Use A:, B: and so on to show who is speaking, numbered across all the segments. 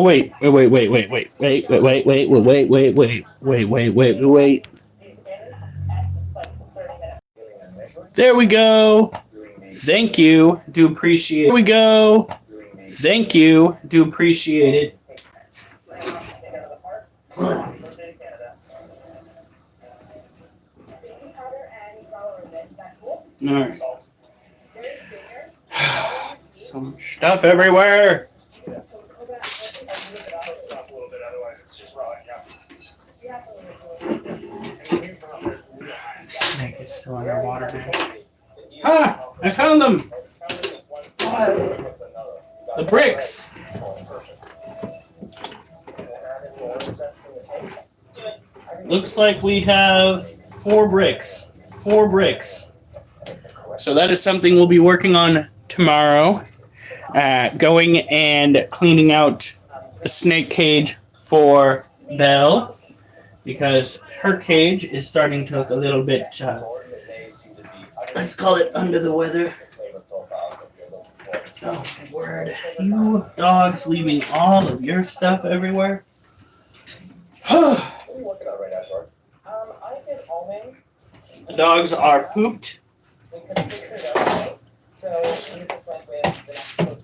A: Wait. There we go. Thank you. Do appreciate it. There we go. Thank you. Do appreciate it. Alright. Some stuff everywhere. Snake is still underwater. Ah! I found them! The bricks! Looks like we have 4 bricks. 4 bricks. So that is something we'll be working on tomorrow. Going and cleaning out the snake cage for Belle. Because her cage is starting to look a little bit, let's call it under the weather. Oh, word. You dogs leaving all of your stuff everywhere. The dogs are pooped.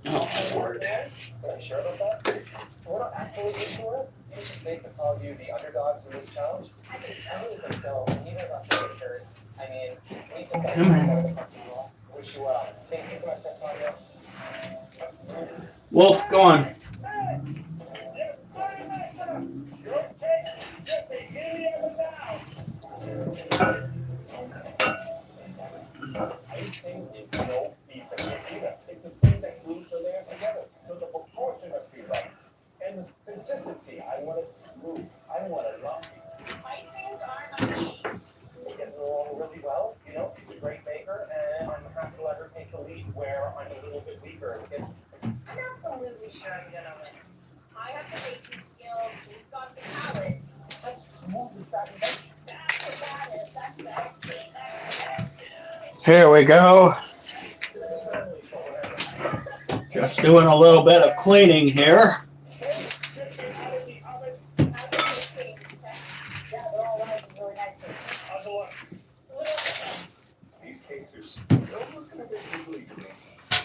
A: Oh, word. Is it safe to call you the underdogs in this challenge? I think so. Neither of us are victors. I mean, we just got to wish you well. Thank you so much, Antonio. Wolf, go on. And the consistency, I want it smooth. I want it lumpy. Icings are my key. They get along really well. You know, she's a great baker, and I'm happy to let her take the lead where I'm a little bit weaker. I'm absolutely sure I'm gonna win. I have the baking skills. He's got the palate. Let's smooth the satisfaction. That's what that is. That's sexy. Here we go. Just doing a little bit of cleaning here.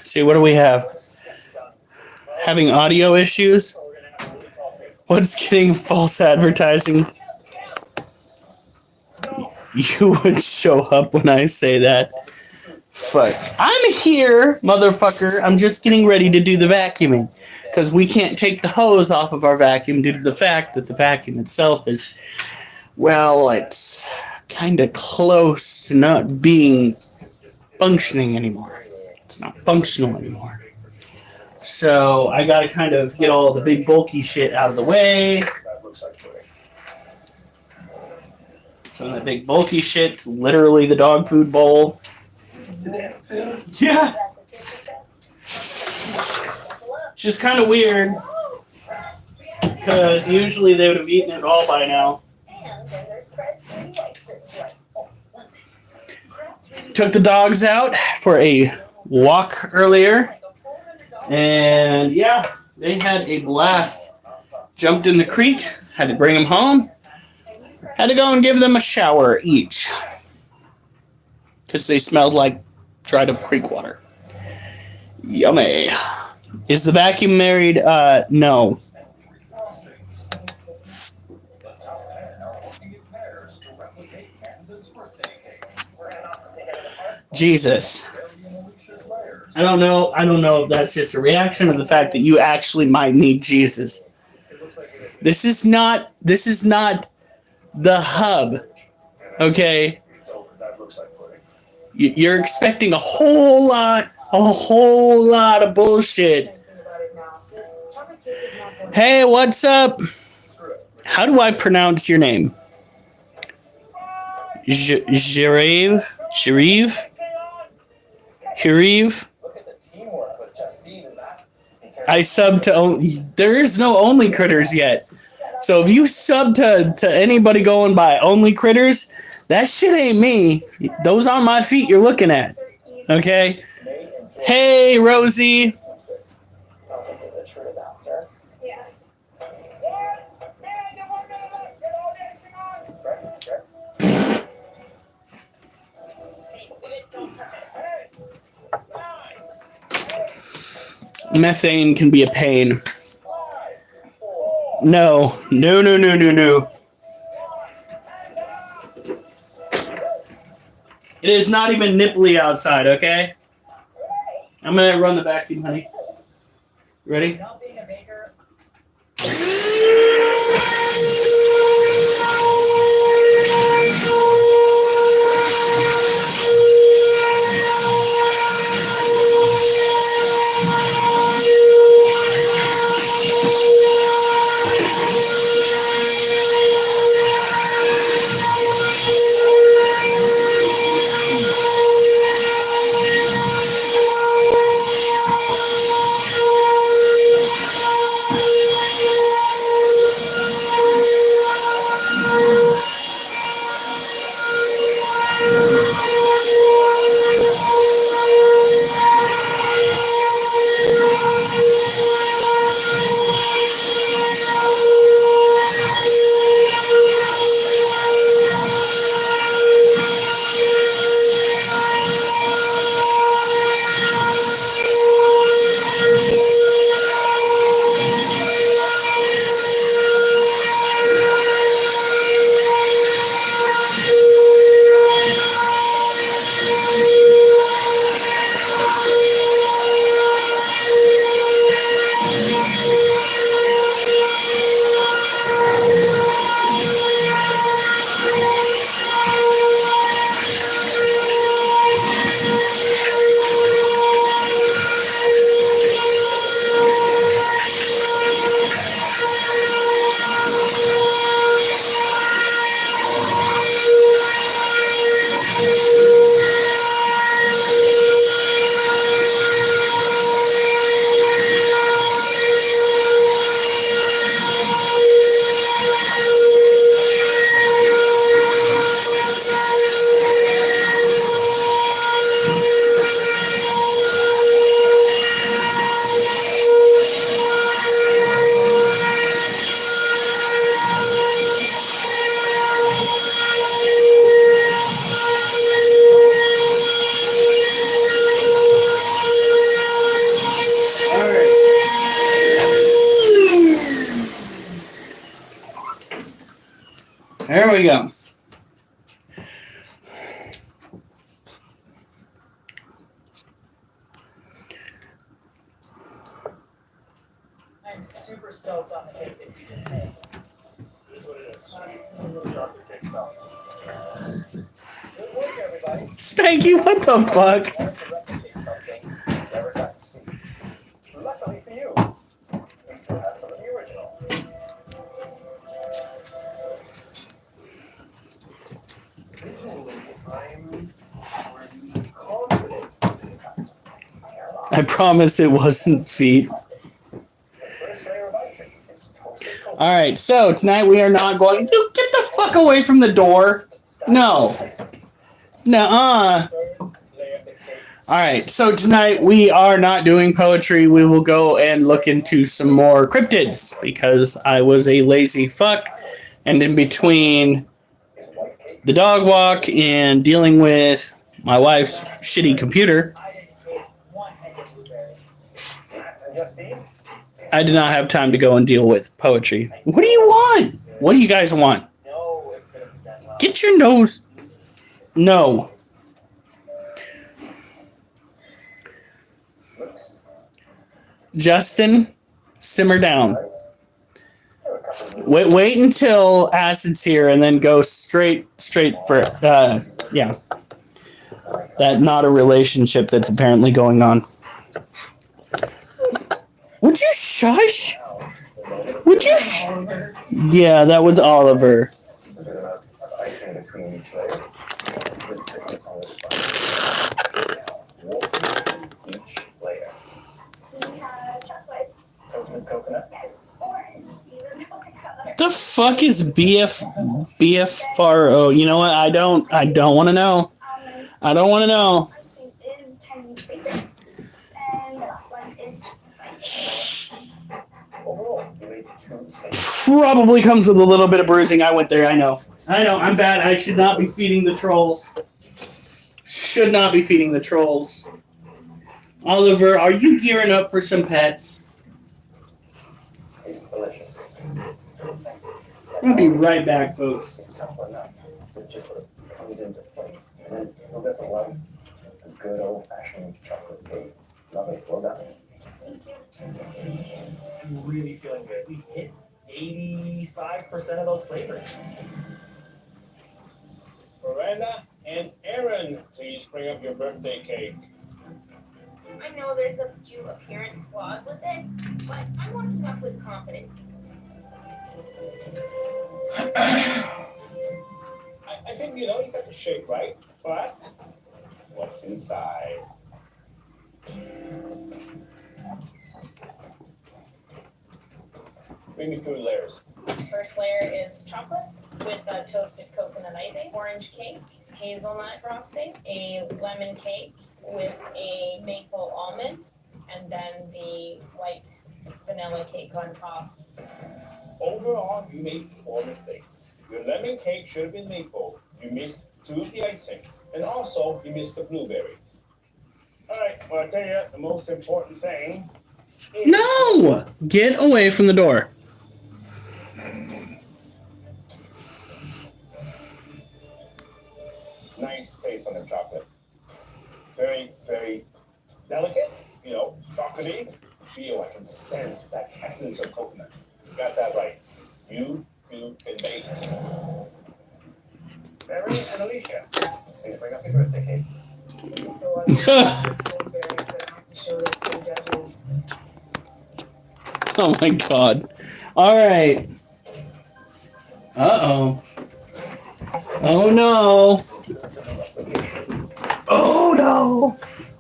A: See, what do we have? Having audio issues? What's getting false advertising? You would show up when I say that. Fuck. I'm here, motherfucker. I'm just getting ready to do the vacuuming. Because we can't take the hose off of our vacuum due to the fact that the vacuum itself is, well, it's kind of close to not being functioning anymore. It's not functional anymore. So I gotta kind of get all the big bulky shit out of the way. Some of the big bulky shit's literally the dog food bowl. Yeah. It's just kind of weird. Because usually they would have eaten it all by now. Took the dogs out for a walk earlier. And yeah, they had a blast. Jumped in the creek. Had to bring them home. Had to go and give them a shower each. Because they smelled like dried up creek water. Yummy. Is the vacuum married? No. Jesus. I don't know if that's just a reaction to the fact that you actually might need Jesus. This is not the hub. Okay? You're expecting a whole lot of bullshit. Hey, what's up? How do I pronounce your name? Shariv? I sub to there is no Only Critters yet. So if you sub to anybody going by Only Critters, that shit ain't me. Those aren't my feet you're looking at. Okay? Hey, Rosie. Methane can be a pain. No. No, no, no, no, no. It is not even nipply outside, okay? I'm gonna run the vacuum, honey. Ready? There we go.
B: I'm super stoked on the cake that you just made. This is what it is. A little chocolate cake stuff. Good work, everybody.
A: Spanky, what the fuck?
B: Wanted to replicate something you never got to see. Luckily for you, we still have some of the original.
A: I promise it wasn't feet. Alright, so tonight we are not going. You get the fuck away from the door. No. Nuh-uh. Alright, so tonight we are not doing poetry. We will go and look into some more cryptids because I was a lazy fuck. And in between the dog walk and dealing with my wife's shitty computer, I did not have time to go and deal with poetry. What do you want? What do you guys want? Get your nose. No. Justin, simmer down. Wait until Acid's here and then go straight for yeah. That not a relationship that's apparently going on. Would you shush? Would you? Yeah, that was Oliver. The fuck is BFRO? You know what? I don't want to know. I don't want to know. Probably comes with a little bit of bruising. I went there. I know. I'm bad. I should not be feeding the trolls. Should not be feeding the trolls. Oliver, are you gearing up for some pets?
C: Tastes delicious.
A: I'm gonna be right back, folks.
C: It's simple enough. It just sort of comes into play. And then who doesn't love a good old-fashioned chocolate cake? Love it. Well done.
B: I'm really feeling good. We hit 85% of those flavors.
D: Miranda and Aaron, please bring up your birthday cake.
E: I know there's a few appearance flaws with it, but I'm walking up with confidence.
D: I think you got the shape right, but what's inside? Bring me through layers.
E: First layer is chocolate with a toasted coconut icing, orange cake, hazelnut frosting, a lemon cake with a maple almond, and then the white vanilla cake on top.
D: Overall, you made 4 mistakes. Your lemon cake should have been maple. You missed 2 of the icings. And also, you missed the blueberries. Alright, well, I'll tell you, the most important thing is...
A: No! Get away from the door.
D: Nice space on the chocolate. Very, very delicate, chocolatey. Feel, I can sense that essence of coconut. You got that right. You can bake. Mary and Alicia, please bring up your birthday cake.
E: So I have to show this to the judges.
A: Oh my god. Alright. Uh-oh. Oh no. Oh no.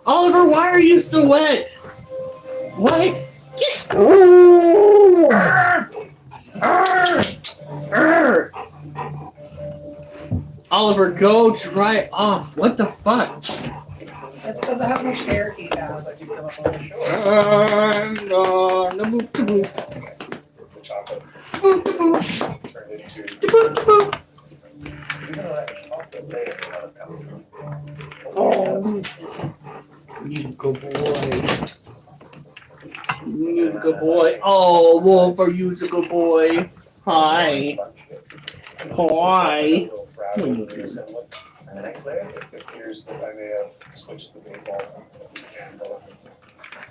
A: Oliver, why are you so wet? Why? Get... Oliver, go dry off. What the fuck?
F: That's because I have much hair he has.
D: The chocolate turned into... You're gonna let chocolate later how it comes from.
A: Oh, you good boy. You're a good boy. Oh, Wolf, are you a good boy? Hi. Hi.
C: And the next layer, it appears that I may have switched the baseball and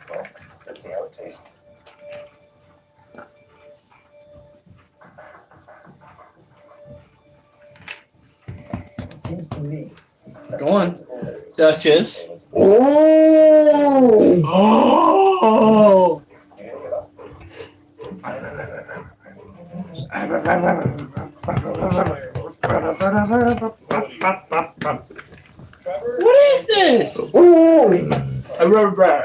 C: well, let's see how it tastes. It seems to me.
A: Go on, Duchess. Oh! Oh!
C: You didn't give up.
A: What is this? Oh! A rubber.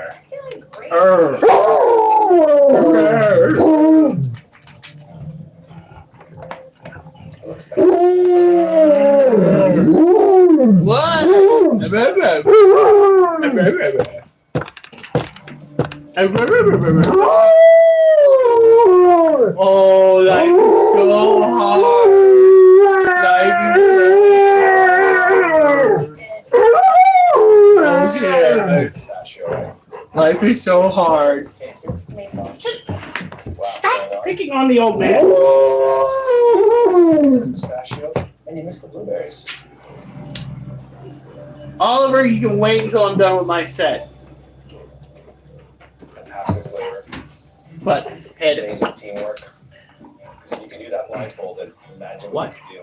E: Feeling great.
A: What? Oh, life is so hard. Life is so Life is so hard. Stop picking on the old man.
C: Pistachio, and you missed the blueberries.
A: Oliver, you can wait until I'm done with my set.
C: Fantastic flavor.
A: But head.
C: Amazing teamwork. So you can do that blindfolded. Imagine
A: What?
C: you do.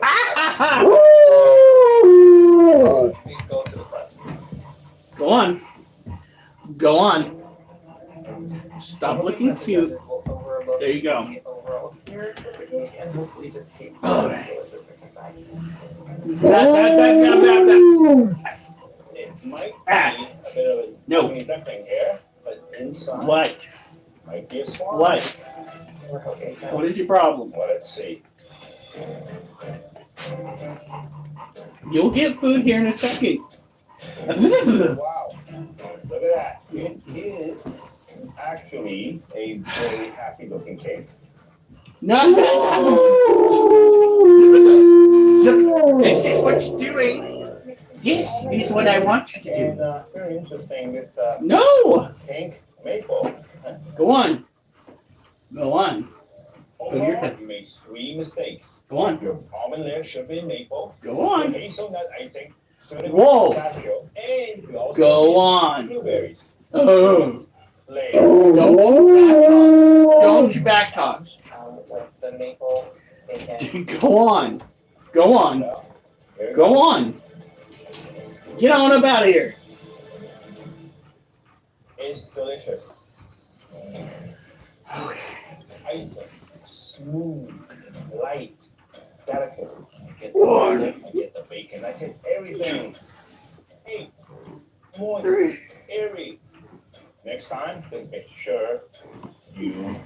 C: Please go to the front.
A: Go on. Go on. Stop looking cute. There you go.
F: Overall appearance of the cake and hopefully just taste
A: Oh.
F: deliciousness inside.
D: It might be a bit of a
A: No.
D: duckling here, but inside
A: What?
D: might be a swan.
A: What?
F: We're hoping so.
A: What is your problem?
D: Well, let's see.
A: You'll get food here in a second.
D: Wow. Look at that. It is actually a very happy looking cake.
A: No. This is what you're doing. Yes, it's what I want you to do.
D: And very interesting, this
A: No!
D: pink maple.
A: Go on. Go on. Go to your
D: Overall,
A: head.
D: you made 3 mistakes.
A: Go on.
D: Your almond layer should be maple.
A: Go
D: Your
A: on.
D: hazelnut icing should have
A: Whoa.
D: been pistachio. And you also
A: Go
D: missed
A: on.
D: blueberries.
A: Oh.
D: Layer.
A: Don't you back talk.
F: With the maple bacon.
A: Go on. Go on.
D: Very good.
A: Go on. Get on up out of here.
D: It's delicious. Icing, smooth, light, delicate. I get the garlic, I get the bacon, I get everything. Hey, moist, airy. Next time, just make sure you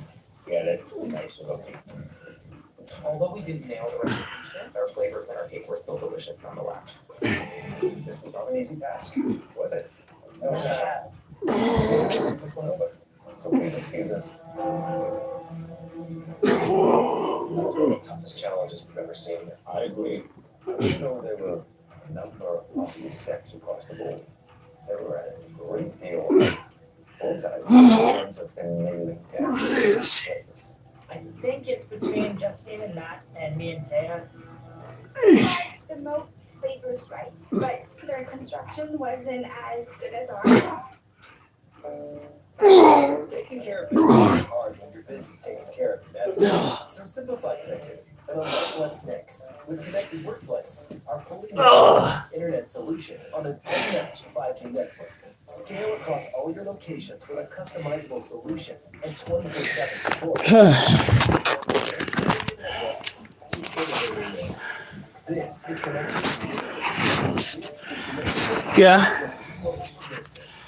D: get it nice looking.
F: Although we didn't nail the recipe, our flavors in our cake were still delicious nonetheless.
C: This was not an easy task, was it? No, this one over. So please excuse us. One of the toughest challenges we've ever seen.
D: I agree.
C: You know, there were a number of missteps across the board. There were a great deal of both sides in terms of them nailing down flavors.
B: I think it's between Justine and Matt and me and Taya.
G: The most flavors right, but their construction wasn't as good as ours.
H: Taking care of business is hard when you're busy taking care of your network. So simplify connectivity and unlock what's next with Connected Workplace, our fully integrated internet solution on an unmatched 5G network. Scale across all your locations with a customizable solution and 24/7 support. This is Connected Workplace. This is Connected
A: Yeah.
H: Business.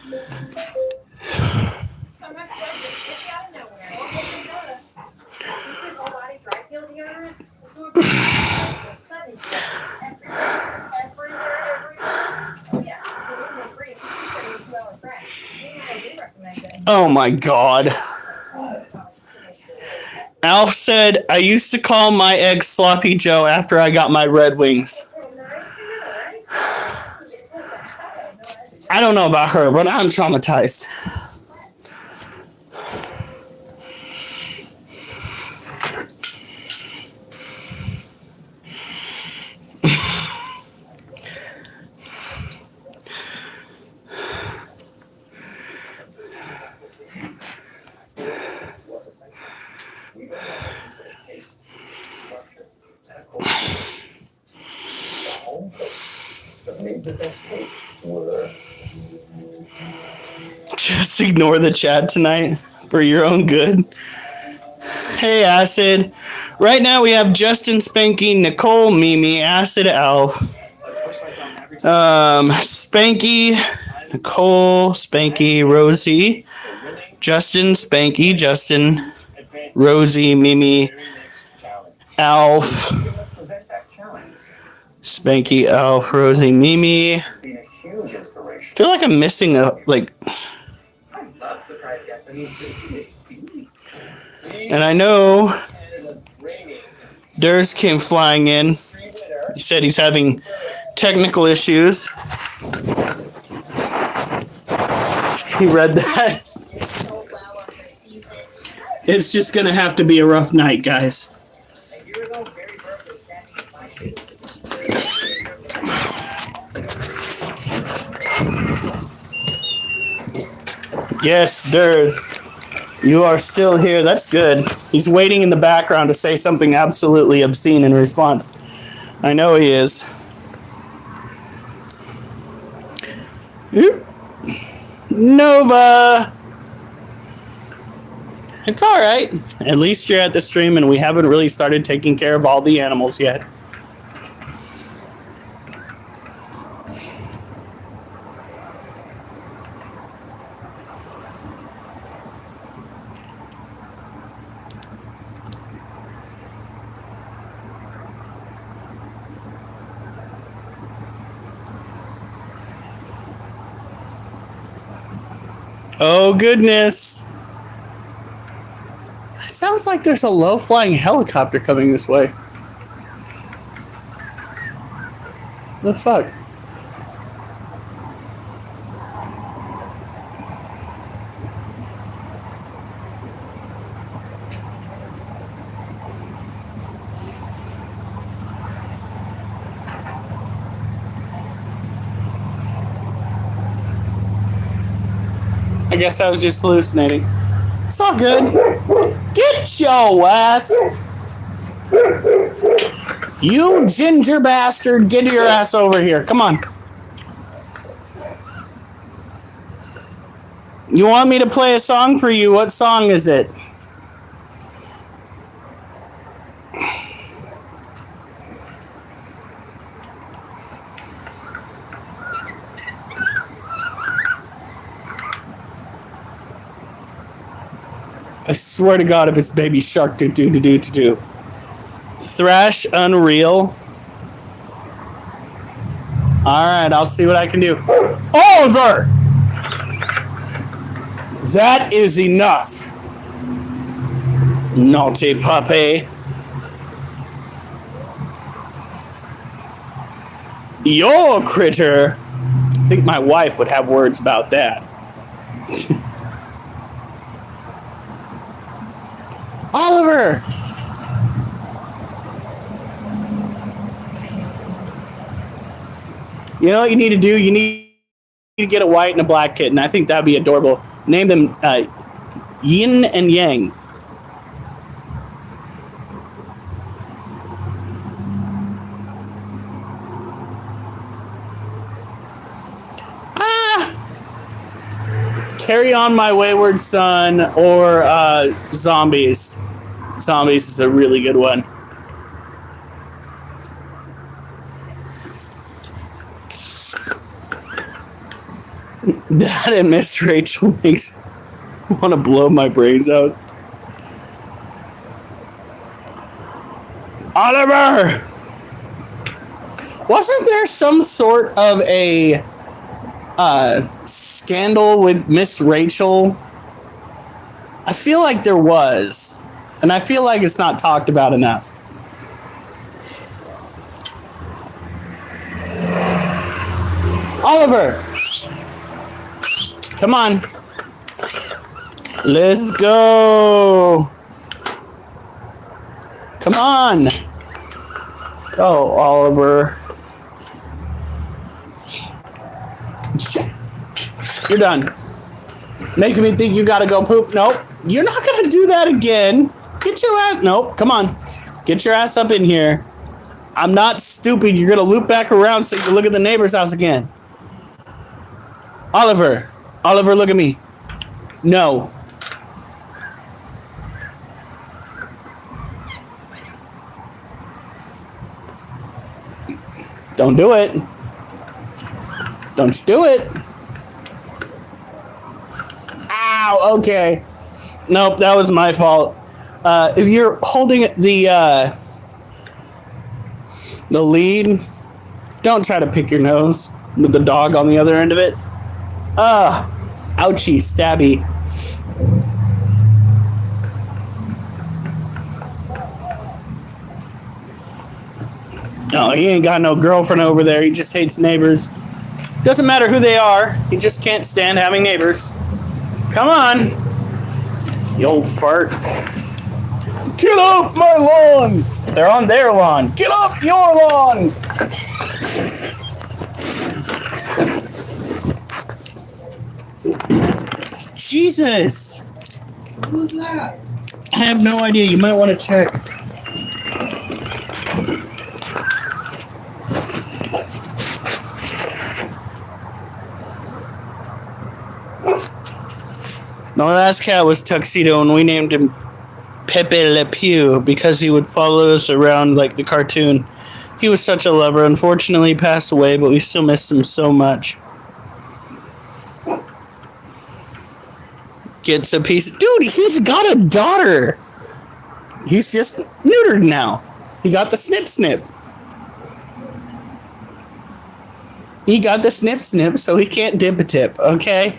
G: So much fun just gets out of nowhere. Secret whole body dry feel deodorant. Everywhere. Oh yeah, it's a little free. It's a 2-hour fresh. I do recommend it.
A: Oh my god. Alf said, I used to call my egg Sloppy Joe after I got my Red Wings. I don't know about her, but I'm traumatized.
C: We don't have to consider taste, structure, and of course, the home place that made the best cake were
A: Just ignore the chat tonight for your own good. Hey, Acid. Right now we have Justin, Spanky, Nicole, Mimi, Acid, Alf. Spanky, Nicole, Spanky, Rosie, Justin, Spanky, Justin, Rosie, Mimi, Alf,
C: present that challenge.
A: Spanky, Alf, Rosie, Mimi.
C: It's been a huge inspiration.
A: I feel like I'm missing a, like,
F: I love surprise guests. I mean,
A: and I know Durs came flying in. He said he's having technical issues. He read that. It's just gonna have to be a rough night, guys. Yes, Durs. You are still here. That's good. He's waiting in the background to say something absolutely obscene in response. I know he is. Oop. Nova! It's alright. At least you're at the stream and we haven't really started taking care of all the animals yet. Oh, goodness. Sounds like there's a low-flying helicopter coming this way. The fuck? guess I was just hallucinating. It's all good. Get your ass. You ginger bastard, get your ass over here. Come on. You want me to play a song for you? What song is it? I swear to God, if it's Baby Shark, do. Thrash Unreal. Alright, I'll see what I can do. Oliver! That is enough. Naughty puppy. Your critter. I think my wife would have words about that. Oliver! You know what you need to do? You need to get a white and a black kitten. I think that'd be adorable. Name them Yin and Yang. Carry On My Wayward Son or Zombies. Zombies is a really good one. That and Miss Rachel makes me want to blow my brains out. Oliver! Wasn't there some sort of a scandal with Miss Rachel? I feel like there was. And I feel like it's not talked about enough. Oliver! Come on. Let's go. Come on. Go, Oliver. You're done. Making me think you gotta go poop. Nope. You're not gonna do that again. Get your ass. Nope. Come on. Get your ass up in here. I'm not stupid. You're gonna loop back around so you can look at the neighbor's house again. Oliver. Oliver, look at me. No. Don't do it. Don't you do it. Ow, okay. Nope, that was my fault. If you're holding the lead, don't try to pick your nose with the dog on the other end of it. Ouchie, stabby. No, he ain't got no girlfriend over there. He just hates neighbors. Doesn't matter who they are. He just can't stand having neighbors. Come on. You old fart. Get off my lawn. They're on their lawn. Get off your lawn. Jesus.
H: Who's that?
A: I have no idea. You might want to check. My last cat was Tuxedo, and we named him Pepe Le Pew because he would follow us around like the cartoon. He was such a lover. Unfortunately, he passed away, but we still miss him so much. Gets a piece. Dude, he's got a daughter. He's just neutered now. He got the snip snip. He got the snip snip, so he can't dip a tip, okay?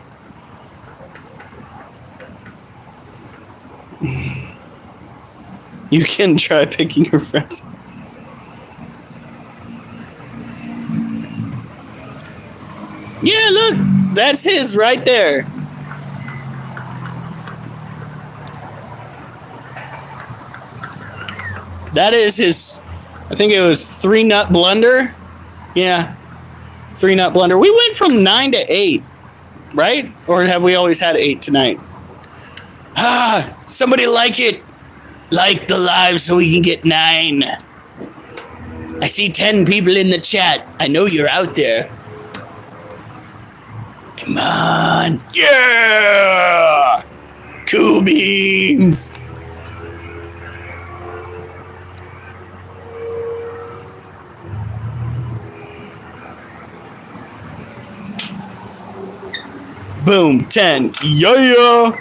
A: You can try picking your friends. Yeah, look, that's his right there. That is his, I think it was 3-nut blunder. Yeah, 3-nut blunder. We went from 9 to 8. right? Or have we always had 8 tonight? Ah, somebody like it. Like the live so we can get 9. I see 10 people in the chat. I know you're out there. Come on. Yeah! Cool beans. Boom, 10. Yeah.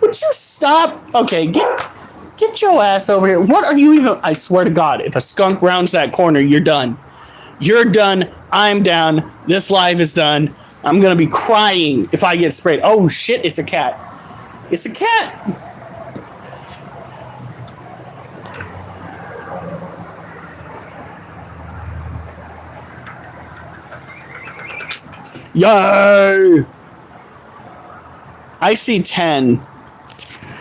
A: Would you stop? Okay, get your ass over here. What are you even? I swear to God, if a skunk rounds that corner, you're done. You're done. I'm down. This live is done. I'm gonna be crying if I get sprayed. Oh shit, it's a cat. It's a cat. Yay! I see 10.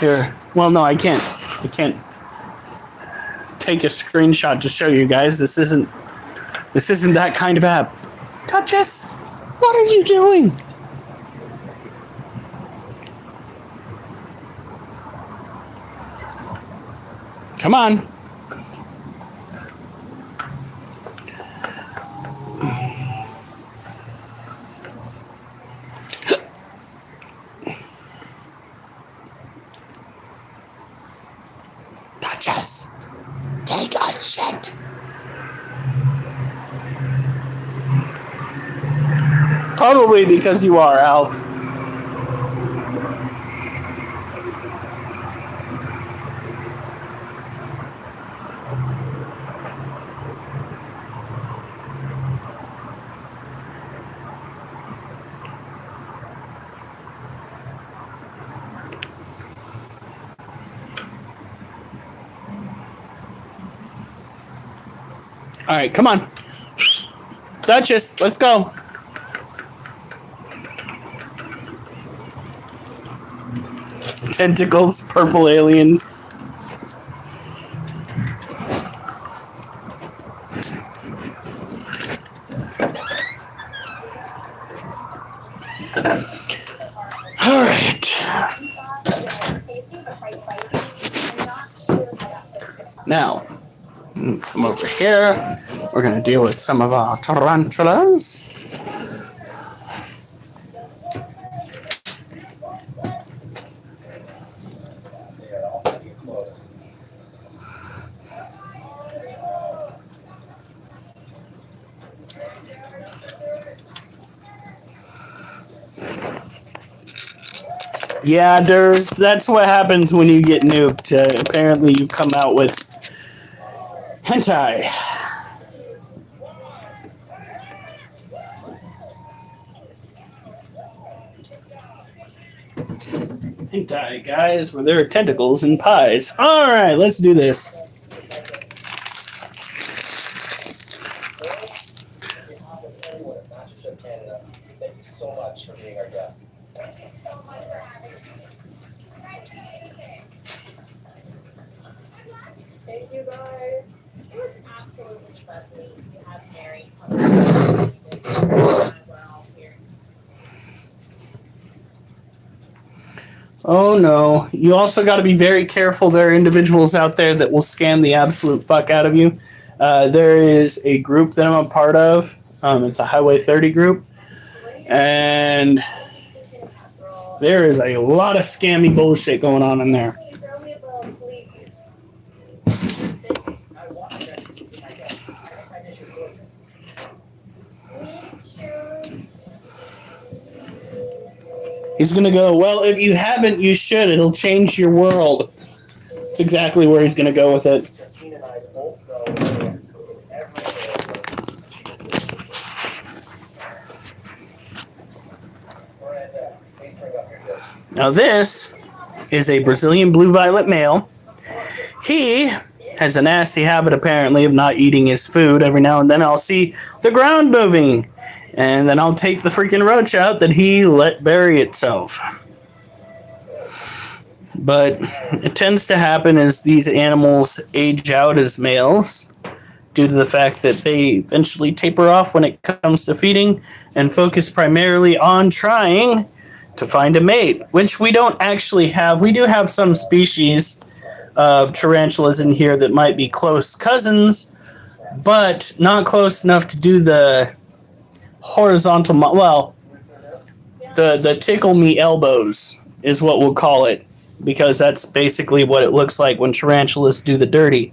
A: Here. Well, no, I can't. I can't take a screenshot to show you guys. This isn't that kind of app. Duchess, what are you doing? Come on. Duchess, take a shit. Probably because you are, Alf. All right, come on. Duchess, let's go. Tentacles, purple aliens. All right. Now, come over here. We're going to deal with some of our tarantulas. Yeah, that's what happens when you get nuked. Apparently you come out with hentai. Hentai, guys, where there are tentacles and pies. Alright, let's do this.
C: Thank you so much for being our guest.
G: Thank you so much for having me.
E: Thank you guys. It was absolutely lovely to have Mary come as well here.
A: Oh no. You also got to be very careful. There are individuals out there that will scam the absolute fuck out of you. There is a group that I'm a part of. It's a Highway 30 group. And there is a lot of scammy bullshit going on in there. He's going to go, well, if you haven't, you should. It'll change your world. That's exactly where he's going to go with it.
C: Justine and I both know that every
A: Now this is a Brazilian blue violet male. He has a nasty habit apparently of not eating his food. Every now and then I'll see the ground moving. And then I'll take the freaking roach out that he let bury itself. But it tends to happen as these animals age out as males due to the fact that they eventually taper off when it comes to feeding and focus primarily on trying to find a mate, which we don't actually have. We do have some species of tarantulas in here that might be close cousins, but not close enough to do the horizontal, the tickle me elbows is what we'll call it, because that's basically what it looks like when tarantulas do the dirty.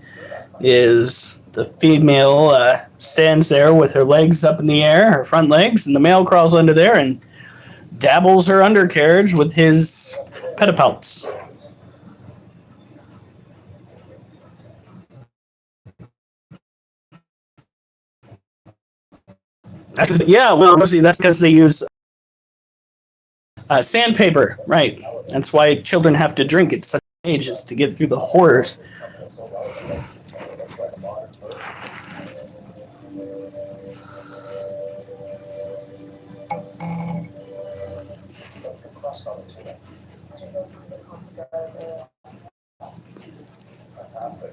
A: Is the female stands there with her legs up in the air, her front legs, and the male crawls under there and dabbles her undercarriage with his pedipalps. Yeah, well, see, that's because they use sandpaper, right? That's why children have to drink at such ages to get through the horrors.
C: Fantastic.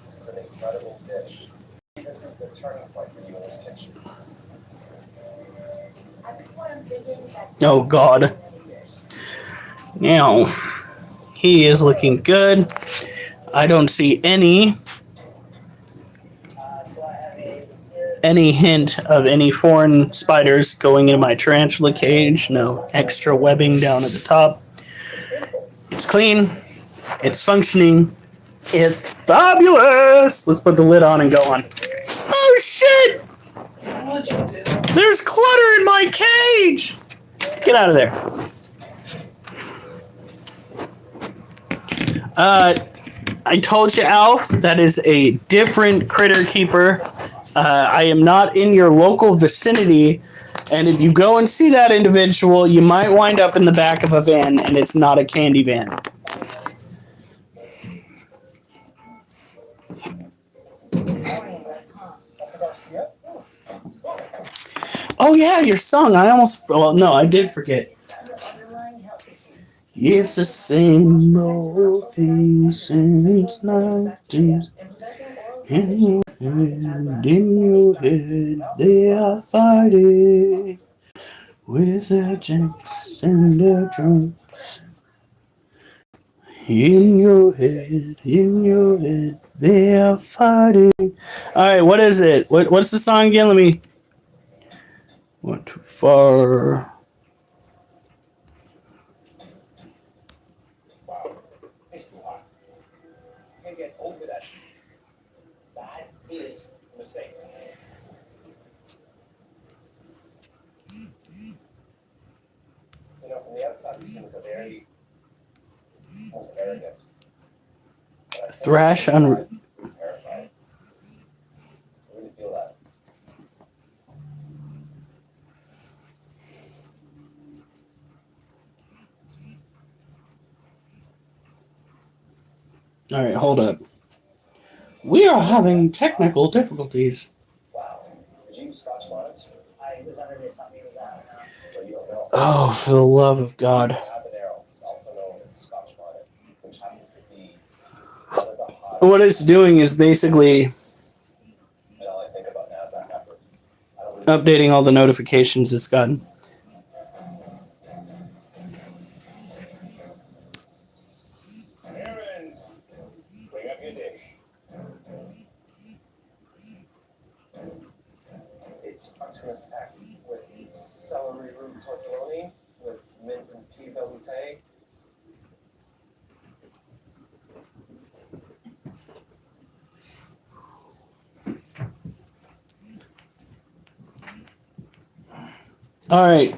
C: This is an incredible dish. This is the turning point for you in this kitchen.
A: Oh, God. Now, he is looking good. I don't see any hint of any foreign spiders going into my tarantula cage. No extra webbing down at the top. It's clean. It's functioning. It's fabulous. Let's put the lid on and go on. Oh, shit!
I: What'd you do?
A: There's clutter in my cage! Get out of there. I told you, Alf, that is a different critter keeper. I am not in your local vicinity, and if you go and see that individual, you might wind up in the back of a van, and it's not a candy van. Oh yeah, your song. I did forget. It's the same old thing since 19. In your head, they are fighting with their tanks and their drums. In your head, they are fighting. All right, what is it? What's the song again? Let me. Went too far.
D: Wow, it's too hot. You can't get over that. That is a mistake. You know, from the outside, you seem very almost arrogant.
A: Thrash on.
D: Terrified. I really feel that.
A: All right, hold up. We are having technical difficulties.
C: Wow. Did you use Scotch bonnets?
B: I was under the assumption it was out now.
C: So you don't know.
A: Oh, for the love of God.
C: Habanero is also known as the Scotch bonnet, which happens to be one of the hottest.
A: What it's doing is basically
C: And all I think about now is that effort. I don't really
A: updating all the notifications it's gotten.
D: Aaron, bring up your dish.
C: It's Artemis stacked with celery root tortellini with mint and pea velouté.
A: All right.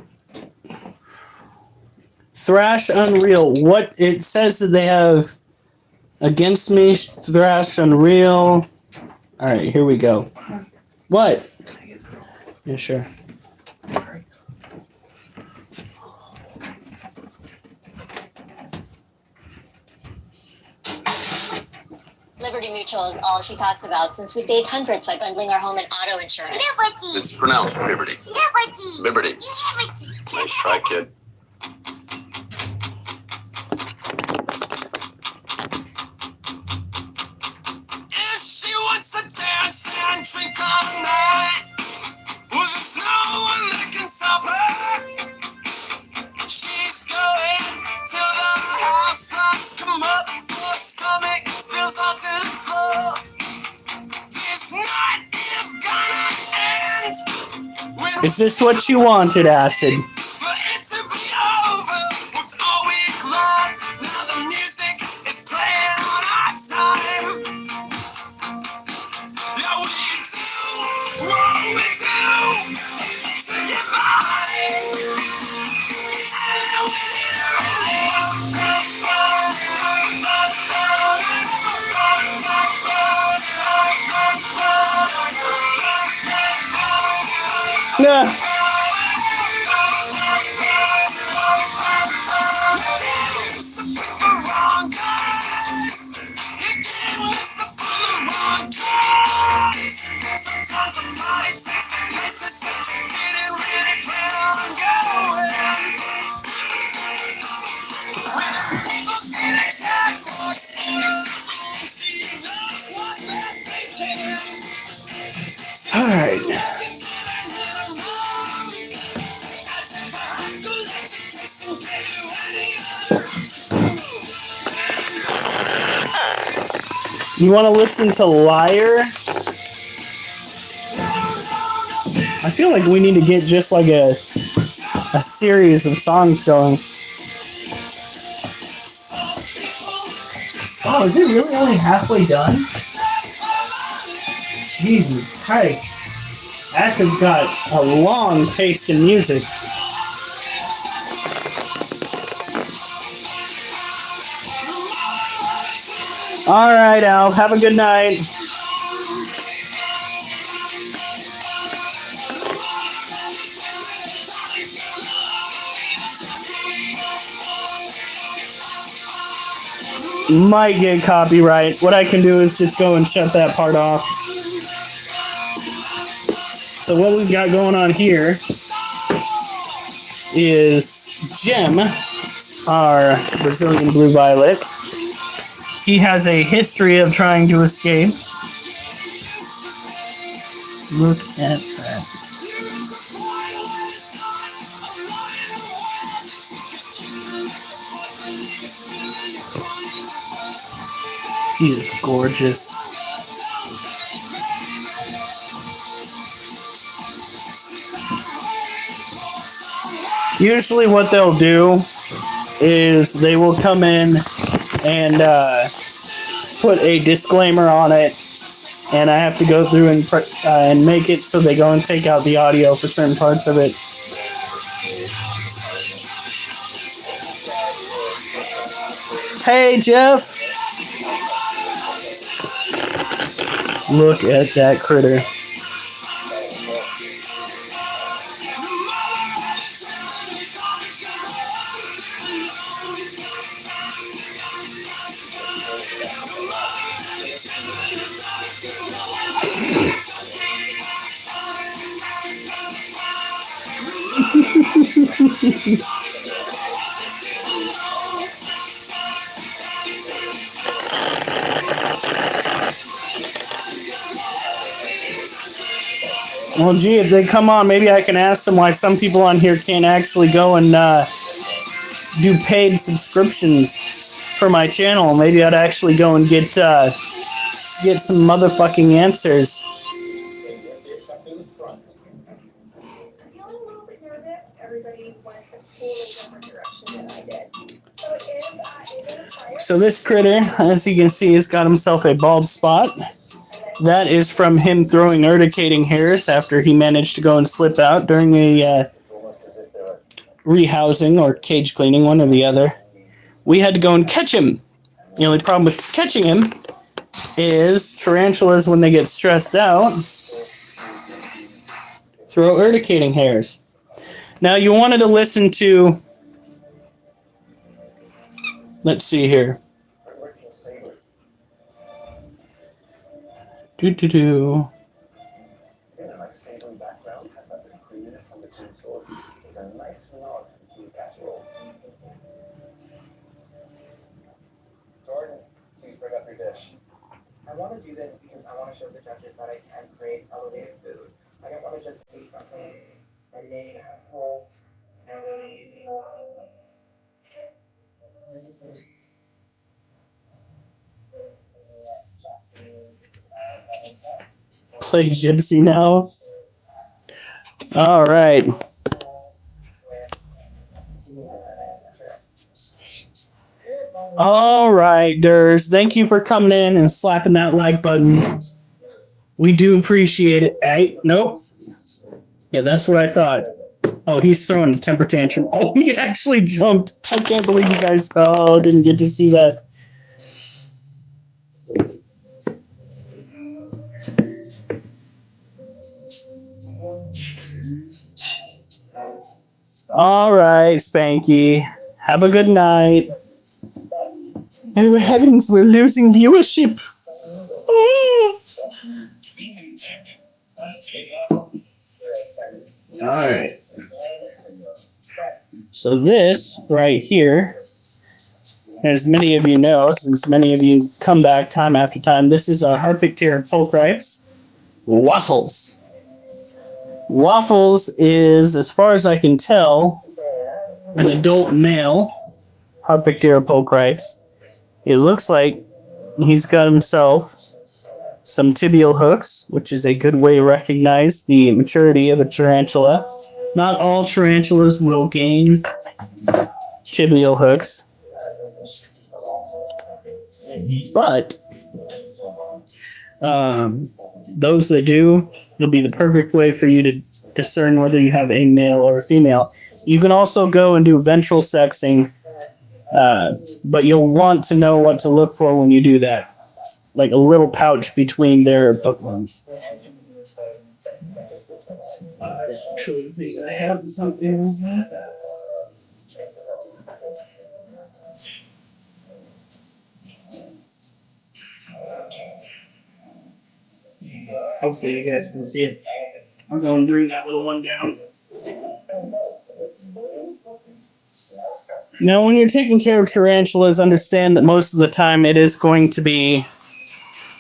A: Thrash Unreal. What it says that they have against me, Thrash Unreal. All right, here we go. What? Yeah, sure.
J: Liberty Mutual is all she talks about since we saved hundreds by bundling our home and auto insurance.
K: Liberty. It's pronounced Liberty. Liberty. Liberty. Liberty. Nice try, kid. If she wants to dance.
L: dance and drink all night. Well, there's no one that can stop her. She's going till the house starts to come up. Her stomach spills onto the floor. This night is gonna end.
A: Is this what you wanted, Acid?
L: For it to be over, worked all week long. Now the music is playing on our time. Yeah, we do what we do to get by. And we need a
A: Nah.
L: wrong guys. You can't miss up on the wrong guys. Sometimes a party takes some places that you didn't really plan on going. When people see the chat box in the room, she knows what they're thinking.
A: All right. You want to listen to Liar? I feel like we need to get just like a series of songs going. Oh, is it really only halfway done? Jesus Christ. Acid's got a long taste in music. All right, Al. Have a good night. Might get copyright. What I can do is just go and shut that part off. So what we've got going on here is Jim, our Brazilian blue violet. He has a history of trying to escape. Look at that. He is gorgeous. Usually what they'll do is they will come in and put a disclaimer on it, and I have to go through and make it so they go and take out the audio for certain parts of it. Hey, Jeff. Look at that critter. Well, gee, if they come on, maybe I can ask them why some people on here can't actually go and do paid subscriptions for my channel. Maybe I'd actually go and get some motherfucking answers. So this critter, as you can see, has got himself a bald spot. That is from him throwing urticating hairs after he managed to go and slip out during a rehousing or cage cleaning, one or the other. We had to go and catch him. The only problem with catching him is tarantulas, when they get stressed out, throw urticating hairs. Now you wanted to listen to, let's see here. Do.
C: In a nice savory background, has that bit of creaminess from the cream sauce. Is a nice nod to the casserole.
H: Jordan, please bring up your dish. I want to do this because
F: I want to show the judges that I can create elevated food. I don't want to just eat something and make a whole
A: Play Gypsy now. All right. All right, Durs. Thank you for coming in and slapping that like button. We do appreciate it. Hey, nope. Yeah, that's what I thought. Oh, he's throwing a temper tantrum. Oh, he actually jumped. I can't believe you guys. Oh, didn't get to see that. All right, Spanky. Have a good night. Oh, heavens, we're losing viewership. Oh. All right. So this right here, as many of you know, since many of you come back time after time, this is our Harpic tier folk rice. Waffles. Waffles is, as far as I can tell, an adult male Harpic tier folk rice. It looks like he's got himself some tibial hooks, which is a good way to recognize the maturity of a tarantula. Not all tarantulas will gain tibial hooks, but those that do, it'll be the perfect way for you to discern whether you have a male or a female. You can also go and do ventral sexing, but you'll want to know what to look for when you do that. Like a little pouch between their bookworms. I actually think I have something like that. Hopefully you guys can see it. I'm going to bring that little one down. Now, when you're taking care of tarantulas, understand that most of the time it is going to be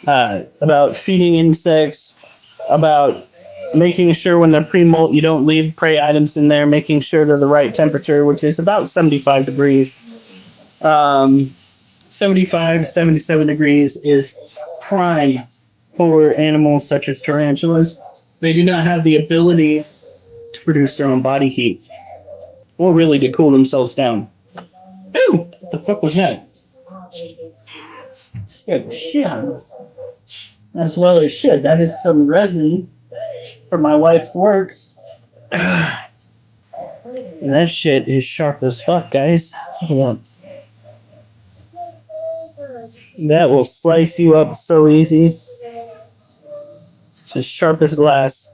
A: about feeding insects, about making sure when they're pre-molt you don't leave prey items in there, making sure they're the right temperature, which is about 75 degrees. 75, 77 degrees is prime for animals such as tarantulas. They do not have the ability to produce their own body heat, or really to cool themselves down. Ooh, what the fuck was that? Scared the shit out of me. As well as should. That is some resin for my wife's work. And that shit is sharp as fuck, guys. Look at that. That will slice you up so easy. It's as sharp as glass.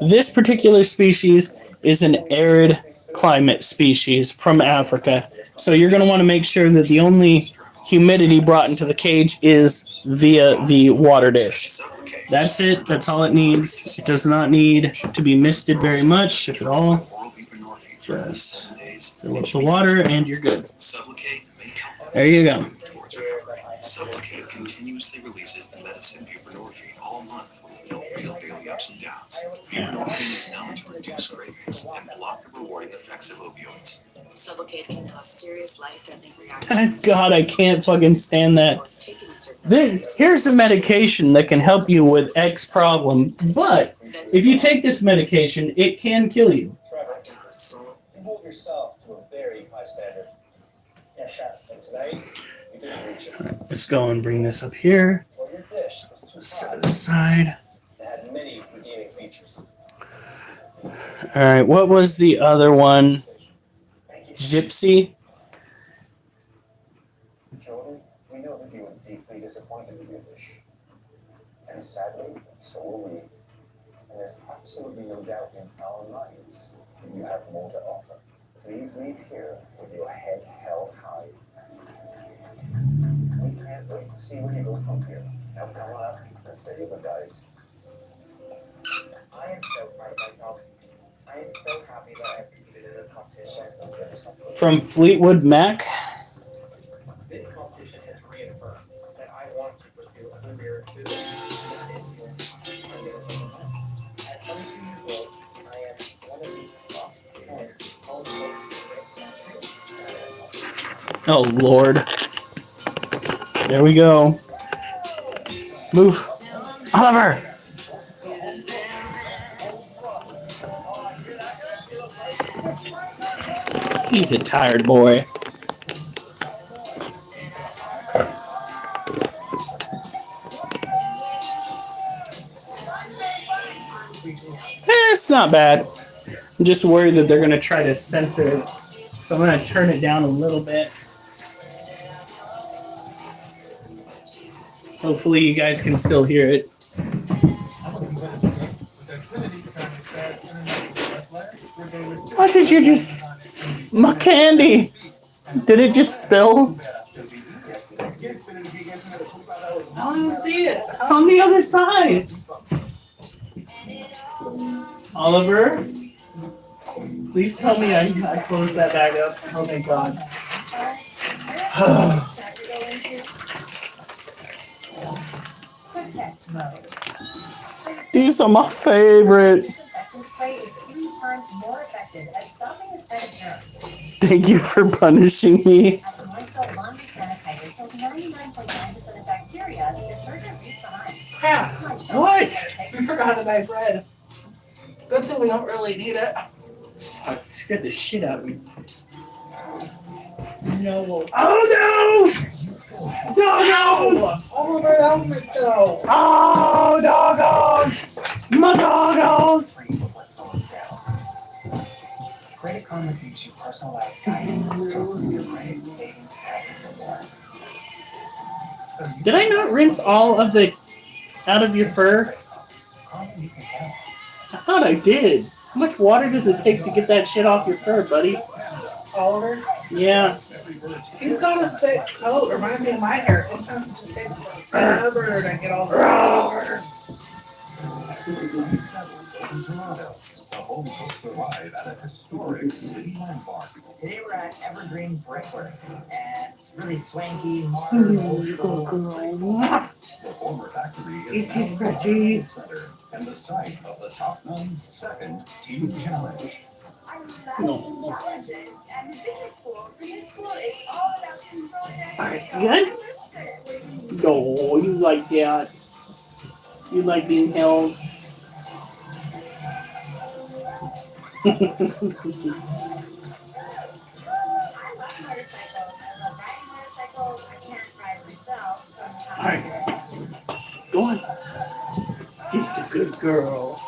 A: This particular species is an arid climate species from Africa. So you're going to want to make sure that the only humidity brought into the cage is via the water dish. That's it. That's all it needs. It does not need to be misted very much, if at all. Just a little water and you're good. There you go.
K: Supplicate continuously releases the medicine buprenorphine all month with no real daily ups and downs. Buprenorphine is known to reduce cravings and block the rewarding effects of opioids. Supplicate can cause serious life-threatening reactions.
A: God, I can't fucking stand that. Here's a medication that can help you with X problem, but if you take this medication, it can kill you.
B: You hold yourself to a very high standard. Yeah, chef. And tonight, you didn't reach it.
A: Right, let's go and bring this up here.
B: Well, your dish was too
A: Set
B: hot.
A: it aside.
B: It had many redeeming features.
A: Alright, what was the other one? Gypsy?
C: Jordan, we know that you were deeply disappointed with your dish. And sadly, so are we. And there's absolutely no doubt in our minds that you have more to offer. Please leave here with your head held high. We can't wait to see where you go from here. Now come on up and say your goodbyes.
F: I am so proud of myself. I am so happy that I've competed in this competition.
A: From Fleetwood Mac?
F: competition has reaffirmed that I want to pursue a career in food. At 22 years old, I am one of the top 10
A: Oh, Lord. There we go. Move. Oliver! He's a tired boy. It's not bad. I'm just worried that they're going to try to censor it. So I'm going to turn it down a little bit. Hopefully you guys can still hear it. Why did you just... My candy! Did it just spill?
I: I don't even see it.
A: It's on the other side. Oliver, please tell me I closed that bag up. Oh my god. These are my favorite. Thank you for punishing me.
I: Crap. What? We forgot to buy bread. Good thing we don't really need it.
A: Fuck, scared the shit out of me. No. Oh no! Doggos!
I: Oliver, help me go.
A: Oh, doggos! My doggos!
F: Credit Karma gives you personalized guidance to improve your credit, savings, taxes, and more.
A: Did I not rinse all of the out of your fur?
F: You can tell.
A: I thought I did. How much water does it take to get that shit off your fur, buddy?
I: Oliver?
A: Yeah.
I: He's got a thick coat. Reminds me of my hair. Sometimes it just takes forever to get all the
A: Robert.
C: The home cooks arrive at a historic city landmark.
F: Today we're at Evergreen Brickworks, and it's really swanky, modern, old school.
C: The former factory is now a convention center and the site of the Top Gun's second Team Challenge.
G: Challenges and business school. Business school is all about controlling.
A: Alright, good? No, you like that. You like being held. Alright. Go on. She's a good girl.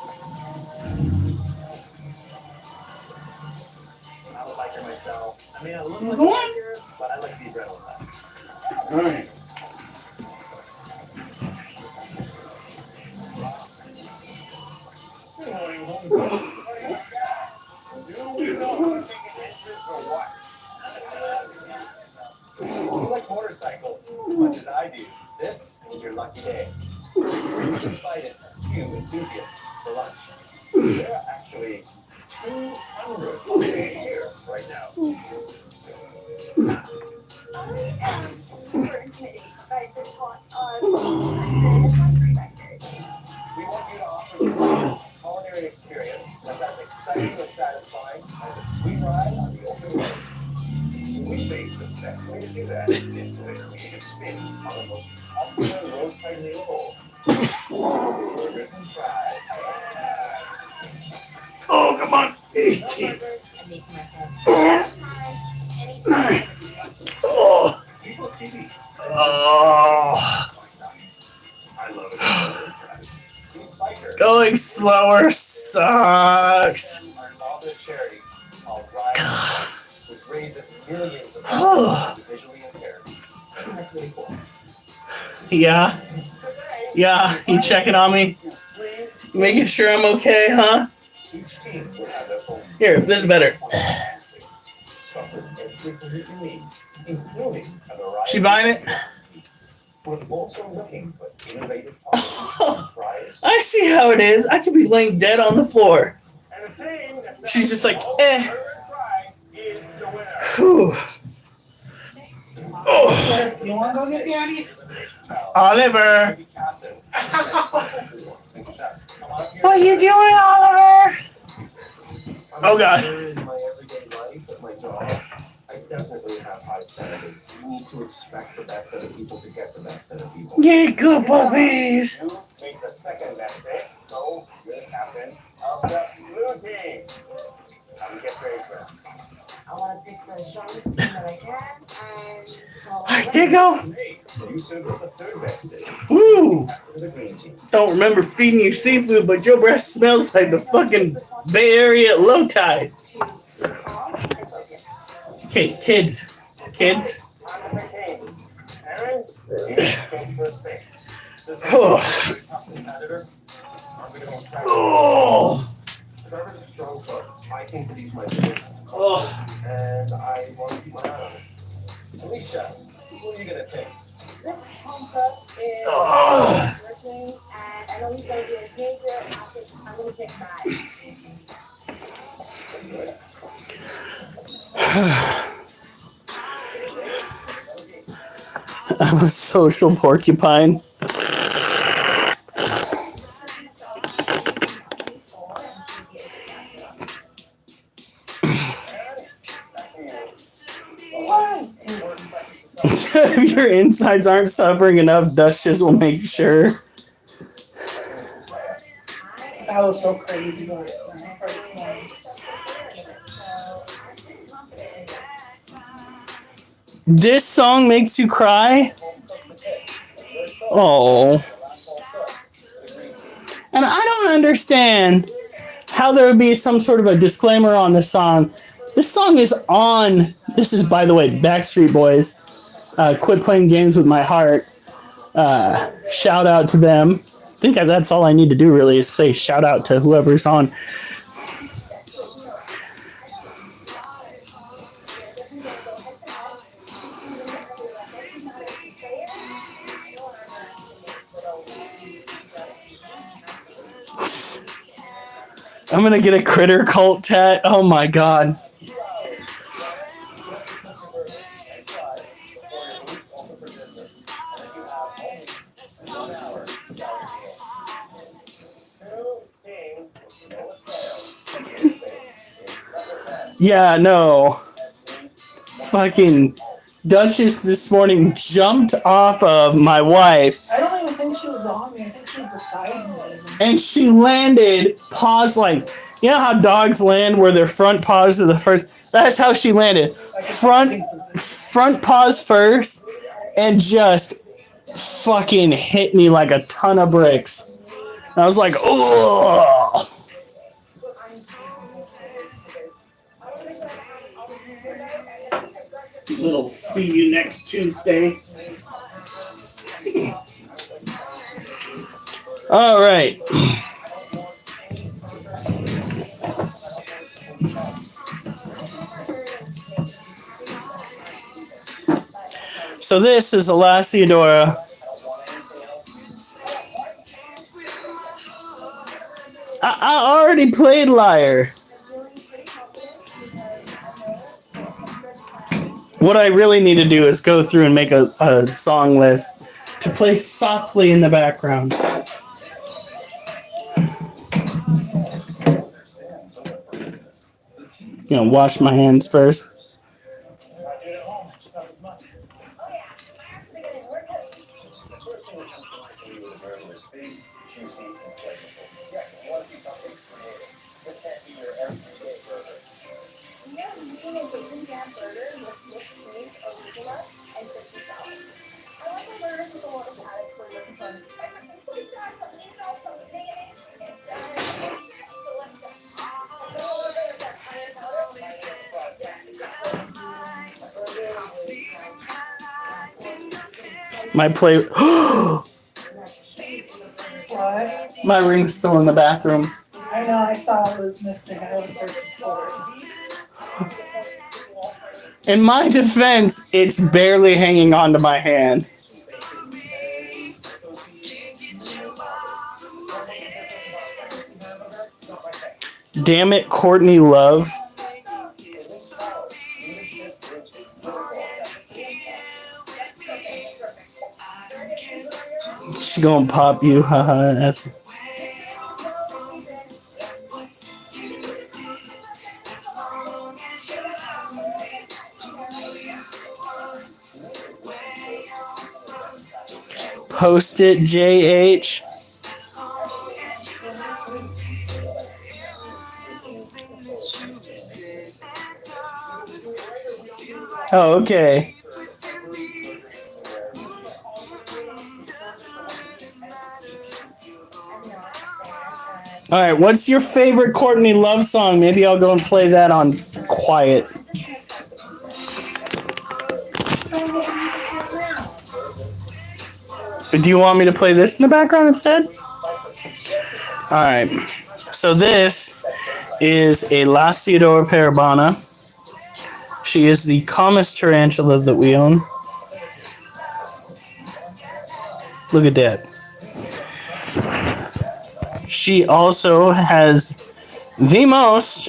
F: I would like her myself. I mean, I look like
A: Go on.
F: her, but I like the adrenaline.
A: Alright.
F: You like motorcycles as much as I do. This is your lucky day. You're invited few enthusiasts for lunch. There are actually 200 here right now.
G: I am super intimidated by the thought of the country record.
F: We want you to offer a culinary experience that's as exciting and satisfying as a sweet ride on the open road. We think the best way to do that is with a creative spin on the most popular roadside meal of all. Burgers and fries.
A: Oh, come on. Oh.
F: People see me.
A: Oh.
F: I love it. These bikers
A: Going slower sucks.
F: are involved in charity called Ride, which raises millions of dollars to visually impaired. That's really cool.
A: Yeah. Yeah, you checking on me? Making sure I'm okay, huh?
F: Each team will have their own
A: Here, this is better.
F: something everything you need, including a variety
A: She buying it?
F: We're also looking for innovative topics, fries,
A: I see how it is. I could be laying dead on the floor.
F: and a team that
A: She's just like,
F: burger and fries is the winner.
A: Whew. Oh.
I: You want to go get Daddy?
A: Oliver. What are you doing, Oliver? Oh God.
F: In my everyday life, at my job, I definitely have high standards. You need to expect the best out of people to get the best out of people.
A: Yeah, good puppies.
D: You make the second best pick, so you're the captain of the blue team. Get ready for it.
M: I want to pick the strongest team that I can, and
A: Hi, Diggo.
D: Hey, you said it's the third best pick.
A: Woo.
D: To the green team.
A: Don't remember feeding you seafood, but your breath smells like the fucking Bay Area at low tide. Okay, kids. Kids.
D: On the team. Aaron, you take first pick.
A: Oh.
F: Competitor, I'm going to go try.
A: Oh.
F: Trevor's a strong cook. I think that he's my biggest.
A: Oh.
F: And I want to keep my eye on him. Alicia, who are you going to take?
M: this home cook is
A: Oh.
M: working, and I know he's going to do a great job. I'm going to pick Matt.
A: I'm a social porcupine. If your insides aren't suffering enough, Duchess will make sure.
I: That was so crazy.
A: This song makes you cry? Oh. And I don't understand how there would be some sort of a disclaimer on this song. This song is on, this is, by the way, Backstreet Boys. Quit Playing Games With My Heart. Shout out to them. I think that's all I need to do, really, is say shout out to whoever's on. I'm gonna get a critter cult tat. Oh my god. Yeah, no. Fucking Duchess this morning jumped off of my wife.
I: I don't even think she was on me. I think she was beside me.
A: And she landed paws like, you know how dogs land where their front paws are the first? That's how she landed. Front paws first and just fucking hit me like a ton of bricks. And I was like, oh. Little see you next Tuesday. All right. So this is Elasiadora. I already played Liar. What I really need to do is go through and make a song list to play softly in the background. You know, wash my hands first. My play.
I: What?
A: My ring's still in the bathroom.
I: I know, I saw it was missing. I was searching for it.
A: In my defense, it's barely hanging onto my hand. Damn it, Courtney Love. She gonna pop you, haha. That's Post it, JH. Oh, okay. All right, what's your favorite Courtney Love song? Maybe I'll go and play that on quiet. Do you want me to play this in the background instead? All right. So this is a Lasiodora parabana. She is the calmest tarantula that we own. Look at that. She also has the most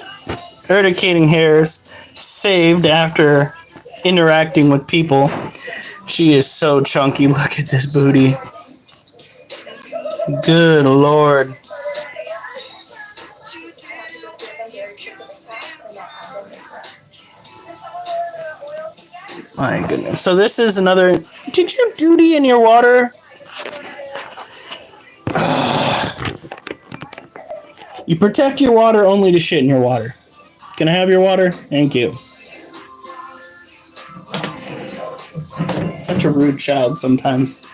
A: urticating hairs saved after interacting with people. She is so chunky. Look at this booty. Good Lord. My goodness. So this is another... Did you duty in your water? You protect your water only to shit in your water. Can I have your water? Thank you. Such a rude child sometimes.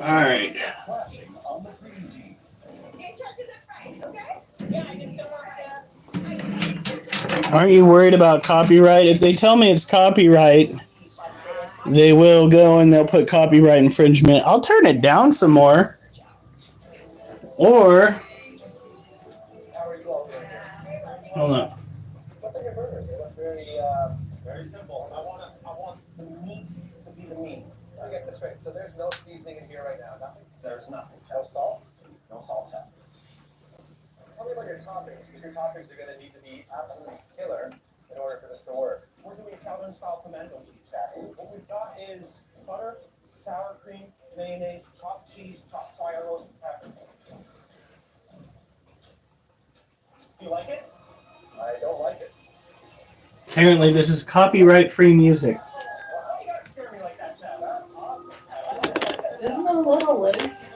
A: Alright. Aren't you worried about copyright? If they tell me it's copyright, they will go and they'll put copyright infringement. I'll turn it down some more. Or... Hold on.
F: What's in your burgers? They look very simple. I want the meat to be the meat. Let me get this straight. So there's no seasoning in here right now. Nothing. There's nothing. No salt. No salt. Tell me about your toppings, because your toppings are going to need to be absolutely killer in order for this to work. We're doing southern style pimento cheese, Jack. What we've got is butter, sour cream, mayonnaise, chopped cheese, chopped fire roast, and pepper. Do you like it? I don't like it.
A: Apparently this is copyright-free music.
I: Isn't it a little late?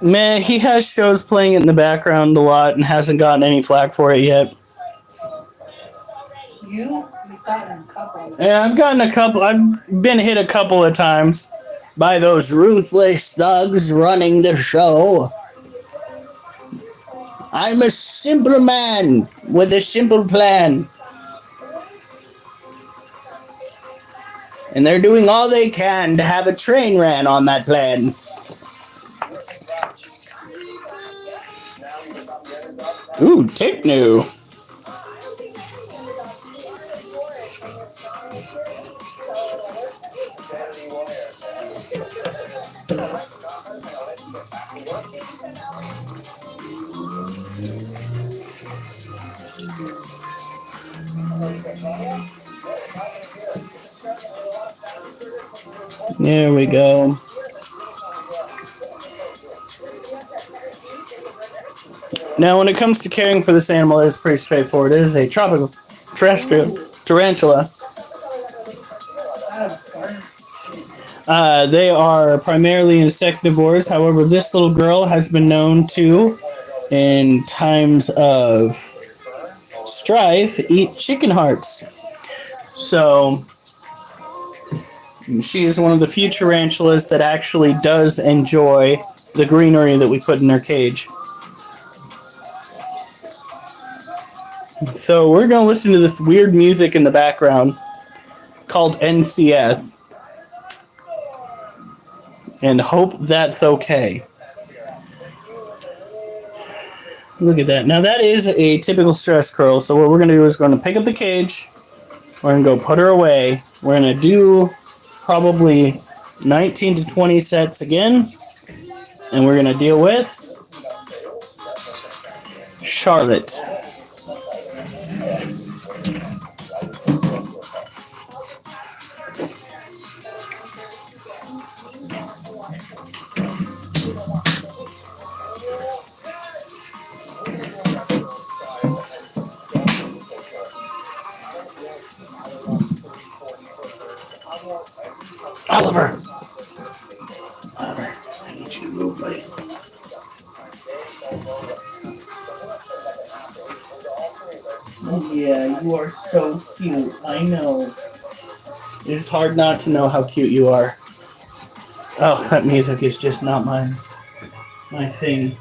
A: Man, he has shows playing it in the background a lot and hasn't gotten any flack for it yet.
I: You've gotten a couple.
A: Yeah, I've gotten a couple. I've been hit a couple of times by those ruthless thugs running the show. I'm a simple man with a simple plan. And they're doing all they can to have a train ran on that plan. Ooh, techno. There we go. Now, when it comes to caring for this animal, it's pretty straightforward. It is a tropical terrestrial tarantula. They are primarily insectivores. However, this little girl has been known to, in times of strife, eat chicken hearts. So she is one of the few tarantulas that actually does enjoy the greenery that we put in her cage. So we're going to listen to this weird music in the background called NCS and hope that's okay. Look at that. Now that is a typical stress curl. So what we're going to do is going to pick up the cage. We're going to go put her away. We're going to do probably 19 to 20 sets again. And we're going to deal with Charlotte. Oliver! Oliver, I need you to move, buddy. Yeah, you are so cute. I know. It's hard not to know how cute you are. Oh, that music is just not my thing.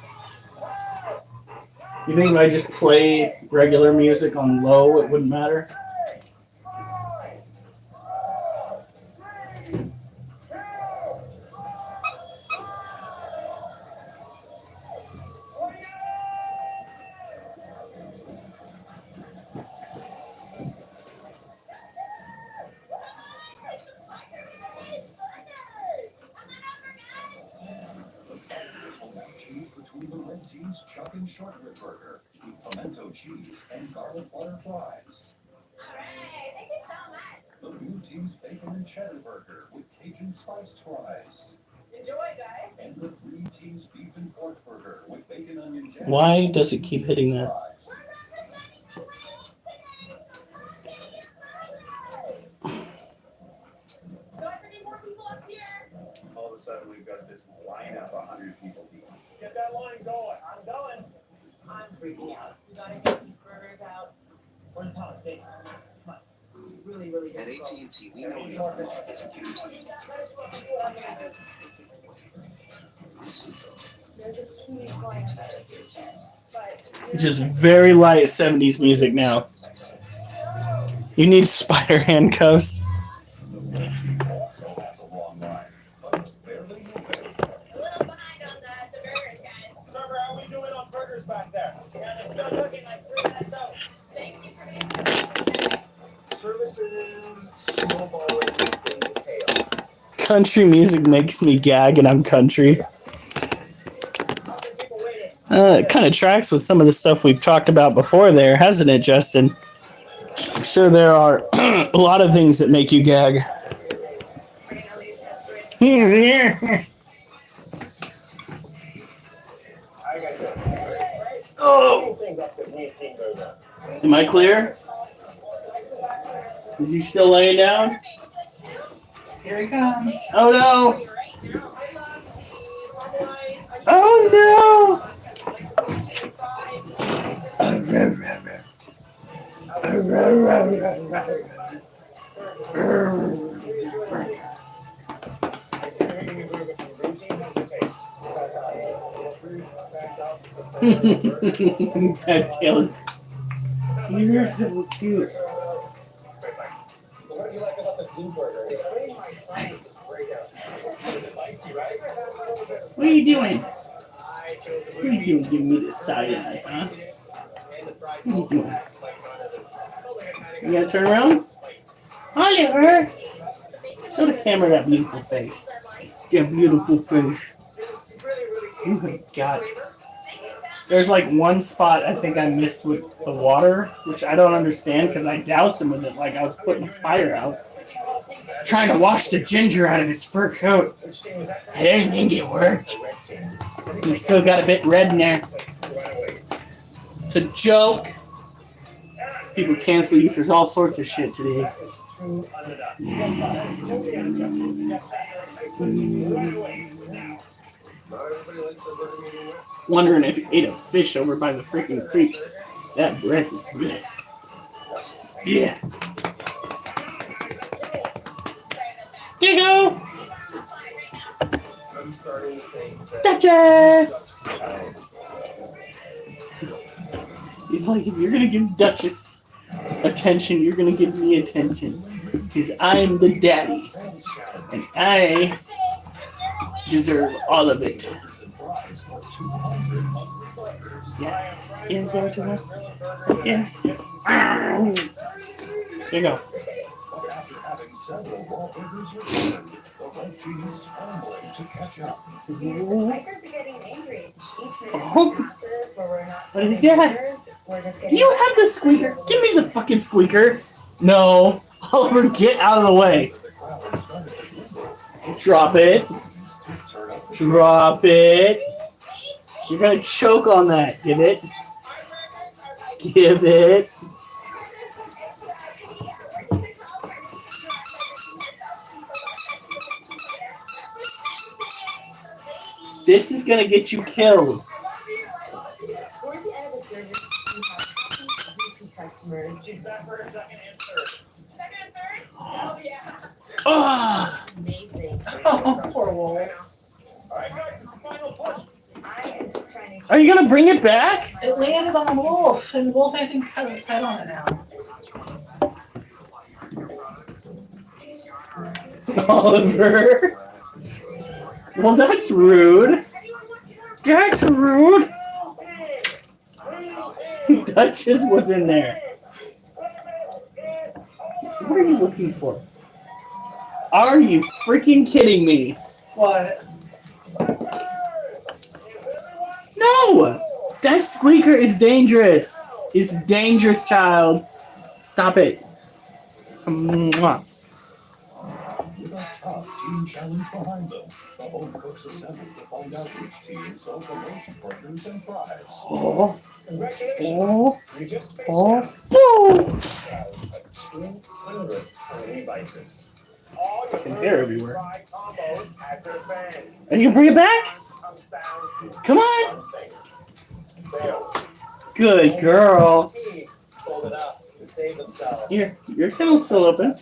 A: You think if I just play regular music on low, it wouldn't matter?
K: Cheese chuck and short rib burger with pimento cheese and garlic butter fries.
E: Alright, thank you so much.
K: The Blue Team's bacon and cheddar burger with Cajun spiced fries.
E: Enjoy, guys.
K: And the Green Team's beef and pork burger with bacon onion jam.
A: Why does it keep hitting that?
C: All of a sudden, we've got this lineup, 100 people deep.
B: Get that line going. I'm going.
E: I'm freaking out. We gotta get these burgers out.
B: Where's Thomas? Come on.
E: Really, really
K: At
E: difficult.
K: AT&T, we know your love isn't guaranteed.
G: There's a key going but
A: Just very light 70s music now. You need spider handcuffs.
K: Also has a long line, but barely moving.
E: A little behind on the burgers, guys.
B: Trevor, how are we doing on burgers back there?
E: Yeah, they're still cooking like 3 minutes out. Thank you for the
F: Services, snowballing in detail.
A: Country music makes me gag and I'm country. It kind of tracks with some of the stuff we've talked about before there, hasn't it, Justin? I'm sure there are a lot of things that make you gag. Oh! Am I clear? Is he still laying down?
I: Here he comes.
A: Oh no! Oh no! That tail is. You're so cute.
F: What do you like about the blue burger? It's pretty spicy, right?
A: What are you doing? What are you doing? Give me the side eye, huh? What are you doing? You gotta turn around? Oliver! Show the camera that beautiful face. That beautiful face. Oh my god. There's like one spot I think I missed with the water, which I don't understand because I doused him with it like I was putting fire out. Trying to wash the ginger out of his fur coat. I didn't think it worked. He still got a bit red in there. It's a joke. People cancel you for all sorts of shit today.
D: Right away. Now. Not everybody likes the burger medium well.
A: Wondering if he ate a fish over by the freaking creek. That breath is good. Yeah. Here you go.
F: I'm starting to think that
A: Duchess. He's like, if you're gonna give Duchess attention, you're gonna give me attention. Because I'm the daddy. And I deserve all of it. Yeah. Yeah, go to one. Yeah. There you go.
L: After having several raw burgers returned, the red team scrambling to catch up.
M: The bikers are getting angry. Each minute
A: Oh.
M: passes where we're not
A: What is
M: serving
A: that?
M: burgers, we're just
A: Do
M: getting
A: you have the squeaker? Give me the fucking squeaker. No. Oliver, get out of the way. Drop it. Drop it. You're gonna choke on that. Give it. Give it. This is gonna get you killed.
M: Towards the end of the service, we have repeat customers.
B: She's back for her second and third.
M: Second and third? Oh yeah.
A: Ah.
M: Amazing.
I: Oh, poor Wolf.
B: Alright guys, it's the final push.
M: I am just trying to.
A: Are you gonna bring it back?
I: It landed on Wolf, and Wolf, I think, has his head on it now.
A: Oliver. Well, that's rude. That's rude. Duchess was in there. What are you looking for? Are you freaking kidding me?
I: What?
A: No! That squeaker is dangerous. It's dangerous, child. Stop it. Mwah.
L: With a tough team challenge behind them, the home cooks assembled to find out which team sold the most burgers and fries.
A: Oh.
D: Congratulations.
A: Oh.
D: You just faced
A: Oh.
D: down
A: Boom.
D: 200 tiny biters. All your
A: Fucking hair everywhere.
D: fried combos at their fans.
A: Are you gonna bring it back?
D: Comes down to
A: Come on.
D: one thing. Sales.
A: Good girl.
F: team sold it out to save themselves.
A: Here, your kennel's still open.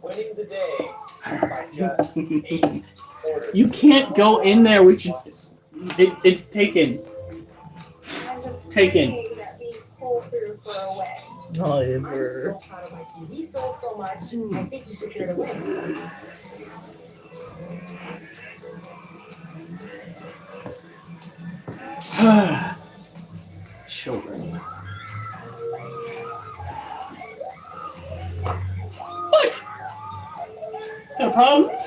F: Winning the day by just 8 orders.
A: You can't go in there with your, it's taken.
G: I'm just
A: Taken.
G: praying that we pull through for a win.
A: Oliver.
M: I'm so proud of my team. We sold so much. I think we secured a win.
A: Children. What? Got a problem?
G: It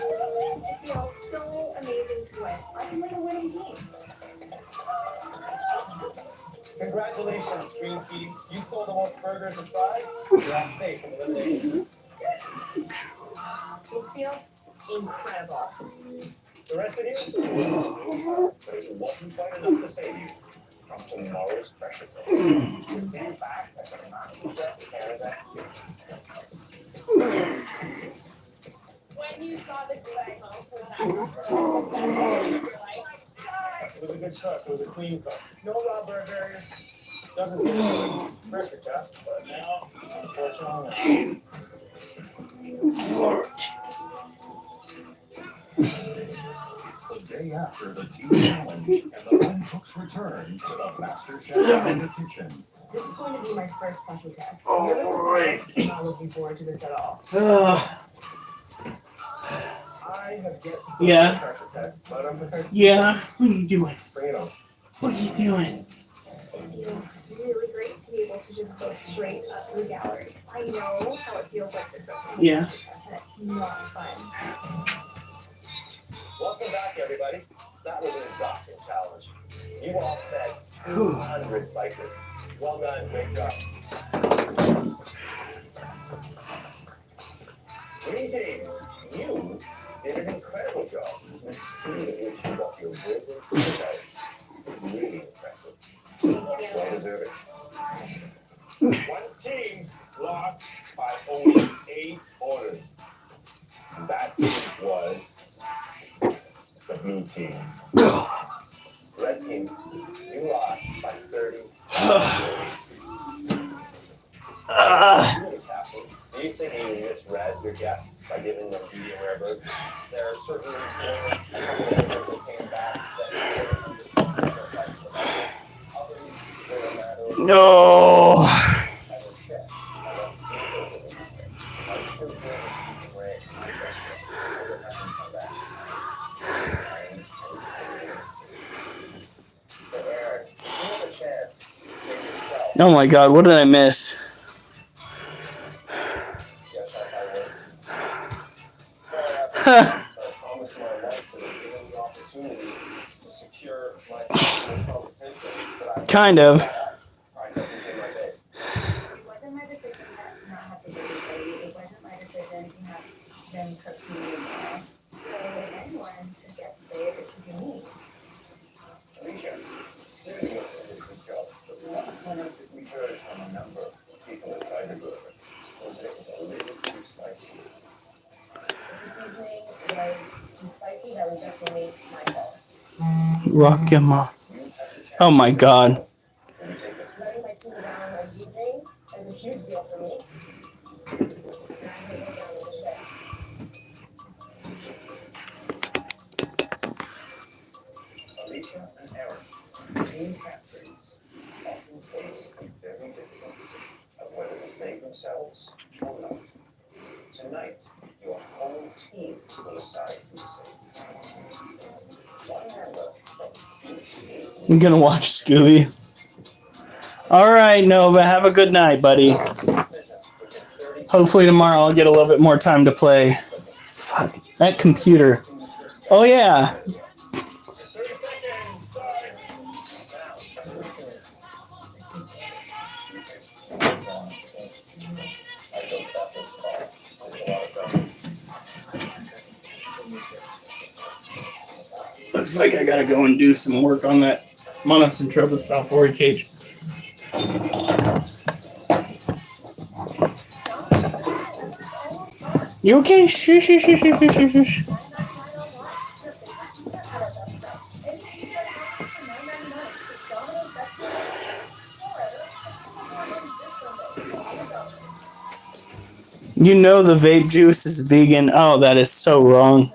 G: feels so amazing to win. I can lead a winning team.
F: Congratulations, Green Team. You sold the most burgers and fries. You're off safe from elimination.
M: It feels incredible.
D: The rest of you? But it wasn't quite enough to save you from tomorrow's pressure test. You stand back as a master chef in Canada.
E: When you saw the big smoke, was
D: It was a good cook. It was a clean cook. No raw burgers. Doesn't mean it's a pressure test, but now, unfortunately.
L: It's the day after the team challenge, and the home cooks return to the master chef in the kitchen.
M: This is going to be my first pressure test.
A: Oh,
M: I'm not looking forward to this at all.
F: I have yet to
A: Yeah.
F: the pressure test, but I'm prepared to
A: Yeah. What are you doing?
F: bring it on.
A: What are you doing?
G: It feels really great to be able to just go straight up to the gallery. I know how it feels like to cook.
A: Yeah.
G: And it's not fun.
F: Welcome back, everybody. That was an exhausting challenge. You all fed 200 biters. Well done. Great job.
D: Green team, you did an incredible job. The speed at which you got your burger to the belt is really impressive. Well deserved. One team lost by only 8 orders. That was blue team.
F: Red team, you lost by 30. Do you think you misread your guests by giving them medium rare burgers? There are certain orders that came back that
A: No. Oh my God, what did I miss? Kind of.
G: It wasn't my decision to not have the baby ready. It wasn't my decision to have them cook medium well. So if anyone should get sick, it should be me.
C: Alicia, you're doing a good job. But one comment that we heard from a number of people who tried the burger was that it was a little too spicy.
M: The seasoning was too spicy. That was definitely my fault.
A: Rock your mom. Oh my God.
M: Letting my team down on seasoning is a huge deal for me. And I'm going to go down with the ship.
C: Alicia and Aaron, team captains, often face the very difficult decision of whether to save themselves or not. Tonight, your whole team will decide who to save. One member from each team.
A: I'm gonna watch Scooby. Alright, Nova, have a good night, buddy. Hopefully tomorrow I'll get a little bit more time to play. Fuck, that computer. Oh yeah. Looks like I gotta go and do some work on that Monocentrobus balfouri cage. You okay? Shush, shush, shush, shush, shush, shush. You know the vape juice is vegan. Oh, that is so wrong.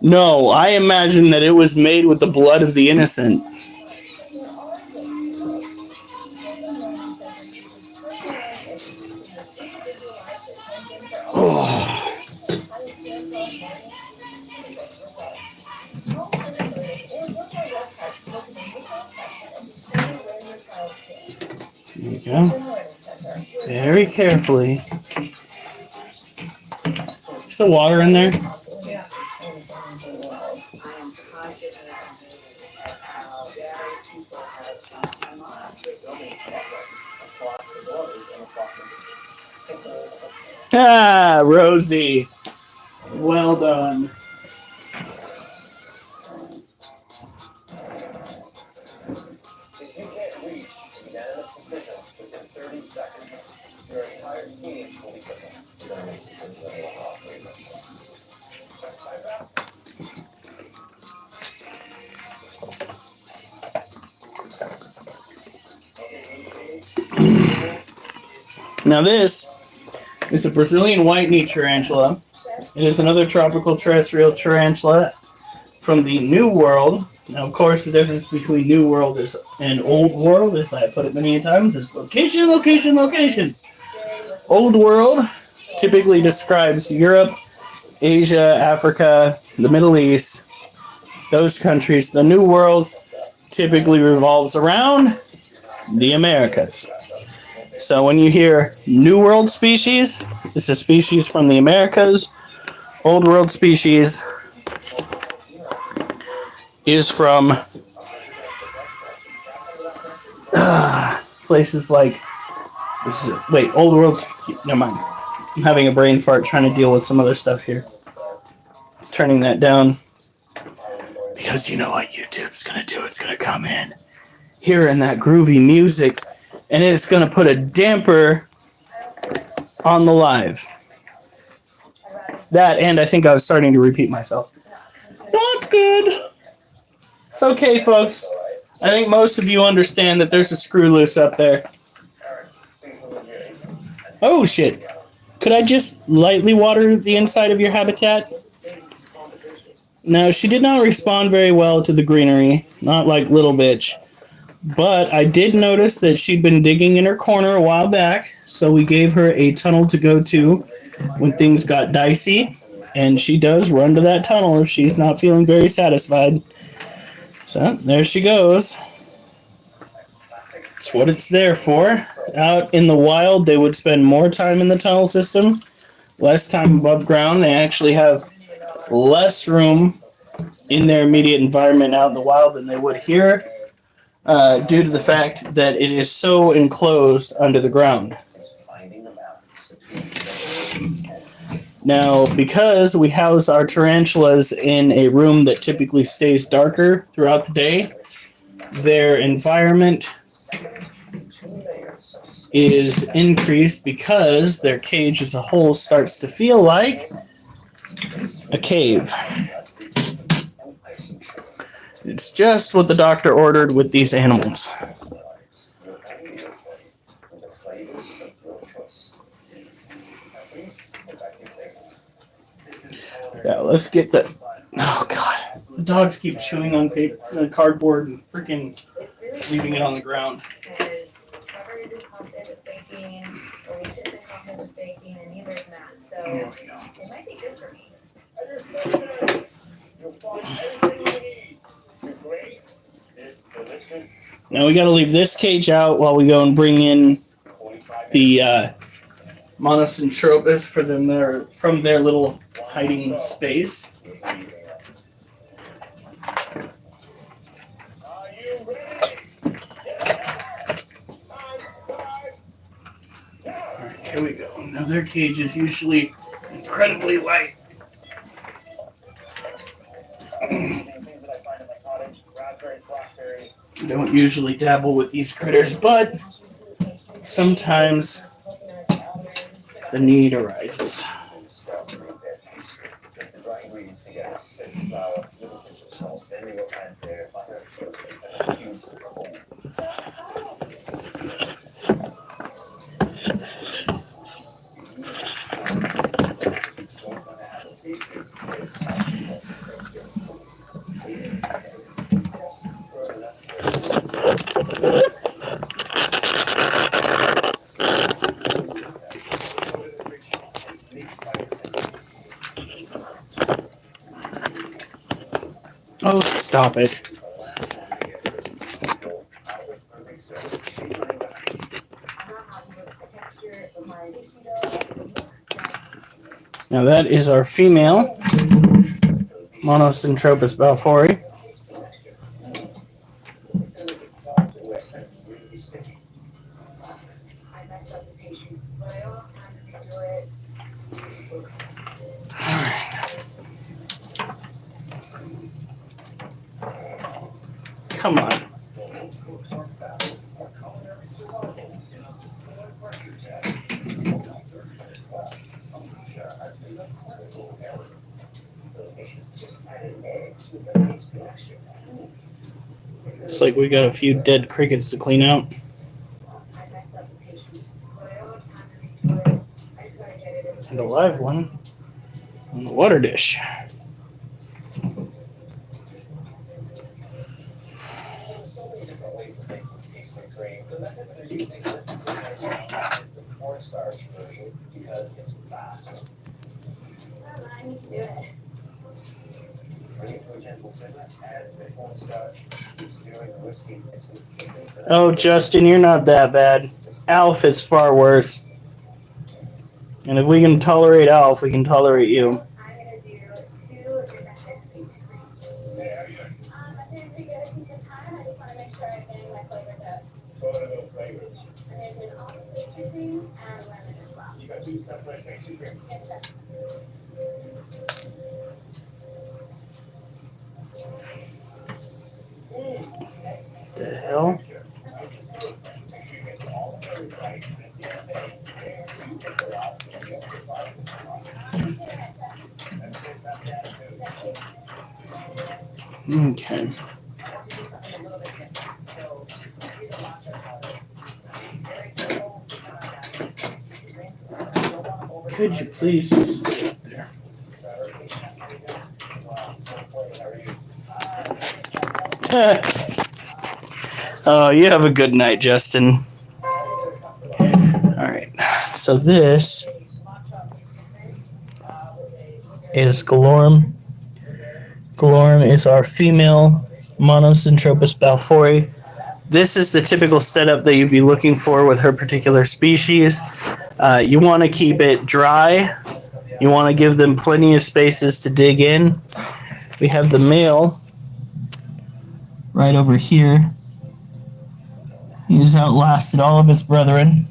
A: No, I imagine that it was made with the blood of the innocent. Oh. There you go. Very carefully. Is the water in there?
I: Yeah.
A: Ah, Rosie. Well done.
F: If you can't reach a unanimous decision within 30 seconds, your entire team will be put down. You're going to make decisions that will operate this. Time out.
A: Now this is a Brazilian white-knee tarantula. It is another tropical terrestrial tarantula from the New World. Now, of course, the difference between New World and Old World, as I put it many times, is location, location, location. Old World typically describes Europe, Asia, Africa, the Middle East, those countries. The New World typically revolves around the Americas. So when you hear New World species, it's a species from the Americas. Old World species is from places like, Old World, never mind. I'm having a brain fart trying to deal with some other stuff here. Turning that down. Because you know what YouTube's going to do? It's going to come in, hearing that groovy music, and it's going to put a damper on the live. That, and I think I was starting to repeat myself. Not good. It's okay, folks. I think most of you understand that there's a screw loose up there. Oh, shit. Could I just lightly water the inside of your habitat? No, she did not respond very well to the greenery. Not like little bitch. But I did notice that she'd been digging in her corner a while back, so we gave her a tunnel to go to when things got dicey. And she does run to that tunnel if she's not feeling very satisfied. So, there she goes. It's what it's there for. Out in the wild, they would spend more time in the tunnel system, less time above ground. They actually have less room in their immediate environment out in the wild than they would here, due to the fact that it is so enclosed under the ground. Now, because we house our tarantulas in a room that typically stays darker throughout the day, their environment is increased because their cage as a whole starts to feel like a cave. It's just what the doctor ordered with these animals. Yeah, let's get the... Oh, God. The dogs keep chewing on paper, cardboard and freaking leaving it on the ground.
G: Trevor isn't confident with baking, Alicia isn't confident with baking, and neither is Matt. So it might be good for me.
A: Now we gotta leave this cage out while we go and bring in the Monocentropus for them from their little hiding space. Alright, here we go. Now their cage is usually incredibly light. Don't usually dabble with these critters, but sometimes the need arises. Oh, stop it. Now that is our female Monocentropus balfouri. Come on. Looks like we got a few dead crickets to clean out. And a live one on the water dish. Oh, Justin, you're not that bad. Alf is far worse. And if we can tolerate Alf, we can tolerate you.
G: I'm gonna do 2 different types of pastry cream. I'm doing pretty good. I think this time I just want to make sure I'm getting my flavors out.
D: What are those flavors?
G: I'm gonna do an almond pastry cream and lemon as well.
D: You got 2 separate pastry creams.
G: Yes, chef.
A: The hell? Okay. Could you please just stay up there? Oh, you have a good night, Justin. Alright, so this is Galorm. Galorm is our female Monocentropas balfouri. This is the typical setup that you'd be looking for with her particular species. You want to keep it dry. You want to give them plenty of spaces to dig in. We have the male right over here. He's outlasted all of his brethren.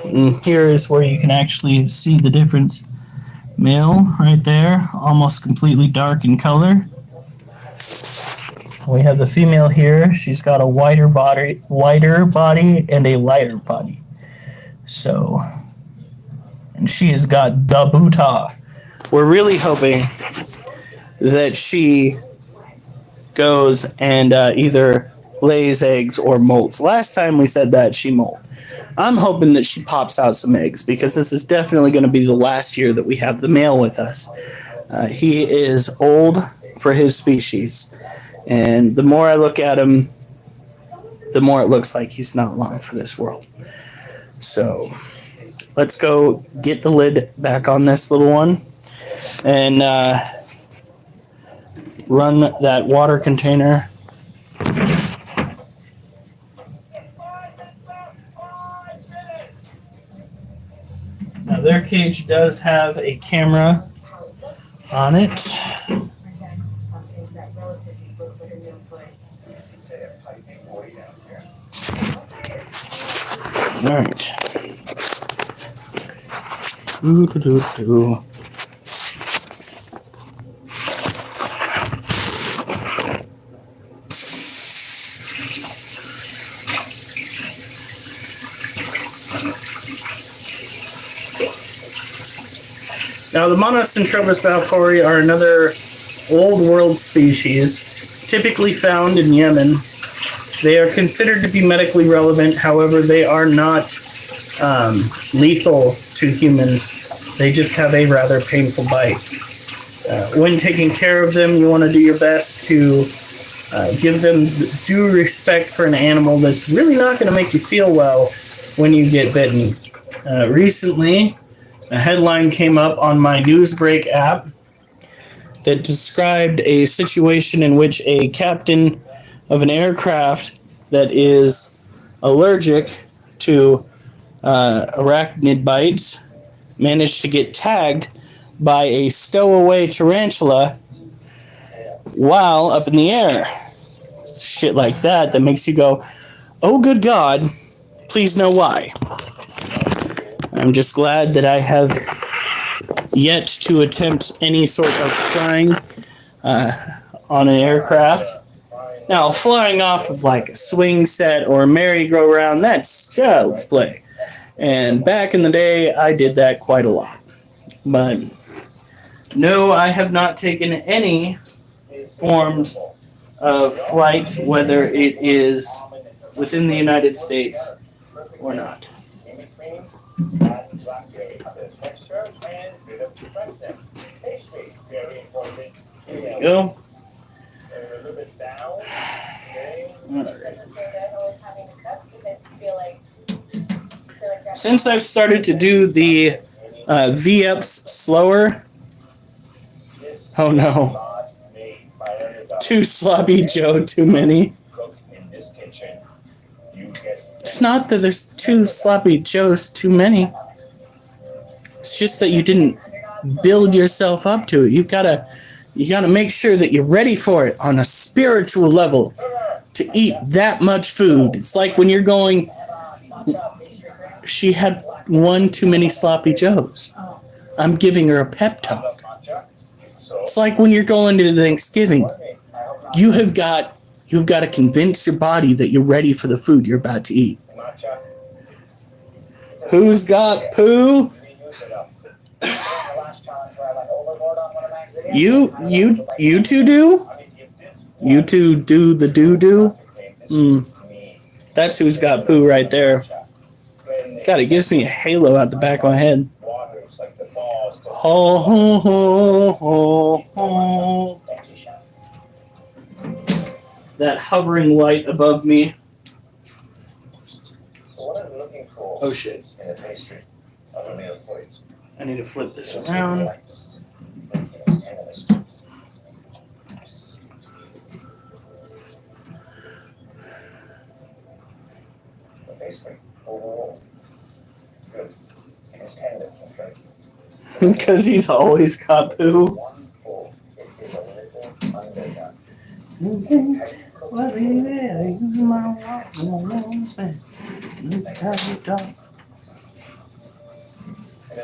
A: And here is where you can actually see the difference. Male right there, almost completely dark in color. We have the female here. She's got a wider body and a lighter body. So, and she has got the boota. We're really hoping that she goes and either lays eggs or molts. Last time we said that she molt. I'm hoping that she pops out some eggs because this is definitely going to be the last year that we have the male with us. He is old for his species, and the more I look at him, the more it looks like he's not long for this world. So let's go get the lid back on this little one and run that water container. Now their cage does have a camera on it. All right. Now, the Monocentropas balfouri are another old world species, typically found in Yemen. They are considered to be medically relevant, however, they are not lethal to humans. They just have a rather painful bite. When taking care of them, you want to do your best to give them due respect for an animal that's really not going to make you feel well when you get bitten. Recently, a headline came up on my Newsbreak app that described a situation in which a captain of an aircraft that is allergic to arachnid bites managed to get tagged by a stowaway tarantula while up in the air. Shit like that makes you go, oh good God, please know why. I'm just glad that I have yet to attempt any sort of flying on an aircraft. Now, flying off of like a swing set or a merry-go-round, that's child's play. And back in the day, I did that quite a lot. But no, I have not taken any forms of flights, whether it is within the United States or not. There you go. Since I've started to do the V-ups slower, oh no, too sloppy Joe, too many. It's not that there's two sloppy Joes too many. It's just that you didn't build yourself up to it. You gotta make sure that you're ready for it on a spiritual level to eat that much food. It's like when you're going, she had one too many sloppy Joes. I'm giving her a pep talk. It's like when you're going to Thanksgiving. You've got to convince your body that you're ready for the food you're about to eat. Who's got poo? You two do? You two do the do? That's who's got poo right there. God, it gives me a halo at the back of my head. Ho, ho, ho, ho, ho. That hovering light above me.
F: So what I'm looking for
A: Oh shit.
F: in a pastry, other meal plates.
A: I need to flip this around.
F: The pastry overall, good. It is tender, that's right.
A: Because he's always got poo.
F: One four, it is a little underdone. And then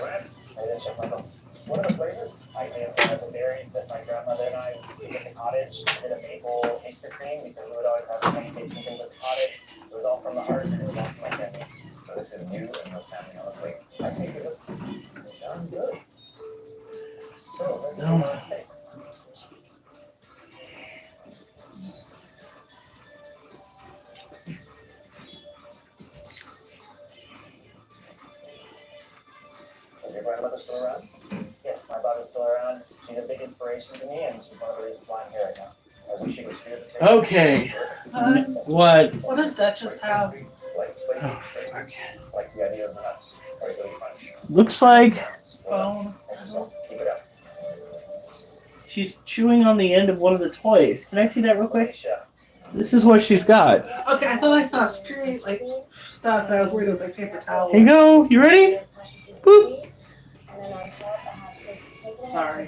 F: right, I didn't check my phone. What are the flavors? I did the berries that my grandmother and I did at the cottage. I did a maple pastry cream because we would always have pancakes and things at the cottage. It was all from the heart and it was all from my family. So this is you and your family on the plate. I think it looks darn good. So let's see how it tastes. Is your grandmother still around? Yes, my mother's still around. She's a big inspiration to me, and she's one of the reasons why I'm here right now. I wish she was here to take
A: Okay. What?
I: What does that just have?
A: Oh, fuck.
F: like the idea of the nuts. Really crunch.
A: Looks like
I: Bone.
F: Keep it up.
A: she's chewing on the end of one of the toys. Can I see that real quick? This is what she's got.
I: Okay, I thought I saw straight like stuff, and I was worried it was like paper towel.
A: Here you go. You ready? Boop.
I: Sorry.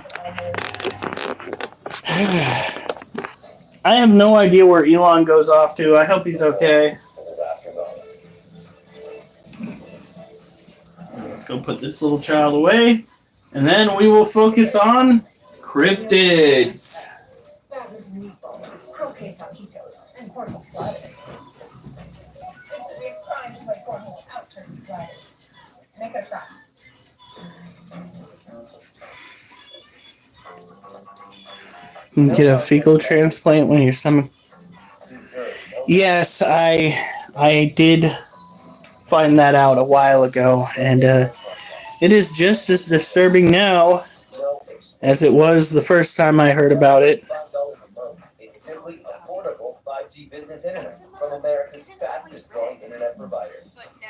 A: I have no idea where Elon goes off to. I hope he's okay. Let's go put this little child away. And then we will focus on cryptids.
M: That was meatballs, croquet taquitos, and cornhole sliders. It's a big crime to play cornhole out turkey sliders. Make a try.
A: You can get a fecal transplant when your stomach. Yes, I did find that out a while ago, and it is just as disturbing now as it was the first time I heard about it.
H: It's simply affordable 5G business internet from America's fastest growing internet provider.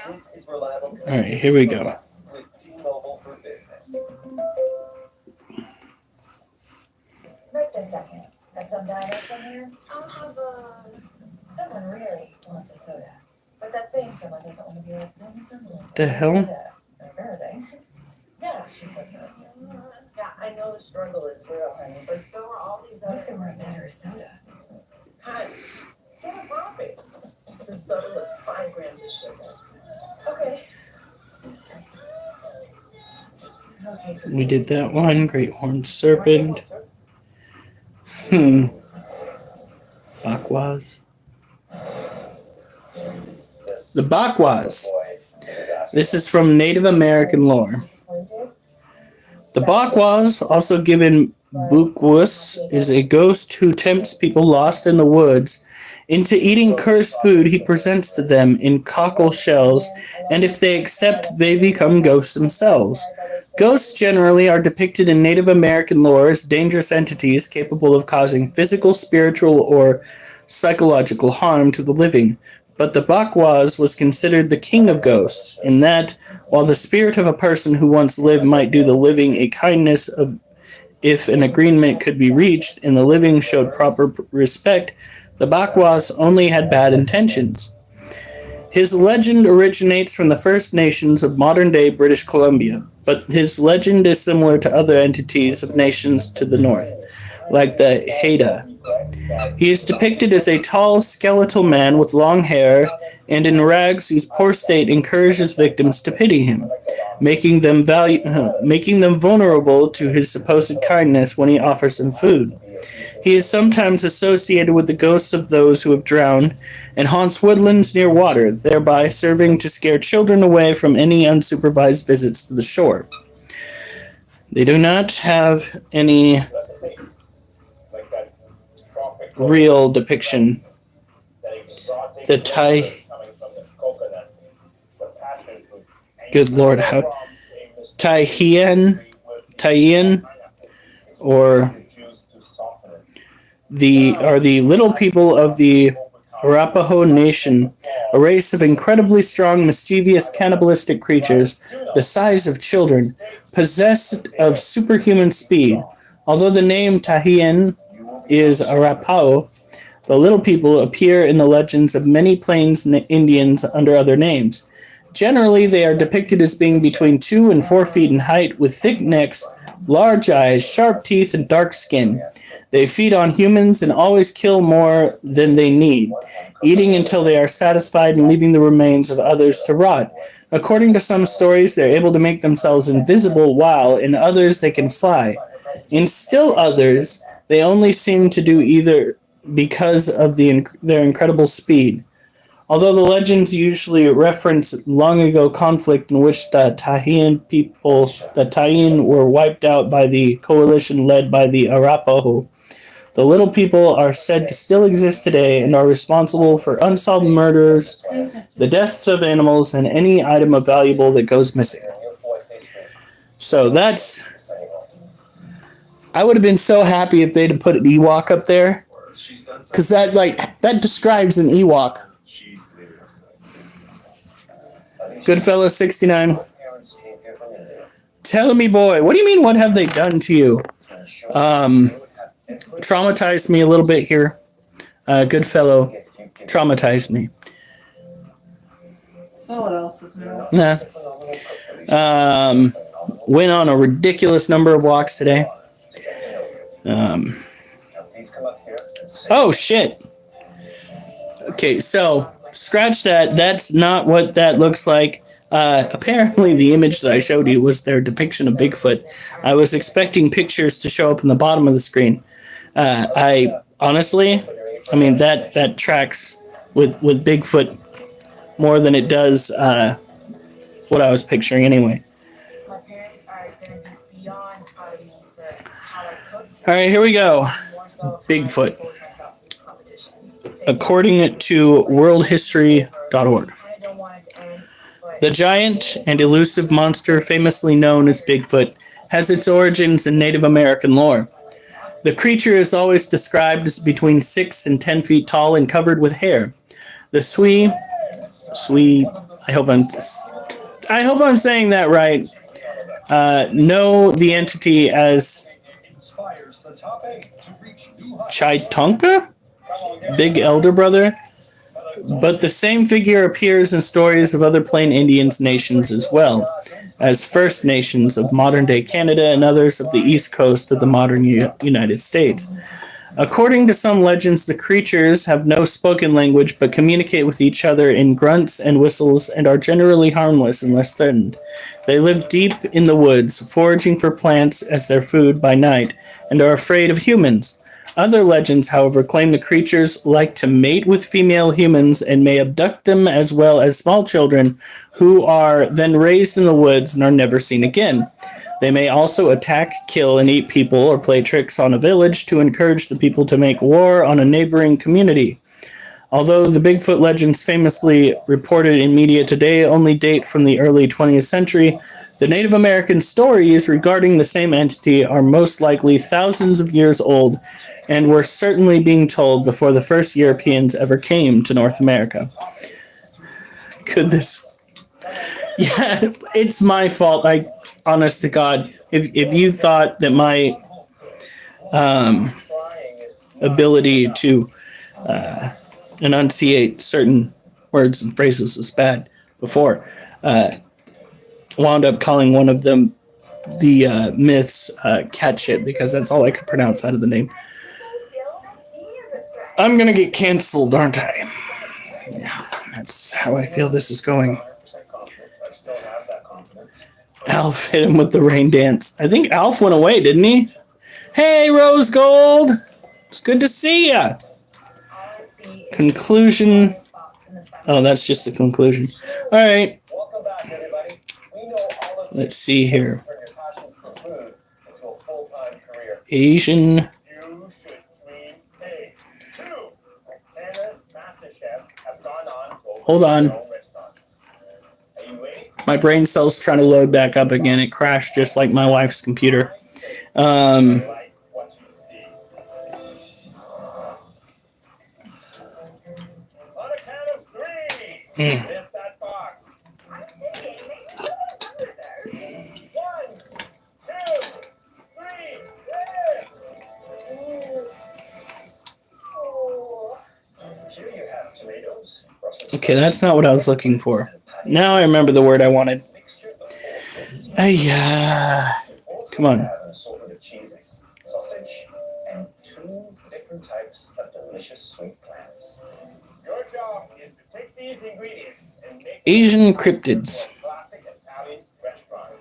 H: This is reliable.
A: All right, here we go.
H: With T-Mobile for Business.
M: Right this second. Got some diners in here? I'll have a... Someone really wants a soda. But that same someone doesn't want to be like, no, someone.
A: The hell?
M: Embarrassing. Yeah, she's like, yeah, I know the struggle is real, honey, but so are all these other... What's the word better soda? Hi, get a coffee. It's a soda with 5 grams of sugar. Okay. Okay, so
A: We did that one. Great horned serpent. Bakwas. The Bakwas. This is from Native American lore. The Bakwas, also given Bukwus, is a ghost who tempts people lost in the woods into eating cursed food he presents to them in cockle shells, and if they accept, they become ghosts themselves. Ghosts generally are depicted in Native American lore as dangerous entities capable of causing physical, spiritual, or psychological harm to the living. But the Bakwas was considered the king of ghosts, in that, while the spirit of a person who once lived might do the living a kindness of if an agreement could be reached and the living showed proper respect, the Bakwas only had bad intentions. His legend originates from the First Nations of modern-day British Columbia, but his legend is similar to other entities of nations to the north, like the Haida. He is depicted as a tall, skeletal man with long hair and in rags whose poor state encourages victims to pity him, making them vulnerable to his supposed kindness when he offers them food. He is sometimes associated with the ghosts of those who have drowned and haunts woodlands near water, thereby serving to scare children away from any unsupervised visits to the shore. They do not have any real depiction.
D: That exotic
A: The
D: flavor coming from the coconut, the passion fruit. And
A: Good
D: you
A: Lord,
D: can't
A: how
D: go wrong with a Mr.
A: Tahian, or
D: Juice to soften it.
A: the little people of the Arapaho Nation, a race of incredibly strong, mischievous, cannibalistic creatures the size of children, possessed of superhuman speed. Although the name Tahian is Arapaho, the little people appear in the legends of many Plains Indians under other names. Generally, they are depicted as being between 2 and 4 feet in height, with thick necks, large eyes, sharp teeth, and dark skin. They feed on humans and always kill more than they need, eating until they are satisfied and leaving the remains of others to rot. According to some stories, they're able to make themselves invisible, while in others they can fly. In still others, they only seem to do either because of their incredible speed. Although the legends usually reference long ago conflict in which the Tahian were wiped out by the coalition led by the Arapaho, the little people are said to still exist today and are responsible for unsolved murders, the deaths of animals, and any item of valuable that goes missing. So that's... I would have been so happy if they'd have put an Ewok up there, because that describes an Ewok. Goodfellas 69. Tell me, boy, what do you mean, what have they done to you? Traumatized me a little bit here. Goodfellow traumatized me.
I: So what else is new?
A: Nah. Went on a ridiculous number of walks today. Oh, shit. Okay, so scratch that. That's not what that looks like. Apparently, the image that I showed you was their depiction of Bigfoot. I was expecting pictures to show up in the bottom of the screen. I honestly, I mean, that tracks with Bigfoot more than it does what I was picturing anyway. All right, here we go. Bigfoot. According to worldhistory.org. The giant and elusive monster famously known as Bigfoot has its origins in Native American lore. The creature is always described as between 6 and 10 feet tall and covered with hair. The Sui, I hope I'm saying that right, know the entity as Chaitonka, Big Elder Brother, but the same figure appears in stories of other Plain Indians nations as well, as First Nations of modern-day Canada and others of the east coast of the modern United States. According to some legends, the creatures have no spoken language but communicate with each other in grunts and whistles and are generally harmless unless threatened. They live deep in the woods, foraging for plants as their food by night, and are afraid of humans. Other legends, however, claim the creatures like to mate with female humans and may abduct them as well as small children who are then raised in the woods and are never seen again. They may also attack, kill, and eat people or play tricks on a village to encourage the people to make war on a neighboring community. Although the Bigfoot legends famously reported in media today only date from the early 20th century, the Native American stories regarding the same entity are most likely thousands of years old and were certainly being told before the first Europeans ever came to North America. Could this... Yeah, it's my fault. Honest to God, if you thought that my ability to enunciate certain words and phrases was bad before, wound up calling one of them the myths cat shit, because that's all I could pronounce out of the name. I'm gonna get canceled, aren't I? Yeah, that's how I feel this is going. Alf hit him with the rain dance. I think Alf went away, didn't he? Hey, Rose Gold! It's good to see ya! Conclusion. Oh, that's just the conclusion. Alright. Let's see here. Asian Hold on.
D: Your own restaurant. Are you ready?
A: My brain cell's trying to load back up again. It crashed just like my wife's computer.
D: Like what you see. On a count of 3.
A: Mm.
D: Lift that box.
G: I'm thinking, maybe someone's under there.
D: 1, 2, 3.
G: Oh.
C: Here you have tomatoes, Brussels
A: Okay, that's not what I was looking for. Now I remember the word I wanted.
C: mixture of all flavors.
A: Come on.
C: Have an assortment of cheeses, sausage, and 2 different types of delicious sweet clams.
D: Your job is to take these ingredients and make
A: Asian cryptids.
D: a classic Italian restaurant.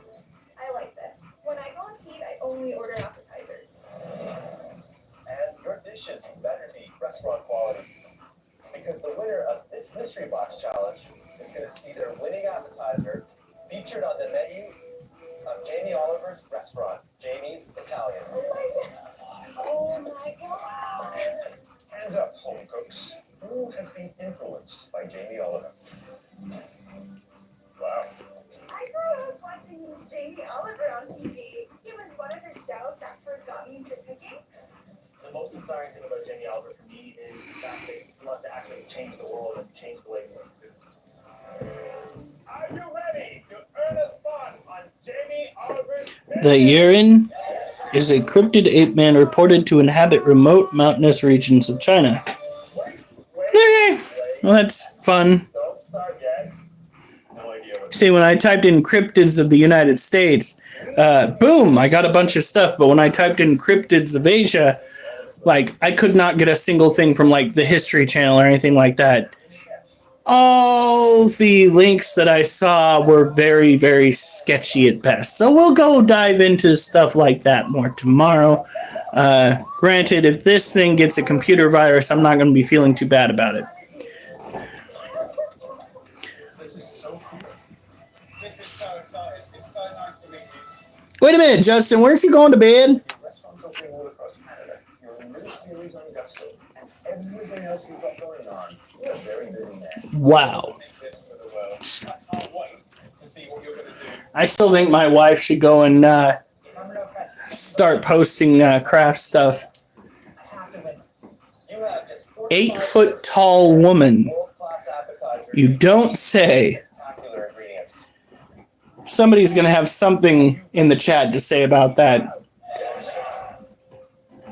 G: I like this. When I go to eat, I only order appetizers.
F: And your dishes better be restaurant quality. Because the winner of this mystery box challenge is going to see their winning appetizer featured on the menu of Jamie Oliver's restaurant, Jamie's Italian.
G: Oh my god.
C: Hands up, home cooks. Who has been influenced by Jamie Oliver?
D: Wow.
G: I grew up watching Jamie Oliver on TV. He was one of the shows that first got me into cooking.
B: The most inspiring thing about Jamie Oliver for me is the fact that he wants to actually change the world and change the way we see food.
D: Are you ready to earn a spot on Jamie Oliver's
A: The urine is a cryptid ape man reported to inhabit remote mountainous regions of China. Okay, well, that's fun.
D: Don't start yet. No idea what.
A: See, when I typed in cryptids of the United States, boom, I got a bunch of stuff. But when I typed in cryptids of Asia, like, I could not get a single thing from, like, the History Channel or anything like that. All the links that I saw were very, very sketchy at best. So we'll go dive into stuff like that more tomorrow. Granted, if this thing gets a computer virus, I'm not going to be feeling too bad about it.
D: This is so cool. This is so exciting. It's so nice to meet you.
A: Wait a minute, Justin, weren't you going to bed?
C: Restaurants opening all across Canada. Your new series on Gusto, and everything else you've got going on. You're a very busy man.
A: Wow.
D: This for the world. I can't wait to see what you're going to do.
A: I still think my wife should go and start posting craft stuff.
F: You have just
A: 8-foot tall woman.
F: world-class appetizers.
A: You don't say.
F: Spectacular ingredients.
A: Somebody's going to have something in the chat to say about that.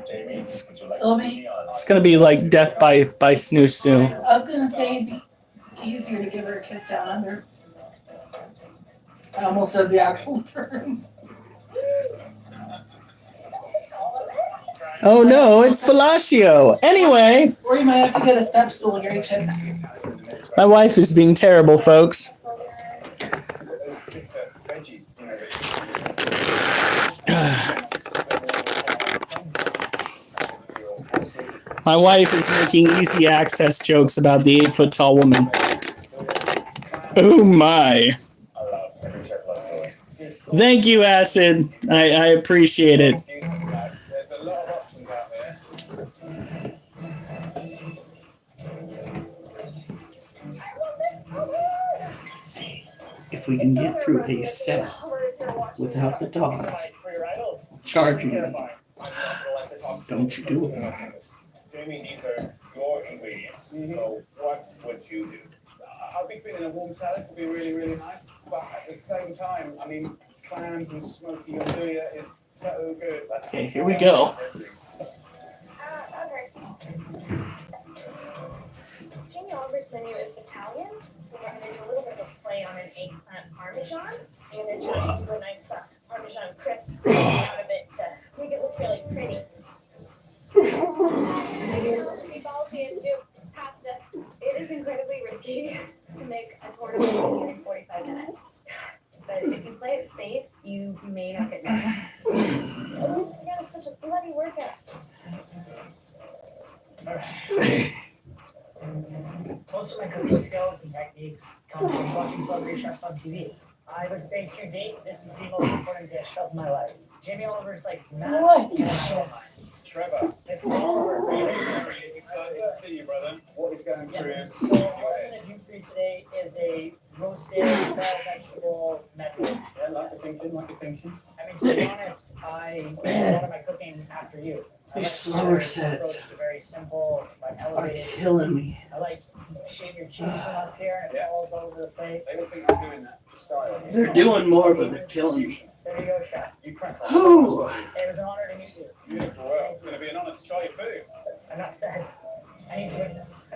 C: Jamie, would you like
I: It'll
C: to
I: be-
C: be on?
A: It's going to be like death by snoo snoo.
I: I was gonna say it'd be easier to give her a kiss down under. I almost said the actual terms.
A: Oh no, it's fellatio. Anyway,
I: Or you might have to get a step stool and reach it.
A: my wife is being terrible, folks.
C: Veggies, you know,
A: My wife is making easy access jokes about the 8-foot tall woman. Oh my.
C: every chef loves yours.
A: Thank you, Acid. I appreciate it.
D: There's a lot of options out there.
A: See if we can get through a set without the dogs
D: For your idols.
A: charging me.
D: Terrifying. I'm not gonna let this happen.
A: Don't you do it.
D: Jamie, these are your ingredients. So what would you do?
N: I'll be feeling a warm salad would be really, really nice. But at the same time, I mean, clams and smoky andouille is so good. That's
A: Okay, here we go.
E: Jamie Oliver's menu is Italian, so we're going to do a little bit of a play on an eggplant parmesan. And then try to do a nice parmesan crisps out of it to make it look really pretty.
G: Meatballs and do pasta. It is incredibly risky to make a tournament in 45 minutes. But if you play it safe, you may not get done.
E: Oh, yeah, it's such a bloody workout.
B: Most of my cooking skills and techniques come from watching celebrity chefs on TV. I would say to date, this is the most important dish of my life. Jamie Oliver's like
I: What
B: massive
I: is
B: and
I: this?
N: Trevor,
B: This Oliver
N: really excited to see you, brother. What is going through
B: So I'm hoping that you feel you today is a roasted fall vegetable medley.
N: Yeah, like you're thinking, like you're thinking.
B: I mean, to be honest, I do a lot of my cooking after you. I
A: These
B: like
A: slower
B: your
A: sets
B: approach to very simple, like
A: are
B: elevated.
A: killing me.
B: I like shave your cheese from up here and it falls all over the plate.
N: They will think I'm doing that for style.
A: They're doing more, but they're killing me.
B: There you go, chef. You crunch.
A: Whew.
B: It was an honor to meet you.
N: Beautiful. Well, it's going to be an honor to try your food.
B: That's enough said. I need to witness.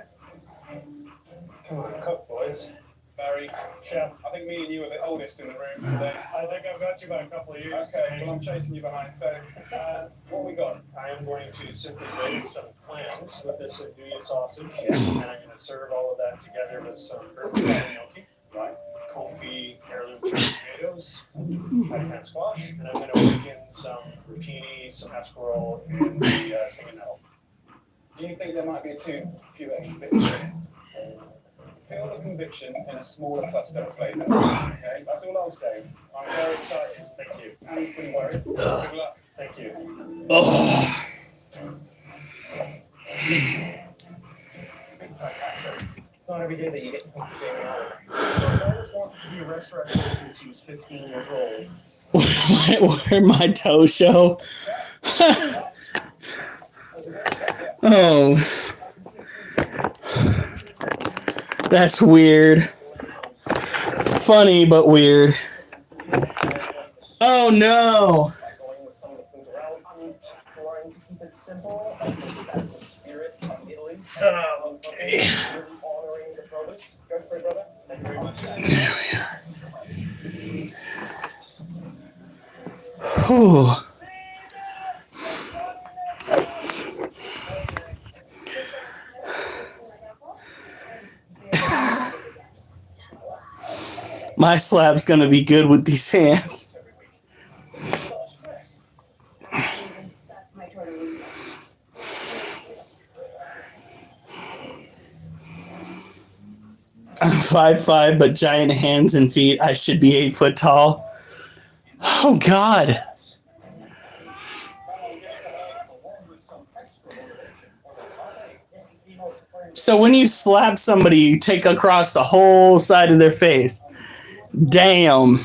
N: Come on, cook, boys. Barry, Chef, I think me and you are the oldest in the room today. I think I've got you by a couple of years. Okay, well, I'm chasing you behind. So, what we got? I am going to simply raise some clams with this andouille sausage, and I'm going to serve all of that together with some purple gnocchi, right? Confit heirloom tomatoes, pan squash, and I'm going to work in some rapini, some escarole, and the singing nettle. Do you think there might be a few extra bits there? Feel the conviction in a smaller cluster of flavour. Okay, that's all I'll say. I'm very excited. Thank you. I'm pretty worried. Good luck. Thank you.
A: Oh.
F: It's not every day that you get to pick Jamie Oliver. He's wanted to be a restaurant since he was 15 years old.
A: Where my toe show? Oh. That's weird. Funny, but weird. Oh no!
F: Going with some of the foods around. I'm trying to keep it simple. I think that's the spirit of Italy.
A: Okay.
F: Really honoring the produce. Go for it, brother. Thank you very much.
A: Whew. My slab's gonna be good with these hands. I'm 5'5", but giant hands and feet. I should be 8 foot tall. Oh God. So when you slap somebody, you take across the whole side of their face. Damn.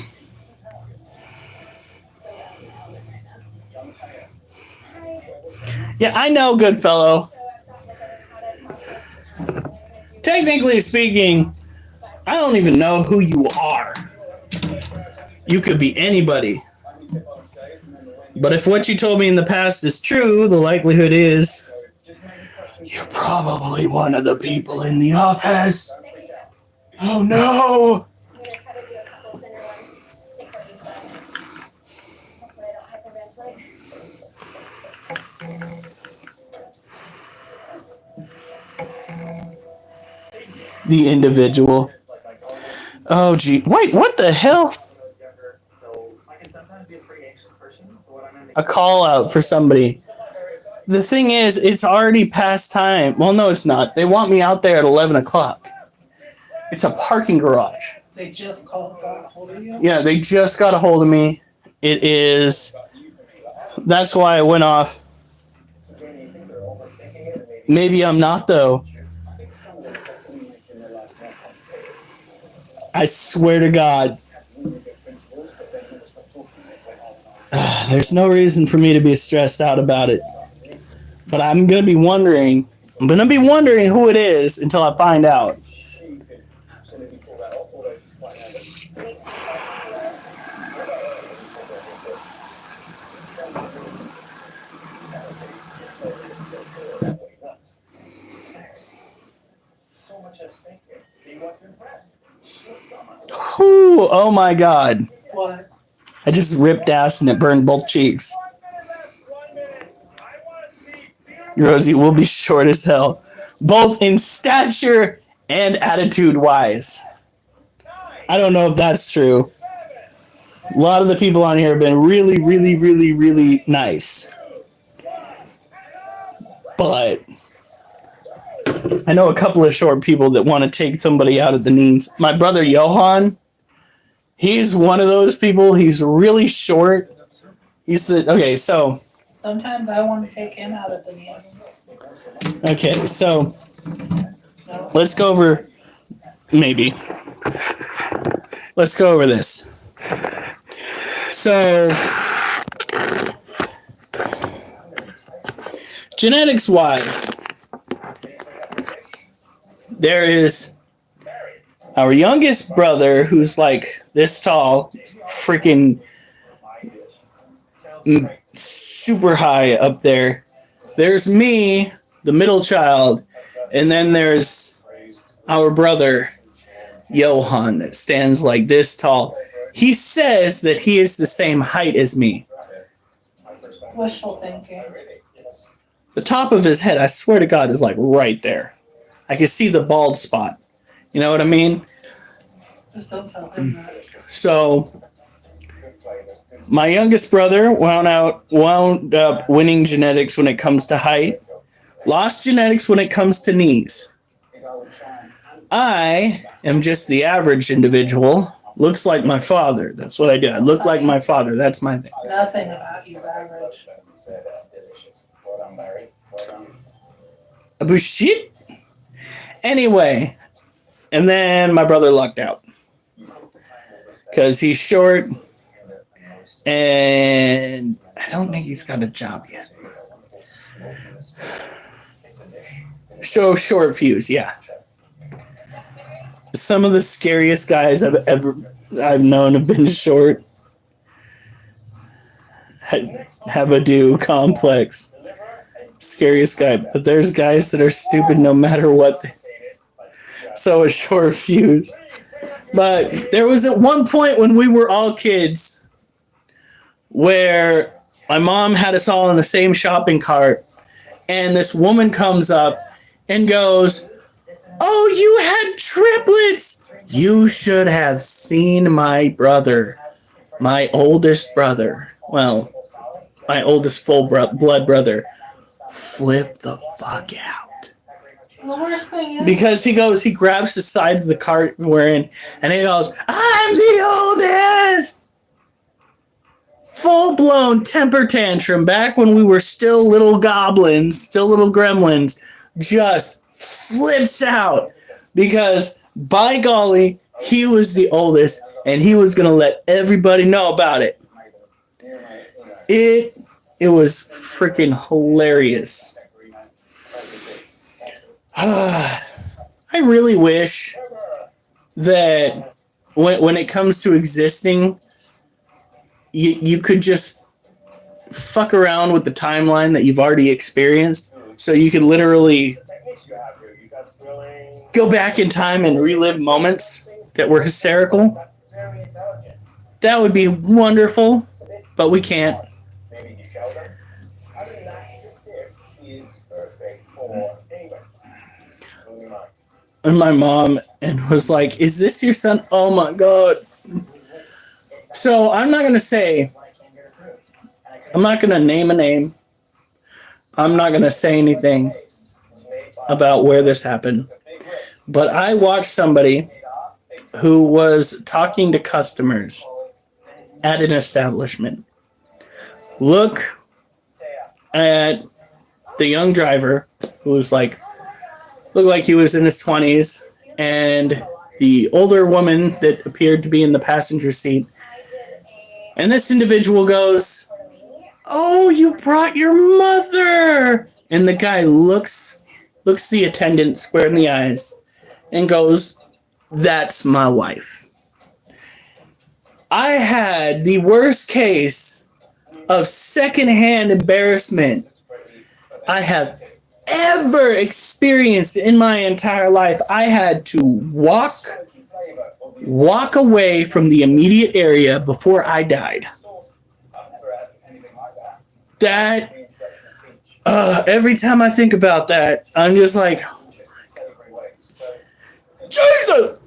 A: Yeah, I know, Goodfellow. Technically speaking, I don't even know who you are. You could be anybody. But if what you told me in the past is true, the likelihood is you're probably one of the people in the office. Oh no!
G: I'm gonna try to do a couple thinner ones. Take what you find. Hopefully I don't hyperventilate.
A: The individual. Oh gee. Wait, what the hell? A call out for somebody. The thing is, it's already past time. Well, no, it's not. They want me out there at 11 o'clock. It's a parking garage.
I: They just got a hold of you?
A: Yeah, they just got a hold of me. It is... That's why I went off. Maybe I'm not, though. I swear to God. There's no reason for me to be stressed out about it. But I'm going to be wondering who it is until I find out. Whew, oh my God.
I: What?
A: I just ripped ass and it burned both cheeks. Rosie will be short as hell, both in stature and attitude-wise. I don't know if that's true. A lot of the people on here have been really, really, really, really nice. But I know a couple of short people that want to take somebody out at the knees. My brother Johan, he's one of those people. He's really short. Okay, so...
I: Sometimes I want to take him out at the knees.
A: Okay, so let's go over Maybe. Let's go over this. So, genetics wise, there is our youngest brother who's like this tall, freaking super high up there. There's me, the middle child, and then there's our brother, Johan, that stands like this tall. He says that he is the same height as me.
I: Wishful thinking.
A: The top of his head, I swear to God, is like right there. I can see the bald spot. You know what I mean?
I: Just don't tell him that.
A: So, my youngest brother wound up winning genetics when it comes to height. Lost genetics when it comes to knees. I am just the average individual. Looks like my father. That's what I do. I look like my father. That's my thing.
I: Nothing about you's average.
A: Bullshit. Anyway, and then my brother lucked out because he's short, and I don't think he's got a job yet. So short fuse, yeah. Some of the scariest guys I've known have been short. Have a do complex. Scariest guy. But there's guys that are stupid no matter what. So a short fuse. But there was at one point when we were all kids where my mom had us all in the same shopping cart, and this woman comes up and goes, "Oh, you had triplets! You should have seen my brother, my oldest brother. Well, my oldest full blood brother. Flip the fuck out."
I: The worst thing is,
A: Because he grabs the side of the cart we're in, and he goes, "I'm the oldest!" Full-blown temper tantrum back when we were still little goblins, still little gremlins, just flips out because, by golly, he was the oldest, and he was going to let everybody know about it. It was freaking hilarious. I really wish that when it comes to existing, you could just fuck around with the timeline that you've already experienced, so you could literally go back in time and relive moments that were hysterical. That would be wonderful, but we can't. And my mom was like, "Is this your son?" Oh my God. So I'm not going to name a name. I'm not going to say anything about where this happened. But I watched somebody who was talking to customers at an establishment look at the young driver who was like, looked like he was in his 20s, and the older woman that appeared to be in the passenger seat. And this individual goes, "Oh, you brought your mother." And the guy looks the attendant square in the eyes and goes, "That's my wife." I had the worst case of secondhand embarrassment I have ever experienced in my entire life. I had to walk away from the immediate area before I died. That, every time I think about that, I'm just like, Jesus!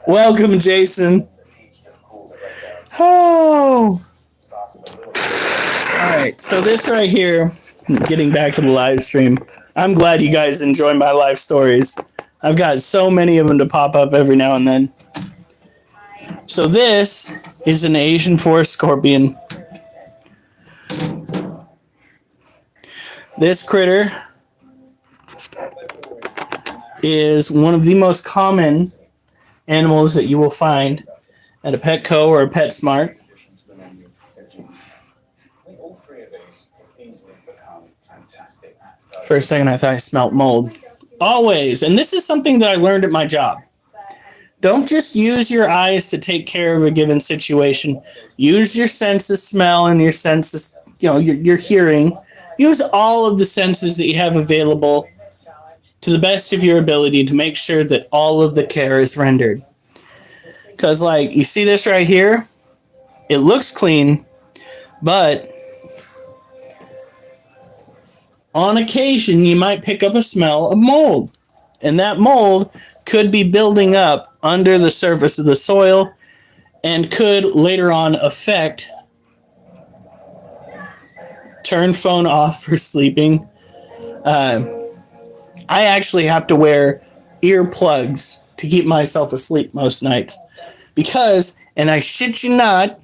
A: Welcome, Jason. Oh. All right, so this right here, getting back to the live stream, I'm glad you guys enjoy my life stories. I've got so many of them to pop up every now and then. So this is an Asian forest scorpion. This critter is one of the most common animals that you will find at a Petco or a PetSmart. For a second, I thought I smelled mold. Always, and this is something that I learned at my job. Don't just use your eyes to take care of a given situation. Use your sense of smell and your senses, your hearing. Use all of the senses that you have available to the best of your ability to make sure that all of the care is rendered. Because, you see this right here? It looks clean, but on occasion, you might pick up a smell of mold. And that mold could be building up under the surface of the soil and could later on affect. Turn phone off for sleeping. I actually have to wear earplugs to keep myself asleep most nights. Because, and I shit you not,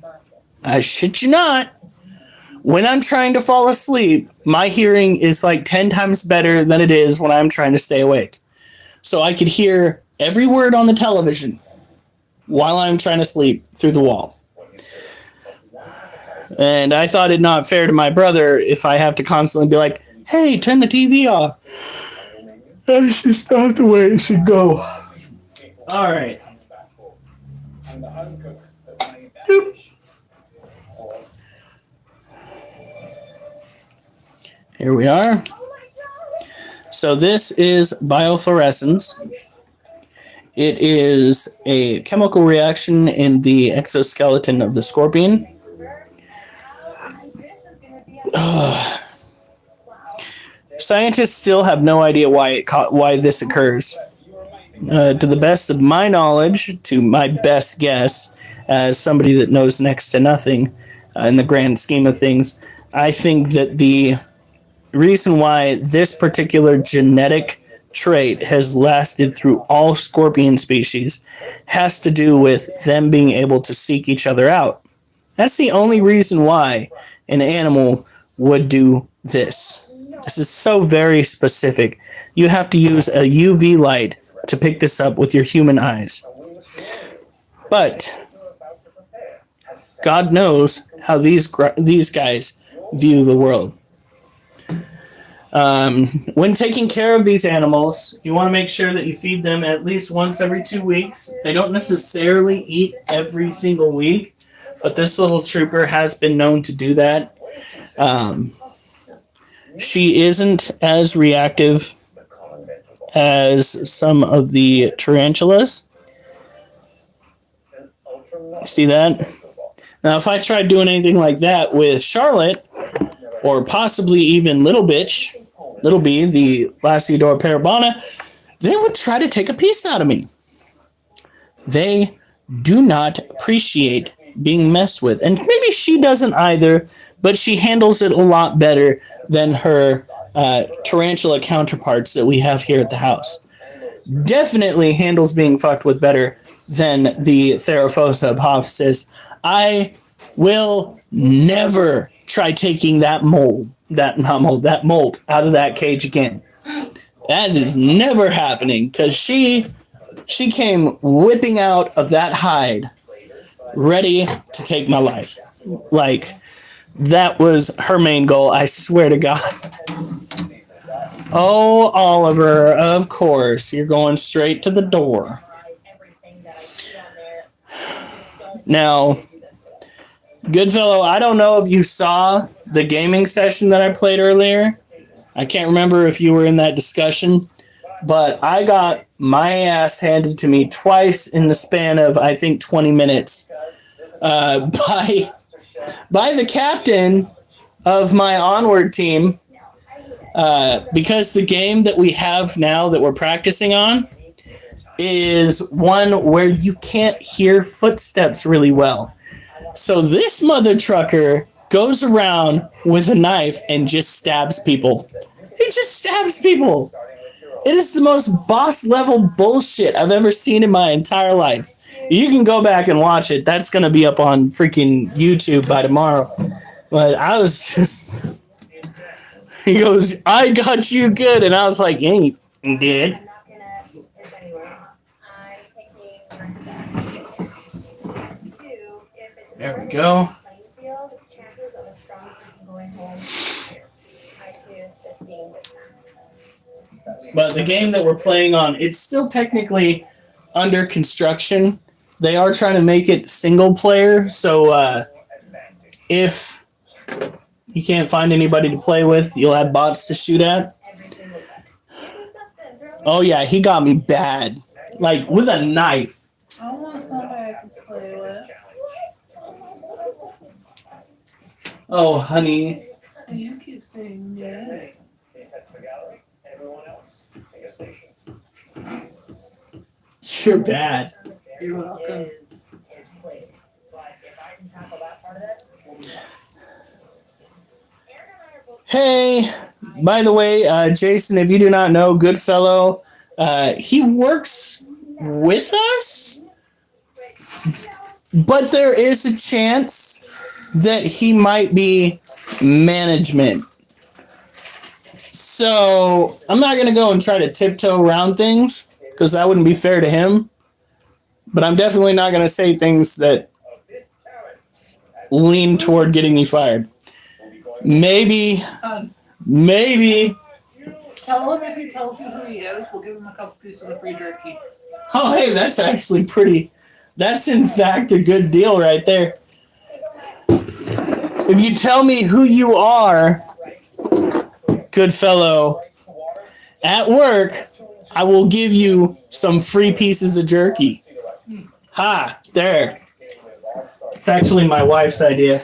A: when I'm trying to fall asleep, my hearing is 10 times better than it is when I'm trying to stay awake. So I could hear every word on the television while I'm trying to sleep through the wall. And I thought it not fair to my brother if I have to constantly be like, hey, turn the TV off. That's just not the way it should go. All right. Doop. Here we are. So this is biofluorescence. It is a chemical reaction in the exoskeleton of the scorpion. Scientists still have no idea why this occurs. To the best of my knowledge, to my best guess, as somebody that knows next to nothing in the grand scheme of things, I think that the reason why this particular genetic trait has lasted through all scorpion species has to do with them being able to seek each other out. That's the only reason why an animal would do this. This is so very specific. You have to use a UV light to pick this up with your human eyes. But God knows how these guys view the world. When taking care of these animals, you want to make sure that you feed them at least once every 2 weeks. They don't necessarily eat every single week, but this little trooper has been known to do that. She isn't as reactive as some of the tarantulas. See that? Now, if I tried doing anything like that with Charlotte, or possibly even Little B, the Lasiodora parabana, they would try to take a piece out of me. They do not appreciate being messed with. And maybe she doesn't either, but she handles it a lot better than her tarantula counterparts that we have here at the house. Definitely handles being fucked with better than the Theraphosa apophysis. I will never try taking that mold out of that cage again. That is never happening, because she came whipping out of that hide ready to take my life. That was her main goal, I swear to God. Oh, Oliver, of course, you're going straight to the door. Now, Goodfellow, I don't know if you saw the gaming session that I played earlier. I can't remember if you were in that discussion, but I got my ass handed to me twice in the span of, I think, 20 minutes by the captain of my Onward team, because the game that we have now that we're practicing on is one where you can't hear footsteps really well. So this mother trucker goes around with a knife and just stabs people. He just stabs people. It is the most boss level bullshit I've ever seen in my entire life. You can go back and watch it. That's going to be up on freaking YouTube by tomorrow. But I was just... He goes, I got you good. And I was like, yeah, you did.
G: I'm not gonna pick anywhere. I'm picking two. If it's
A: There we
G: more
A: go.
G: than playing field, chances of a strong person going home are higher. I choose Justine this time.
A: But the game that we're playing on, it's still technically under construction. They are trying to make it single player. So if you can't find anybody to play with, you'll have bots to shoot at. Oh, yeah, he got me bad. Like, with a knife.
I: I want somebody I can play with.
A: Oh, honey.
I: You keep saying yeah.
F: Please head to the gallery. Everyone else, take your stations.
A: You're bad.
I: You're welcome.
B: Is played. But if I can tackle that part of it, we'll be fine.
A: Hey, by the way, Jason, if you do not know, Goodfellow, he works with us, but there is a chance that he might be management. So I'm not going to go and try to tiptoe around things because that wouldn't be fair to him. But I'm definitely not going to say things that lean toward getting me fired. Maybe.
I: Tell him if he tells you who he is, we'll give him a couple pieces of free jerky.
A: Oh, hey, that's actually pretty. That's in fact a good deal right there. If you tell me who you are, Goodfellow, at work, I will give you some free pieces of jerky. Ha, there. It's actually my wife's idea.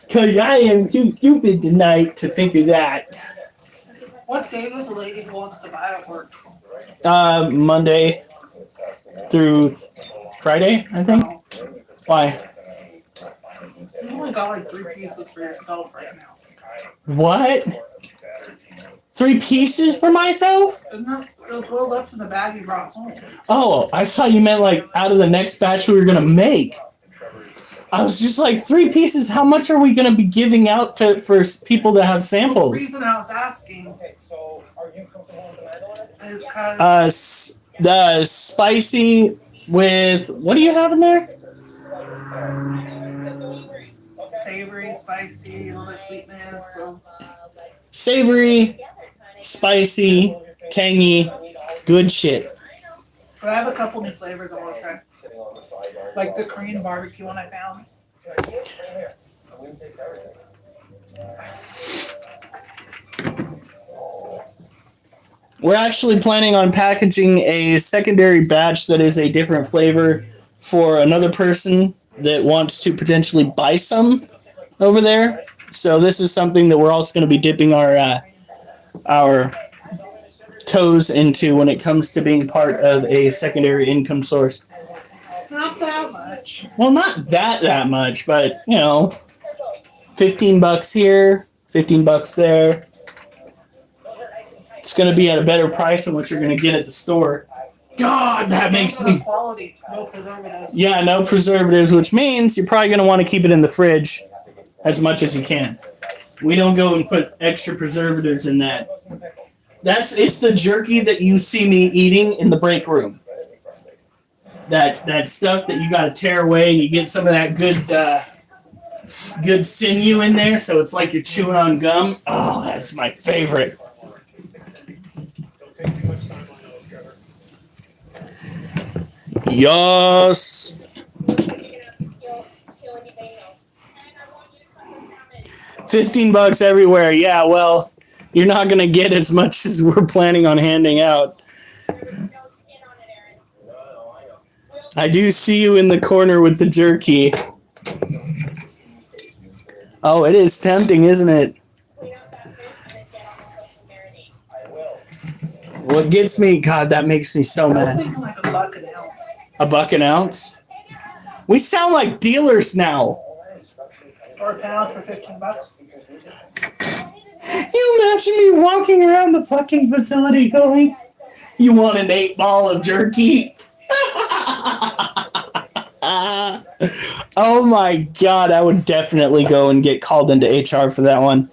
A: Because I am too stupid tonight to think of that.
I: What day does the lady who wants to buy at work?
A: Monday through Friday, I think. Why?
I: You only got like 3 pieces for yourself right now.
A: What? 3 pieces for myself?
I: Isn't that it's well left in the bag you brought home?
A: Oh, I thought you meant like out of the next batch we were gonna make. I was just like 3 pieces. How much are we gonna be giving out to for people to have
I: The
A: samples?
I: reason I was asking
F: So, are you comfortable with the mandolin?
I: is because
A: The spicy with what do you have in there?
I: savory, spicy, a little bit sweetness. So.
A: Savory, spicy, tangy, good shit.
I: But I have a couple new flavors I want to try. Like the Korean barbecue one I found.
A: We're actually planning on packaging a secondary batch that is a different flavor for another person that wants to potentially buy some over there. So this is something that we're also going to be dipping our toes into when it comes to being part of a secondary income source.
I: Not that much.
A: Well, not that much, but you know, $15 here, $15 there. It's going to be at a better price than what you're going to get at the store. God, that makes me...
I: Quality, no preservatives.
A: Yeah, no preservatives, which means you're probably going to want to keep it in the fridge as much as you can. We don't go and put extra preservatives in that. It's the jerky that you see me eating in the break room. That stuff that you got to tear away, and you get some of that good sinew in there, so it's like you're chewing on gum. Oh, that's my favorite. Yes. $15 everywhere. Yeah, well, you're not gonna get as much as we're planning on handing out. I do see you in the corner with the jerky. Oh, it is tempting, isn't it? What gets me, God, that makes me so
I: I was
A: mad.
I: thinking like $1 an ounce.
A: $1 an ounce? We sound like dealers now.
I: Or a pound for $15.
A: You imagine me walking around the fucking facility going, you want an 8 ball of jerky? Oh my god, I would definitely go and get called into HR for that one.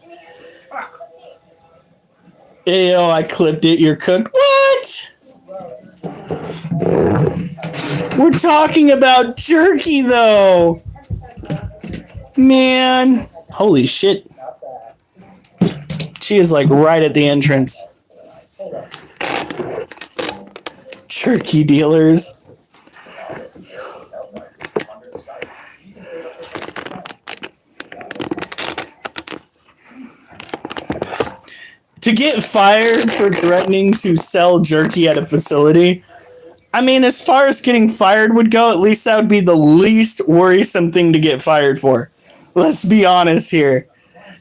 A: Ayo, I clipped it, you're cooked. What? We're talking about jerky though. Man. Holy shit. She is like right at the entrance. Jerky dealers. To get fired for threatening to sell jerky at a facility, I mean, as far as getting fired would go, at least that would be the least worrisome thing to get fired for. Let's be honest here.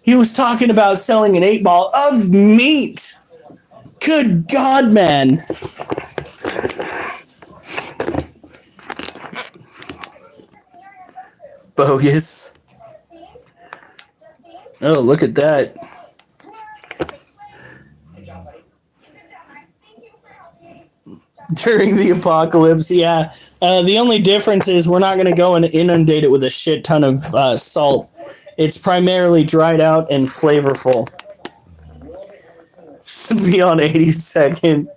A: He was talking about selling an 8-ball of meat. Good God, man. Bogus. Oh, look at that. During the apocalypse, yeah. The only difference is we're not going to go and inundate it with a shit ton of salt. It's primarily dried out and flavorful. Beyond 82nd.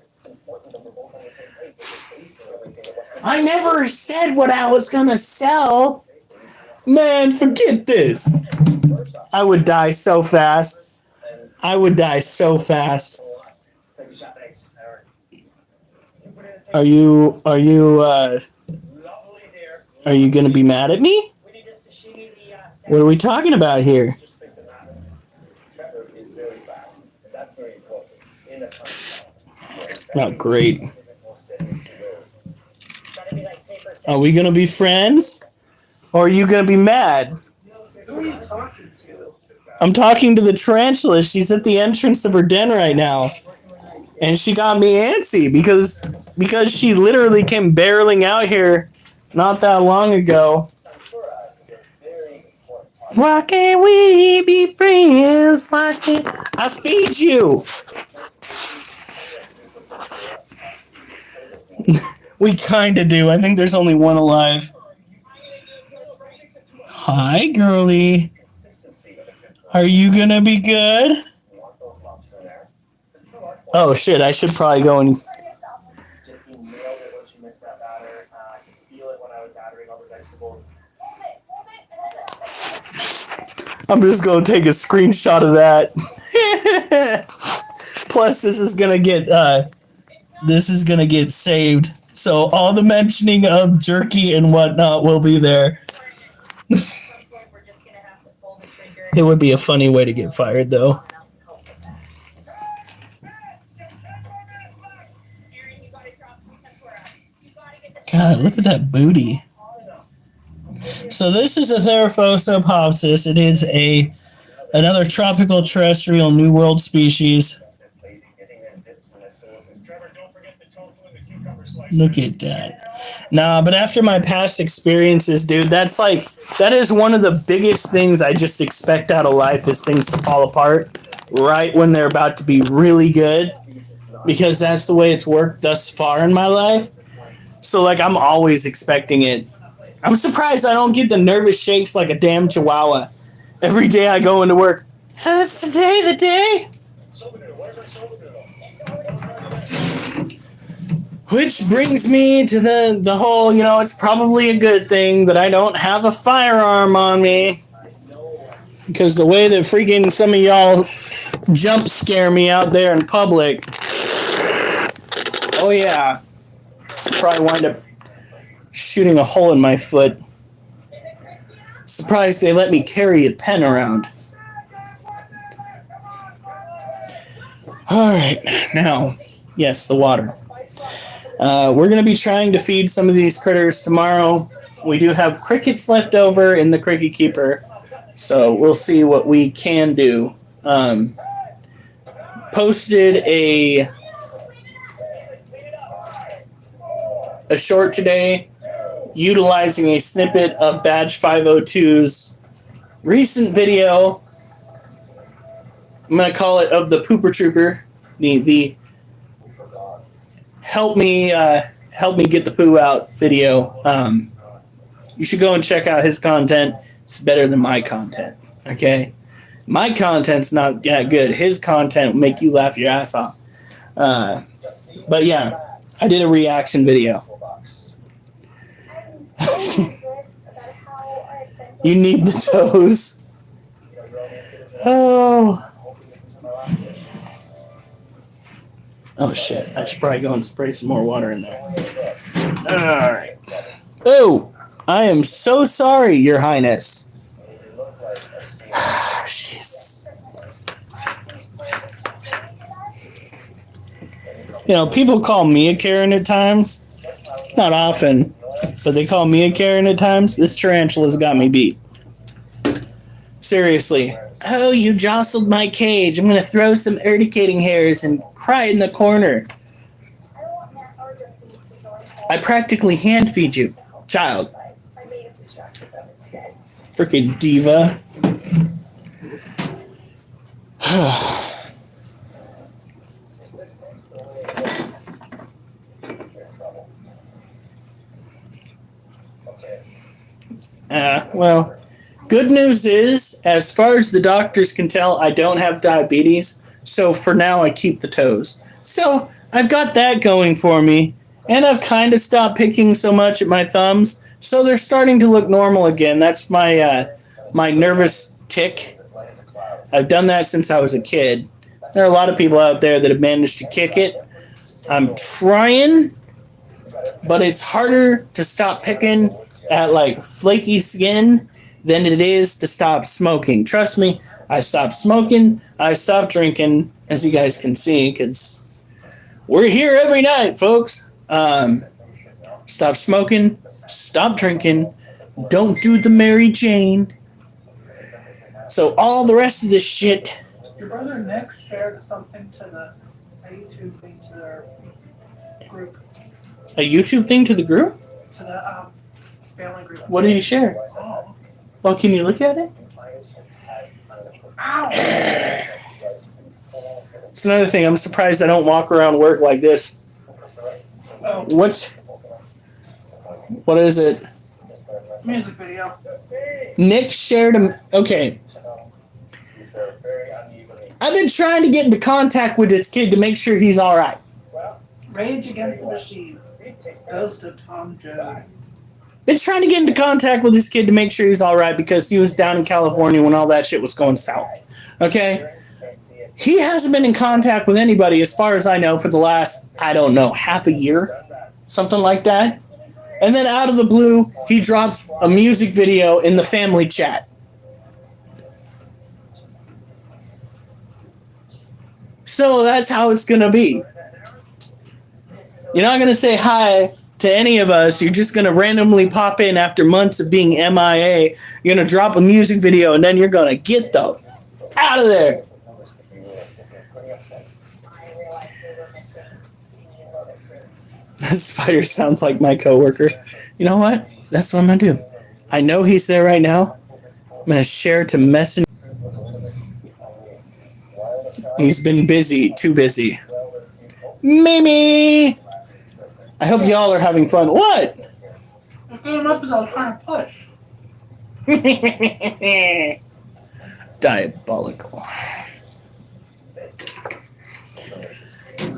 A: I never said what I was going to sell. Man, forget this. I would die so fast. I would die so fast. Are you gonna be mad at me? What are we talking about here? Not great. Are we gonna be friends? Or are you gonna be mad?
I: Who are you talking to?
A: I'm talking to the tarantula. She's at the entrance of her den right now. And she got me antsy because she literally came barreling out here not that long ago. Why can't we be friends? Why can't I feed you? We kind of do. I think there's only one alive. Hi, girly. Are you gonna be good? Oh shit, I should probably go and... I'm just gonna take a screenshot of that. Plus, this is gonna get saved. So all the mentioning of jerky and whatnot will be there. It would be a funny way to get fired, though. God, look at that booty. So this is a Theraphosa popsis. It is another tropical terrestrial New World species. Look at that. Nah, but after my past experiences, dude, that is one of the biggest things I just expect out of life is things to fall apart right when they're about to be really good. Because that's the way it's worked thus far in my life. So, like, I'm always expecting it. I'm surprised I don't get the nervous shakes like a damn chihuahua every day I go into work. Is today the day? Which brings me to the whole, it's probably a good thing that I don't have a firearm on me. Because the way that freaking some of y'all jump scare me out there in public. Oh, yeah. Probably wind up shooting a hole in my foot. Surprised they let me carry a pen around. Alright, now, yes, the water. We're going to be trying to feed some of these critters tomorrow. We do have crickets left over in the cricket keeper, so we'll see what we can do. Posted a short today utilizing a snippet of Badge 502's recent video. I'm going to call it of the Pooper Trooper. The help me get the poo out video. You should go and check out his content. It's better than my content. Okay? My content's not that good. His content will make you laugh your ass off. But yeah, I did a reaction video. You need the toes. Oh. Oh shit. I should probably go and spray some more water in there. Alright. Oh! I am so sorry, Your Highness. Jeez. You know, people call me a Karen at times. Not often, but they call me a Karen at times. This tarantula's got me beat. Seriously. Oh, you jostled my cage. I'm gonna throw some urticating hairs and cry in the corner. I practically hand feed you, child. Freaking diva. Well, good news is, as far as the doctors can tell, I don't have diabetes. So for now, I keep the toes. So I've got that going for me. And I've kind of stopped picking so much at my thumbs. So they're starting to look normal again. That's my my nervous tick. I've done that since I was a kid. There are a lot of people out there that have managed to kick it. I'm trying, but it's harder to stop picking at like flaky skin than it is to stop smoking. Trust me, I stopped smoking, I stopped drinking, as you guys can see, because we're here every night, folks. Stop smoking, stop drinking, don't do the Mary Jane. So all the rest of this shit.
I: Your brother Nick shared something to a YouTube thing to their group.
A: A YouTube thing to the group?
I: To the family group.
A: What did he share?
I: Oh.
A: Well, can you look at it?
I: Ow!
A: It's another thing. I'm surprised I don't walk around work like this.
I: Oh.
A: What is it?
I: Music video.
A: Nick shared a... Okay. I've been trying to get into contact with this kid to make sure he's alright.
I: Rage Against the Machine goes to Tom Jones.
A: Been trying to get into contact with this kid to make sure he's alright because he was down in California when all that shit was going south. Okay? He hasn't been in contact with anybody, as far as I know, for the last, I don't know, half a year? Something like that. And then out of the blue, he drops a music video in the family chat. So that's how it's going to be. You're not going to say hi to any of us. You're just going to randomly pop in after months of being MIA. You're going to drop a music video, and then you're going to get the out of there. That spider sounds like my coworker. You know what? That's what I'm going to do. I know he's there right now. I'm going to share it to Messenger. He's been busy. Too busy. Mimi! I hope y'all are having fun. What?
I: I came up and I was trying to push.
A: Diabolical.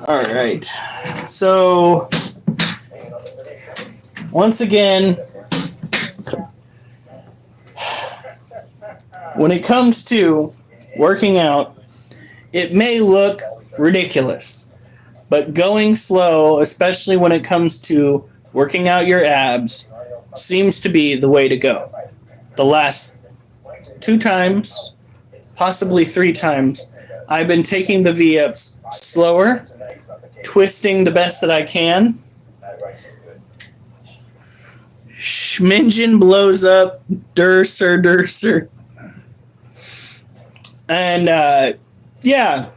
A: Alright. So, once again, when it comes to working out, it may look ridiculous. But going slow, especially when it comes to working out your abs, seems to be the way to go. The last 2 times, possibly 3 times, I've been taking the V-ups slower, twisting the best that I can. Schmingen blows up, Durser. And, yeah.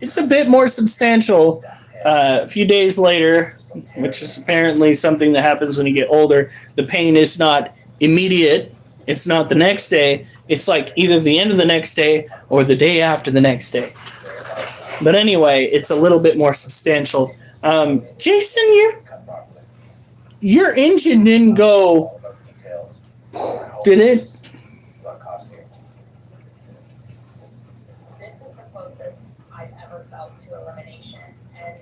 A: It's a bit more substantial a few days later, which is apparently something that happens when you get older. The pain is not immediate. It's not the next day. It's like either the end of the next day or the day after the next day. But anyway, it's a little bit more substantial. Jason, Your engine didn't go,
C: All about details.
A: did it?
C: It's not costing.
E: This is the closest I've ever felt to elimination, and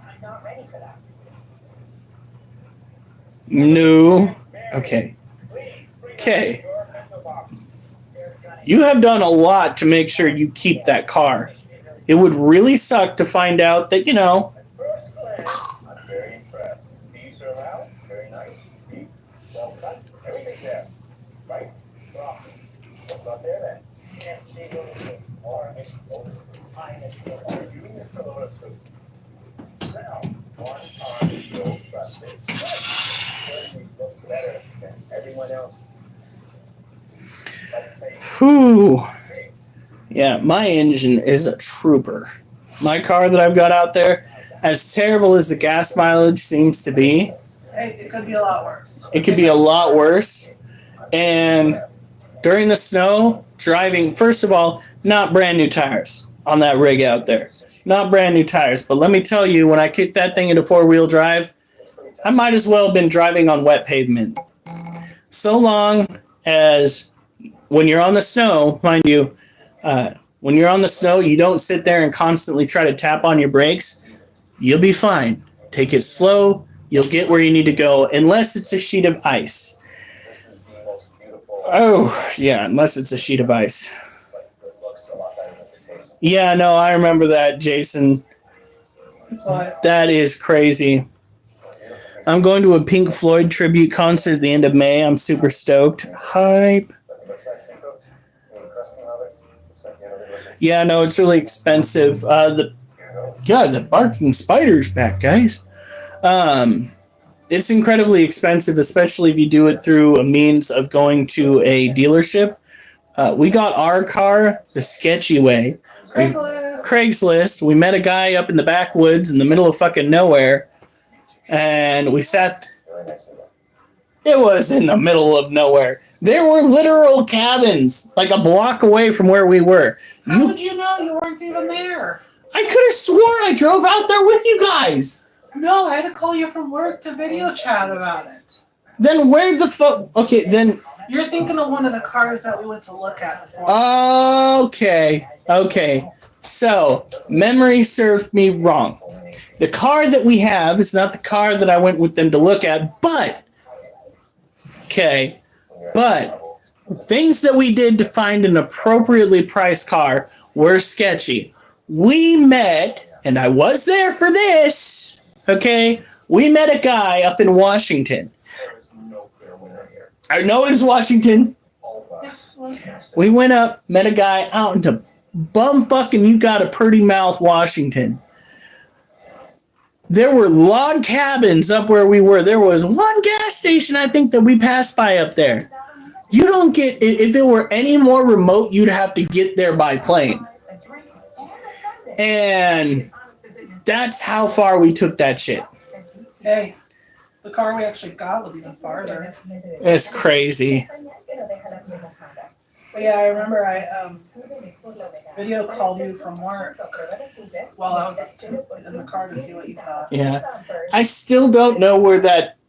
E: I'm not ready for that.
A: No. Okay. Okay. You have done a lot to make sure you keep that car. It would really suck to find out that, you know.
C: At first glance, I'm very impressed. These are out. Very nice. Neat. Well cut. Everything's there. Right? Well, what's not there then?
B: Yes, they will be.
C: Or it's over.
B: I miss you.
C: You miss a lot of food. Now, one car is so trusted. Certainly looks better than everyone else.
A: Whew. Yeah, my engine is a trooper. My car that I've got out there, as terrible as the gas mileage seems to be,
I: Hey, it could be a lot worse.
A: it could be a lot worse. And during the snow, driving, first of all, not brand new tires on that rig out there. Not brand new tires. But let me tell you, when I kicked that thing into four-wheel drive, I might as well have been driving on wet pavement. So long as when you're on the snow, mind you, when you're on the snow, you don't sit there and constantly try to tap on your brakes. You'll be fine. Take it slow. You'll get where you need to go, unless it's a sheet of ice.
C: This is the most beautiful.
A: Oh, yeah, unless it's a sheet of ice.
C: But it looks a lot better than the taste.
A: Yeah, no, I remember that, Jason.
I: But
A: That is crazy. I'm going to a Pink Floyd tribute concert at the end of May. I'm super stoked. Hype.
C: But it looks nice and cooked. The crusting of it. Looks like you know,
A: Yeah, no, it's really expensive. The barking spider's back, guys. It's incredibly expensive, especially if you do it through a means of going to a dealership. We got our car the sketchy way. Craigslist. We met a guy up in the backwoods in the middle of fucking nowhere, and we sat.
C: very nice and
A: It was in the middle of nowhere. There were literal cabins like a block away from where we were.
I: how would you know you weren't even there?
A: I could have swore I drove out there with you guys.
I: No, I had to call you from work to video chat about it.
A: Then where the fuck? Okay, then.
I: You're thinking of one of the cars that we went to look at before.
A: Okay. So, memory served me wrong. The car that we have is not the car that I went with them to look at, but. Okay. But. Things that we did to find an appropriately priced car were sketchy. We met, and I was there for this, okay? We met a guy up in Washington.
C: there is no clear winner here.
A: I know it's Washington.
C: All of us.
A: We went up, met a guy out into bumfucking you got a pretty mouth, Washington. There were log cabins up where we were. There was one gas station, I think, that we passed by up there. You don't get, if it were any more remote, you'd have to get there by plane. And that's how far we took that shit.
I: Hey, the car we actually got was even farther.
A: It's crazy.
I: But yeah, I remember I video called you from work while I was in the car to see what you thought.
A: Yeah. I still don't know where that,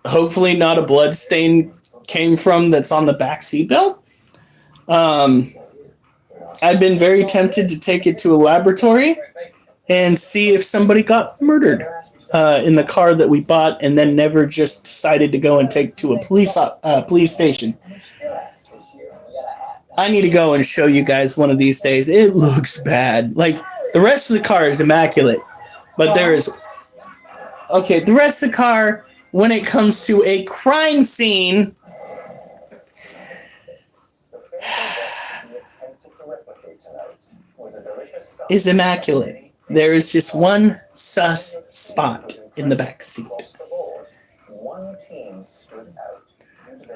A: hopefully not a blood stain, came from that's on the back seatbelt. I've been very tempted to take it to a laboratory and see if somebody got murdered in the car that we bought and then never just decided to go and take to a police station. I need to go and show you guys one of these days. It looks bad. Like, the rest of the car is immaculate, but there is... Okay, the rest of the car, when it comes to a crime scene... is immaculate. There is just one sus spot in the back seat.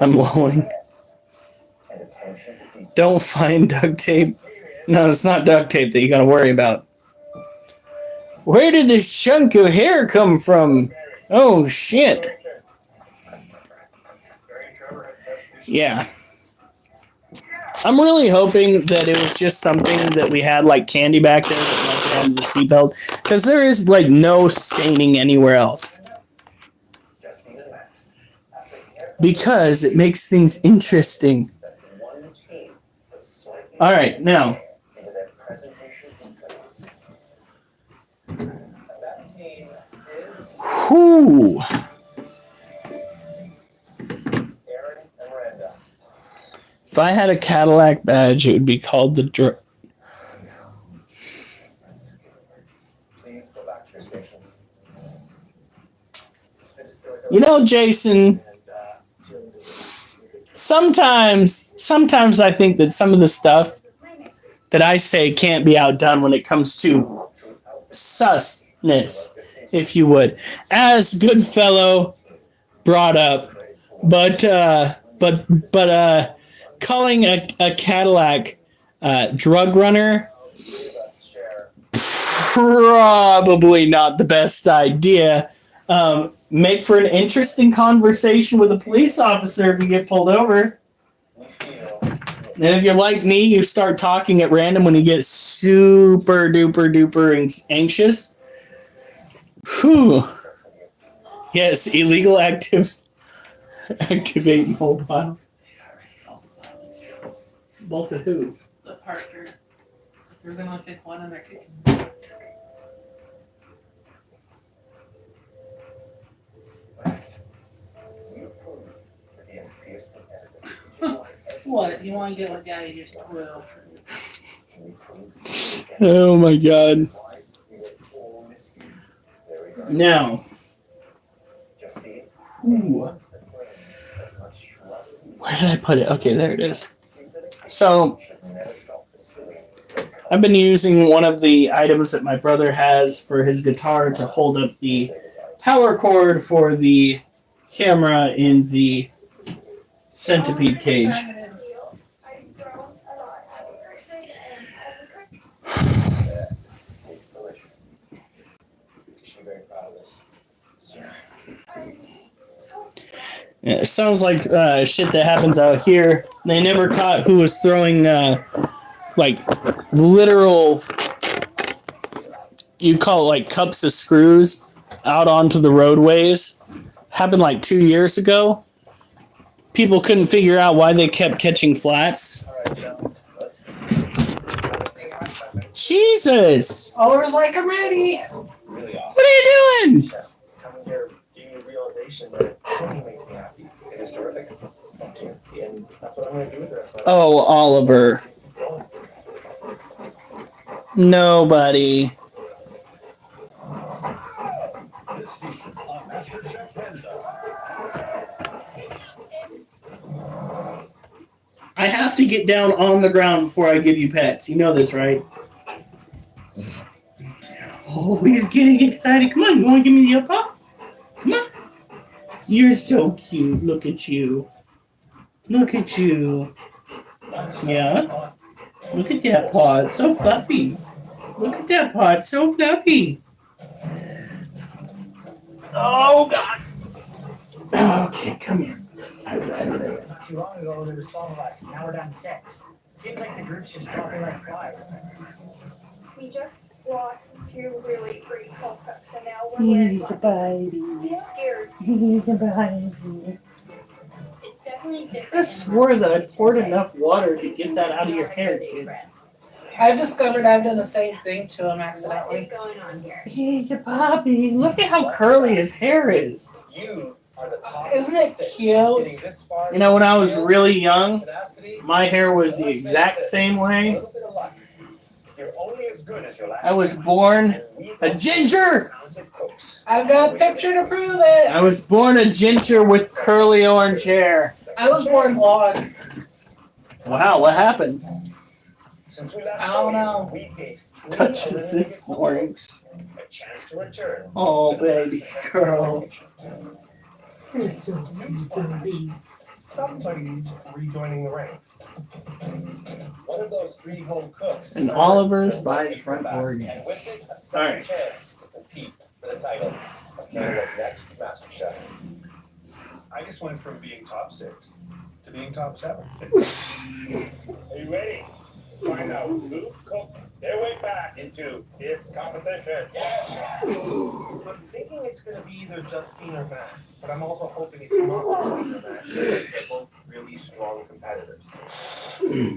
A: I'm lolling. Don't find duct tape. No, it's not duct tape that you gotta worry about. Where did this chunk of hair come from? Oh shit. Yeah. I'm really hoping that it was just something that we had like candy back there that went down to the seatbelt, because there is like no staining anywhere else. because it makes things interesting. All right, now.
C: into their presentation in class. And that team is
A: Whew.
C: Aaron and Miranda.
A: If I had a Cadillac badge, it would be called the
C: Please go back to your stations.
A: You know, Jason, sometimes I think that some of the stuff that I say can't be outdone when it comes to susness, if you would. As Goodfellow brought up, but calling a Cadillac drug runner, probably not the best idea. Make for an interesting conversation with a police officer if you get pulled over. And if you're like me, you start talking at random when you get super duper anxious. Whew. Yes, illegal activate mobile. Both of who?
I: The Parker. We're gonna pick one and they're kicking. What? You want to get what guy you just will?
A: Oh my god. Now. Ooh. Where did I put it? Okay, there it is. So, I've been using one of the items that my brother has for his guitar to hold up the power cord for the camera in the centipede cage. Yeah, it sounds like shit that happens out here. They never caught who was throwing like literal, you call it like cups of screws out onto the roadways. Happened like 2 years ago. People couldn't figure out why they kept catching flats. Jesus!
I: Oliver's like, I'm ready.
A: What are you doing?
F: Coming here gave me the realization that cooking makes me happy. It is terrific. Thank you. And that's what I'm going to do with the rest of my life.
A: Oh, Oliver. Nobody.
L: This season on MasterChef Wednesday.
A: I have to get down on the ground before I give you pets. You know this, right? Oh, he's getting excited. Come on, you want to give me the paw? Come on. You're so cute. Look at you. Look at you. Yeah? Look at that paw. It's so fluffy. Look at that paw. It's so fluffy. Oh, God. Okay, come here.
B: Not too long ago, there was 12 of us. Now we're down to 6. It seems like the group's just dropping like flies.
G: We just lost 2 really great cold cooks, and now we're wearing being scared.
A: He's a baby.
G: It's definitely different.
A: I swore that I poured enough water to get that out of your hair, dude.
I: I've discovered I've done the same thing to him
G: What
I: accidentally.
G: is going on here?
A: He's a puppy. Look at how curly his hair is.
F: You are the top
I: Isn't it
F: 6.
I: cute?
F: Getting this far
A: You know, when I was
F: skill,
A: really young,
F: tenacity,
A: my hair was the exact same
F: a
A: way.
F: little bit of luck. You're only as good as your last
A: I was
F: chance.
A: born
F: And we
A: a ginger.
F: talented cooks.
I: I've got a picture to prove it.
A: I was born a ginger with curly orange hair.
I: I was born blonde.
A: Wow, what happened?
F: Since we last
I: I
F: saw
I: don't
F: you,
I: know.
F: we gave 3
A: Touches this morning.
F: cooks a chance to return.
A: Oh,
F: to the
A: baby
F: MasterChef
A: girl.
F: kitchen.
A: You're so cute, baby.
F: Somebody's rejoining the ranks. One of those 3 home cooks.
A: And Oliver's by the front door
F: And
A: again.
F: with it, a second
A: Alright.
F: chance to compete for the title of Canada's next MasterChef.
N: I just went from being top 6 to being top 7.
D: Are you ready? find out who cooked their way back into this competition.
F: I'm thinking it's gonna be either Justine or Matt, but I'm also hoping it's not Justine or Matt because they're both really strong competitors.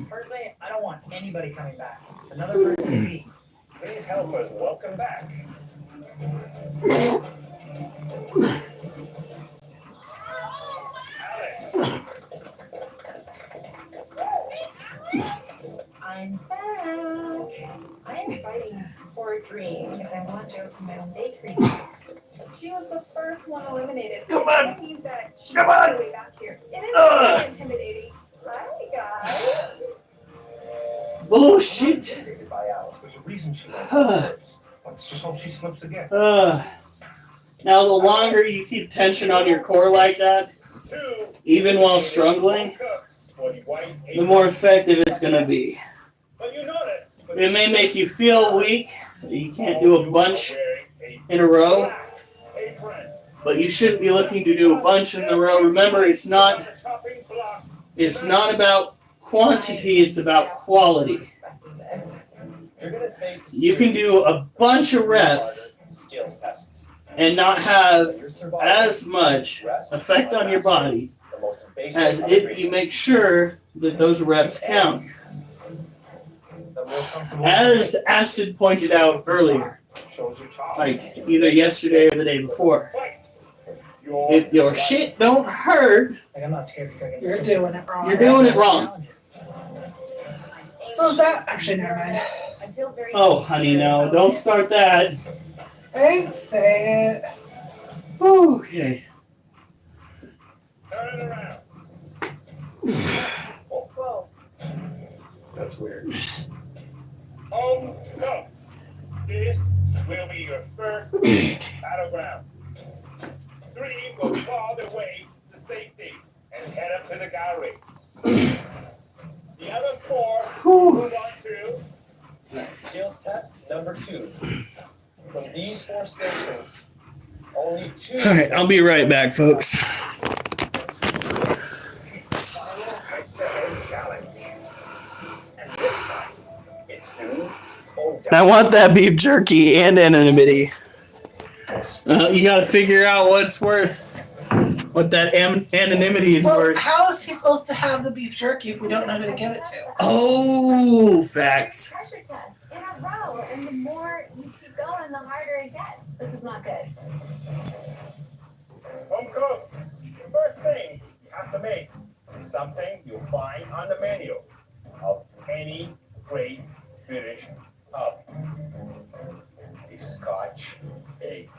B: Personally, I don't want anybody coming back. It's another person to beat.
D: Please help us welcome back Alice.
G: I'm back. I am fighting for a dream because I want to open my own bakery. She was the first one eliminated.
A: Come on.
G: That means that she's
A: Come
G: all
A: on.
G: the way back here. It is really intimidating. Hi, guys.
A: Bullshit.
F: Intimidated by Alice. There's a reason she went first. Let's just hope she slips again.
A: Now, the longer you keep tension on your core like that, even while struggling, the more effective it's going to be. It may make you feel weak, you can't do a bunch in a row, but you shouldn't be looking to do a bunch in a row. Remember, it's not about quantity, it's about quality. You can do a bunch of reps
F: Skills tests.
A: and not have as much effect on your body as if you make sure that those reps count. As Acid pointed out earlier, like either yesterday or the day before, if your shit don't hurt,
B: Like, I'm not scared to take it.
I: You're doing it wrong.
A: you're doing it wrong.
I: So is that actually never mind.
E: I feel very
A: Oh, honey, no, don't start that.
I: Ain't say it.
A: Okay.
D: Turn it around.
E: Whoa.
F: That's weird.
D: Home comes. This will be your first battleground. 3 will claw their way to safety and head up to the gallery. The other 4 move on to
F: Skills test number 2. From these 4 stations, only 2.
A: Alright, I'll be right back, folks.
F: Challenge. And this time, it's do or
A: I want that beef jerky and anonymity. You gotta figure out what's worth. What that anonymity is
I: Well,
A: worth.
I: how is he supposed to have the beef jerky if we don't know who to give it to?
A: Oh, facts.
G: Pressure tests in a row, and the more you keep going, the harder it gets. This is not good.
D: home cooks. The first thing you have to make is something you'll find on the menu of any great British pub. A Scotch egg.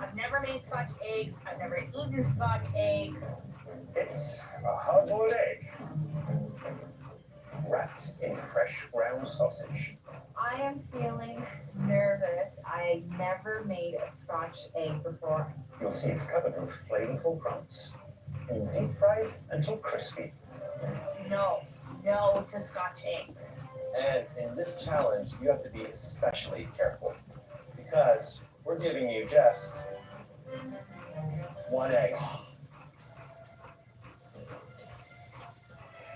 E: I've never made Scotch eggs. I've never eaten Scotch eggs.
D: It's a hard-boiled egg wrapped in fresh ground sausage.
G: I am feeling nervous. I never made a Scotch egg before.
C: You'll see it's covered with flavorful crumbs and deep fried until crispy.
E: No to Scotch eggs.
F: And in this challenge, you have to be especially careful because we're giving you just 1 egg.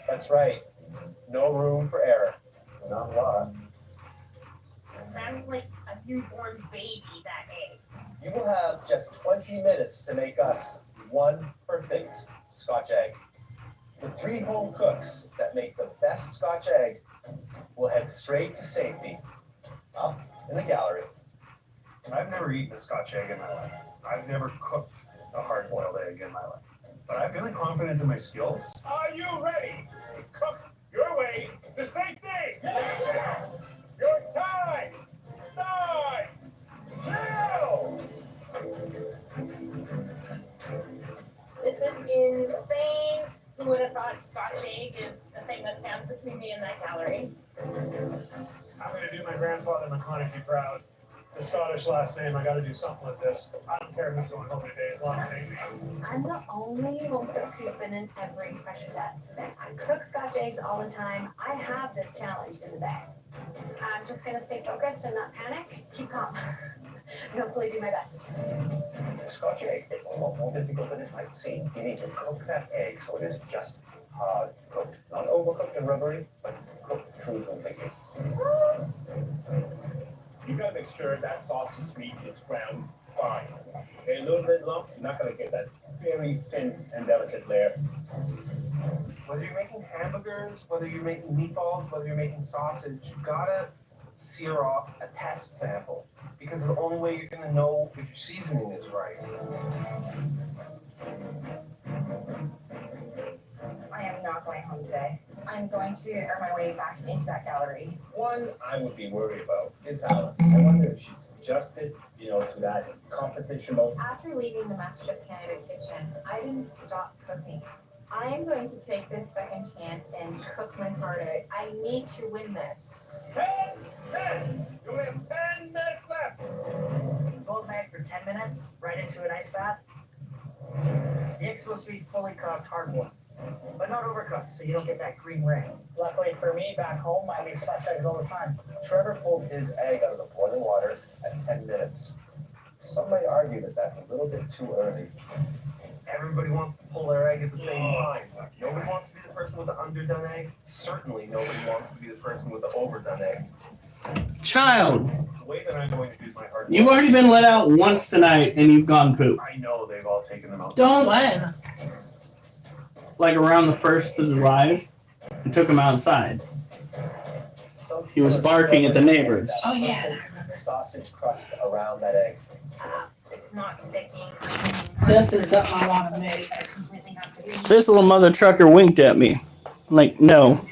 F: That's right. No room for error. Not a lot.
E: That's like a newborn baby, that egg.
F: You will have just 20 minutes to make us 1 perfect Scotch egg. The 3 home cooks that make the best Scotch egg will head straight to safety, up in the gallery.
N: I've never eaten a Scotch egg in my life. I've never cooked a hard-boiled egg in my life. But I'm feeling confident in my skills.
D: Are you ready to cook your way to safety? Your time starts now!
E: This is insane. Who would have thought Scotch egg is the thing that stands between me and that gallery?
N: I'm going to do my grandfather McConaughey proud. It's a Scottish last name. I got to do something with this. I don't care who's going home today as long as they me.
G: I'm the only home cook who's been in every pressure test. I cook Scotch eggs all the time. I have this challenge in the bag. I'm just gonna stay focused and not panic. Keep calm. And hopefully do my best.
C: Scotch Scotch egg is a lot more difficult than it might seem. You need to cook that egg so it is just hard cooked. Not overcooked and rubbery, but cooked through completely.
D: You gotta make sure that sausage meat is ground fine. Okay, a little bit lumps, you're not gonna get that very thin and delicate layer.
F: Whether you're making hamburgers, whether you're making meatballs, whether you're making sausage, you gotta sear off a test sample. Because it's the only way you're gonna know if your seasoning is right.
G: I am not going home today. I'm going to earn my way back into that gallery.
D: One I would be worried about is Alice. I wonder if she's adjusted, to that competition mode.
G: After leaving the MasterChef Canada kitchen, I didn't stop cooking. I am going to take this second chance and cook my heart out. I need to win this.
D: 10 minutes! You have 10 minutes left!
B: Both egg for 10 minutes, right into an ice bath. The egg's supposed to be fully cooked, hard boiled, but not overcooked, so you don't get that green ring. Luckily for me, back home, I make Scotch eggs all the time.
C: Trevor pulled his egg out of the boiling water at 10 minutes. Some may argue that that's a little bit too early.
F: Everybody wants to pull their egg at the same time. Nobody wants to be the person with the underdone egg. Certainly nobody wants to be the person with the overdone egg.
A: Child,
F: The way that I'm going to do my hard
A: you've already been let out once tonight and you've gone poop.
F: I know they've all taken them out.
A: Don't let. Like around the 1st of July, we took him outside. He was barking at the neighbors.
G: Oh, yeah.
C: Sausage crust around that egg.
G: It's not sticking.
I: This is something I want to make.
G: I completely have to be.
A: This little mother trucker winked at me. Like, no.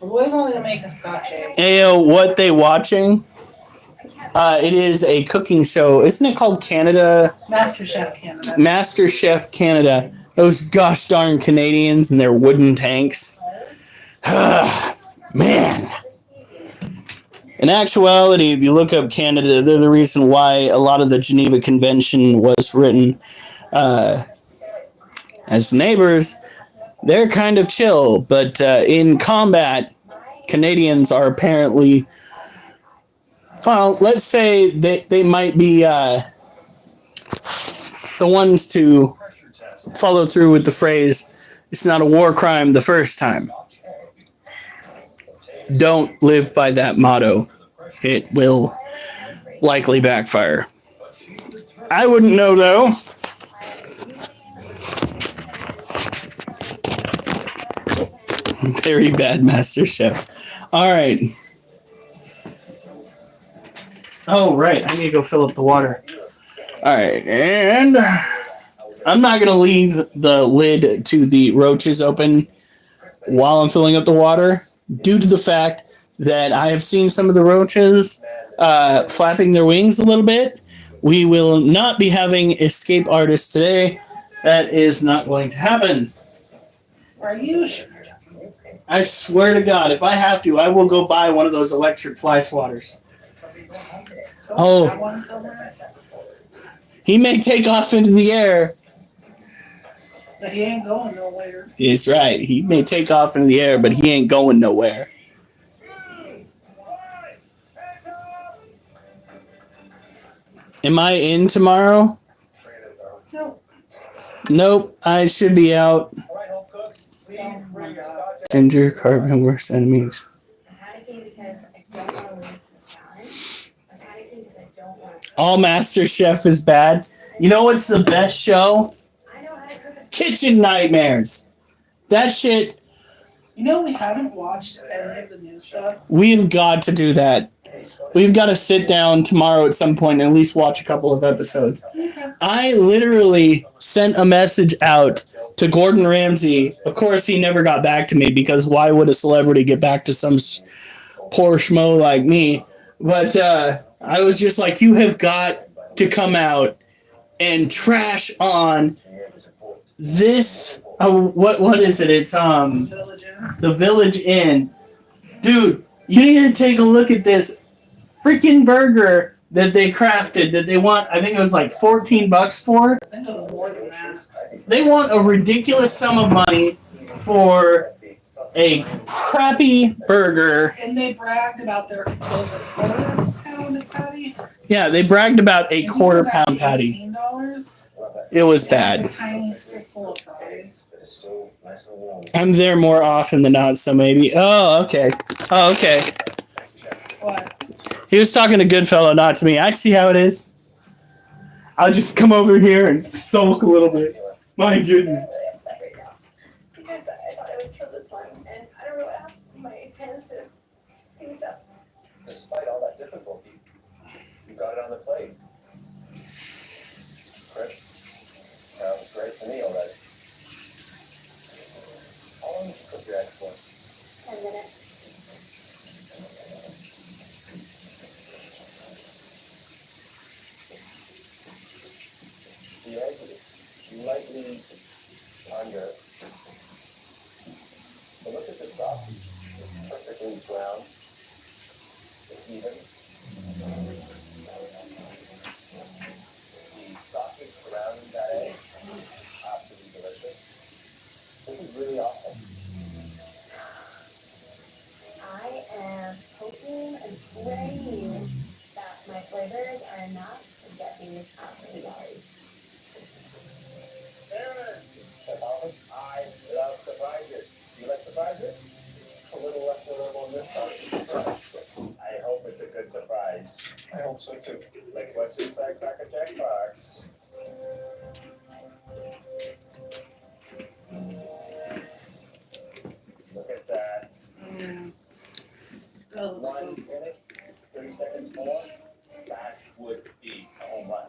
I: The boys wanted to make a Scotch egg.
A: Ayo, what they watching? It is a cooking show. Isn't it called Canada?
I: MasterChef Canada.
A: MasterChef Canada. Those gosh darn Canadians and their wooden tanks. Man. In actuality, if you look up Canada, they're the reason why a lot of the Geneva Convention was written. As neighbors, they're kind of chill, but in combat, Canadians are apparently, well, let's say they might be the ones to follow through with the phrase, it's not a war crime the first time. Don't live by that motto. It will likely backfire. I wouldn't know, though. Very bad MasterChef. All right. Oh, right. I need to go fill up the water. All right. And I'm not going to leave the lid to the roaches open while I'm filling up the water, due to the fact that I have seen some of the roaches flapping their wings a little bit. We will not be having escape artists today. That is not going to happen.
I: Are you sure?
A: I swear to God, if I have to, I will go buy one of those electric fly swatters. Oh.
I: That one somewhere?
A: He may take off into the air.
I: But he ain't going nowhere.
A: He's right. He may take off into the air, but he ain't going nowhere. Am I in tomorrow?
I: No.
A: Nope. I should be out. Ginger, carbon, worst enemies.
G: I'm panicking because I don't want to lose this challenge. I'm panicking because I don't want to.
A: All MasterChef is bad. You know what's the best show?
G: I know how to cook a
A: Kitchen Nightmares. That shit,
I: You know we haven't watched any of the new stuff.
A: we've got to do that. We've got to sit down tomorrow at some point and at least watch a couple of episodes. I literally sent a message out to Gordon Ramsay. Of course, he never got back to me because why would a celebrity get back to some poor schmo like me? But I was just like, you have got to come out and trash on this. What is it? It's the Village Inn. Dude, you need to take a look at this freaking burger that they crafted that they want. I think it was like $14 for.
I: I think it was more than that.
A: They want a ridiculous sum of money for a crappy burger.
I: And they bragged about their quarter pound patty.
A: Yeah, they bragged about a quarter pound patty.
I: $18.
A: It was
I: A
A: bad.
I: tiny fistful of fries.
C: But it's still nice and warm.
A: I'm there more often than not, so maybe. Oh, okay. Oh, okay.
C: Thank you, Chef.
I: What?
A: He was talking to Goodfellow, not to me. I see how it is. I'll just come over here and sulk a little bit. My goodness.
G: I'm really upset right now because I thought I would kill this one, and I don't know what happened. My hands just seized up.
C: Despite all that difficulty, you got it on the plate. Chris, sounds great to me already. How long did you cook your eggs for?
G: 10 minutes.
C: The egg is slightly under. So look at the sausage. It's perfectly brown. It's even. The sausage surrounding that egg is absolutely delicious. This is really awesome.
G: I am hoping and praying that my flavors are enough to get these absolutely delicious.
C: Chef Alvin, I love surprises. Do you like surprises? A little less memorable in this time. I hope it's a good surprise. I hope so too. Like what's inside Cracker Jack box? Look at that.
I: Oh,
C: 1 minute, 30 seconds more. That would be a home run.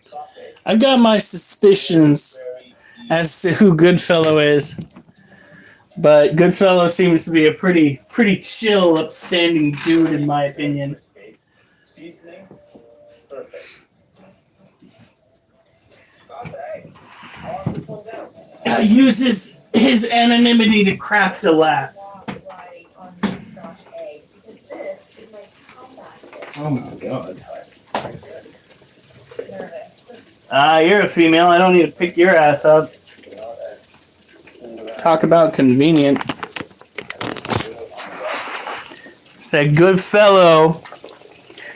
C: Sausage.
A: I've got my suspicions as to who Goodfellow is. But Goodfellow seems to be a pretty chill, upstanding dude, in my opinion.
C: Seasoning, perfect. Okay. I'll put this one down.
A: Uses his anonymity to craft a laugh.
G: Variety on this Scotch egg because this is my comeback.
A: Oh my god.
G: Nervous.
A: You're a female. I don't need to pick your ass up. Talk about convenient. Said Goodfellow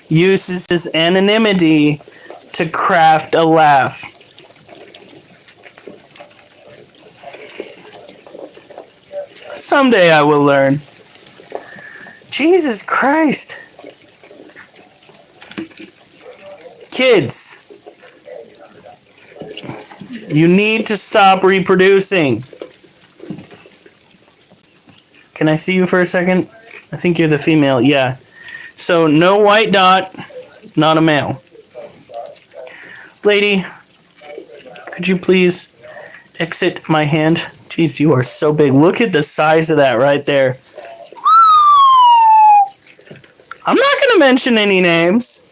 A: uses his anonymity to craft a laugh. Someday I will learn. Jesus Christ. Kids, you need to stop reproducing. Can I see you for a second? I think you're the female. Yeah. So no white dot, not a male. Lady, could you please exit my hand? Jeez, you are so big. Look at the size of that right there. I'm not going to mention any names.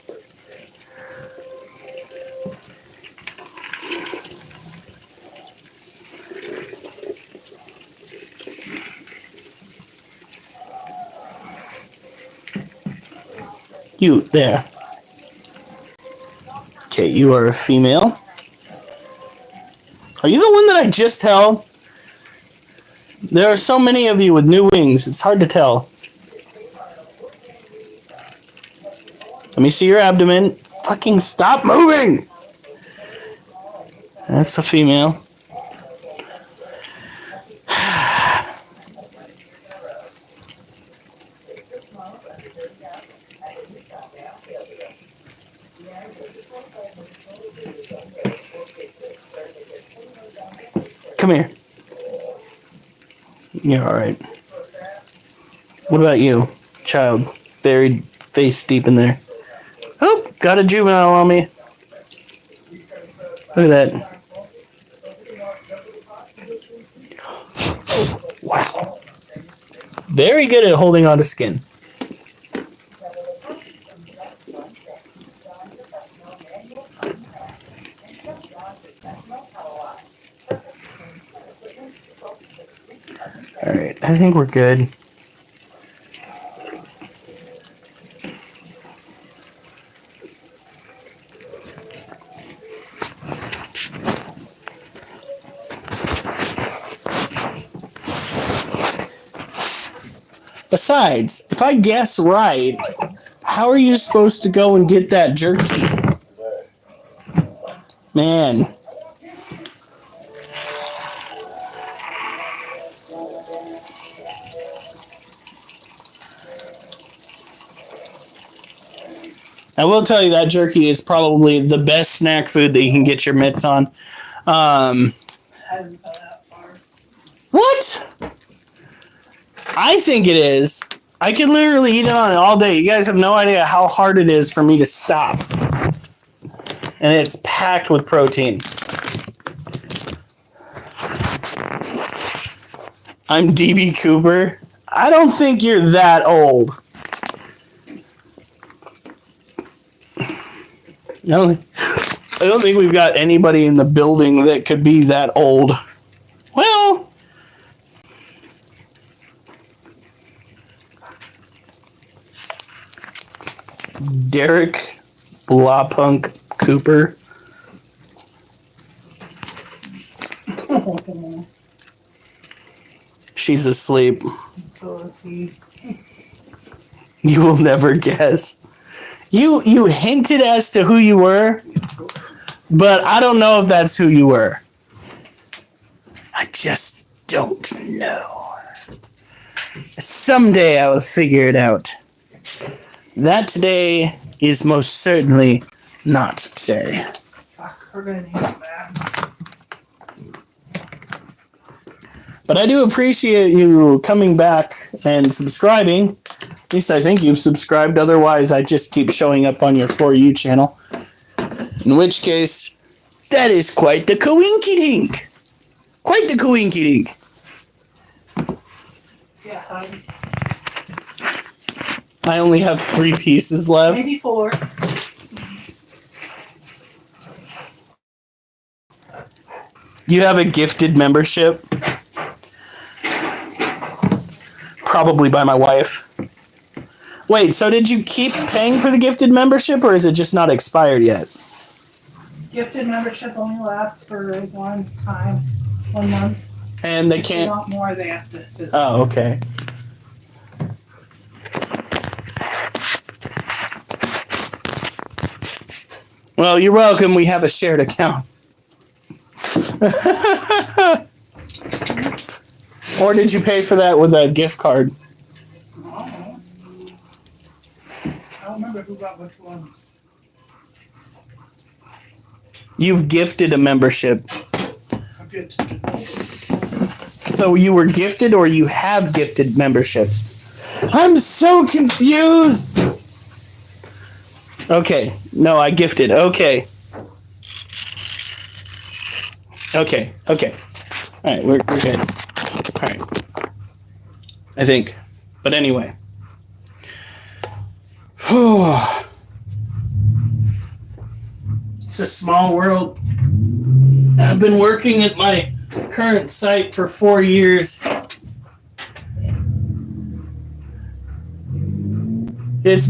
A: You, there. Okay, you are a female. Are you the one that I just held? There are so many of you with new wings, it's hard to tell. Let me see your abdomen. Fucking stop moving! That's a female. Come here. You're alright. What about you, child? Buried face deep in there. Oh, got a juvenile on me. Look at that. Wow. Very good at holding on to skin. Alright, I think we're good. Besides, if I guess right, How are you supposed to go and get that jerky? Man. I will tell you that jerky is probably the best snack food that you can get your mitts on.
I: Hasn't gone that far.
A: What? I think it is. I could literally eat it on it all day. You guys have no idea how hard it is for me to stop. And it's packed with protein. I'm DB Cooper. I don't think you're that old. I don't think we've got anybody in the building that could be that old. Well, Derek Blapunk Cooper. She's asleep.
I: So is he.
A: You will never guess. You hinted as to who you were, but I don't know if that's who you were. I just don't know. Someday I will figure it out. That today is most certainly not today.
I: Fuck, we're gonna need that.
A: But I do appreciate you coming back and subscribing. At least I think you've subscribed. Otherwise, I just keep showing up on your For You channel. In which case, that is quite the coinky-dink. Quite the coinky-dink.
I: Yeah,
A: I only have 3 pieces left.
I: maybe 4.
A: You have a gifted membership. Probably by my wife. Wait, so did you keep paying for the gifted membership, or is it just not expired yet?
I: Gifted membership only lasts for 1 month.
A: And they
I: If they
A: can't...
I: want more, they have to visit.
A: Oh, okay. Well, you're welcome. We have a shared account. Or did you pay for that with a gift card?
I: I don't remember who got which one.
A: You've gifted a membership.
I: I'm good.
A: So you were gifted or you have gifted memberships? I'm so confused. Okay. No, I gifted. Okay. Okay. Okay. All right. We're good. All right. I think. But anyway. It's a small world. I've been working at my current site for 4 years. It's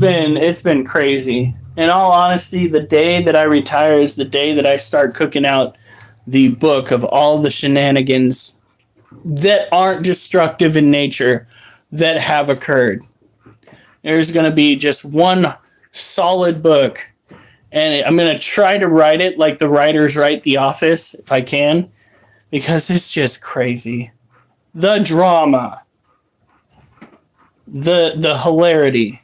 A: been crazy. In all honesty, the day that I retire is the day that I start cooking out the book of all the shenanigans that aren't destructive in nature that have occurred. There's going to be just one solid book, and I'm going to try to write it like the writers write The Office, if I can, because it's just crazy. The drama, the hilarity.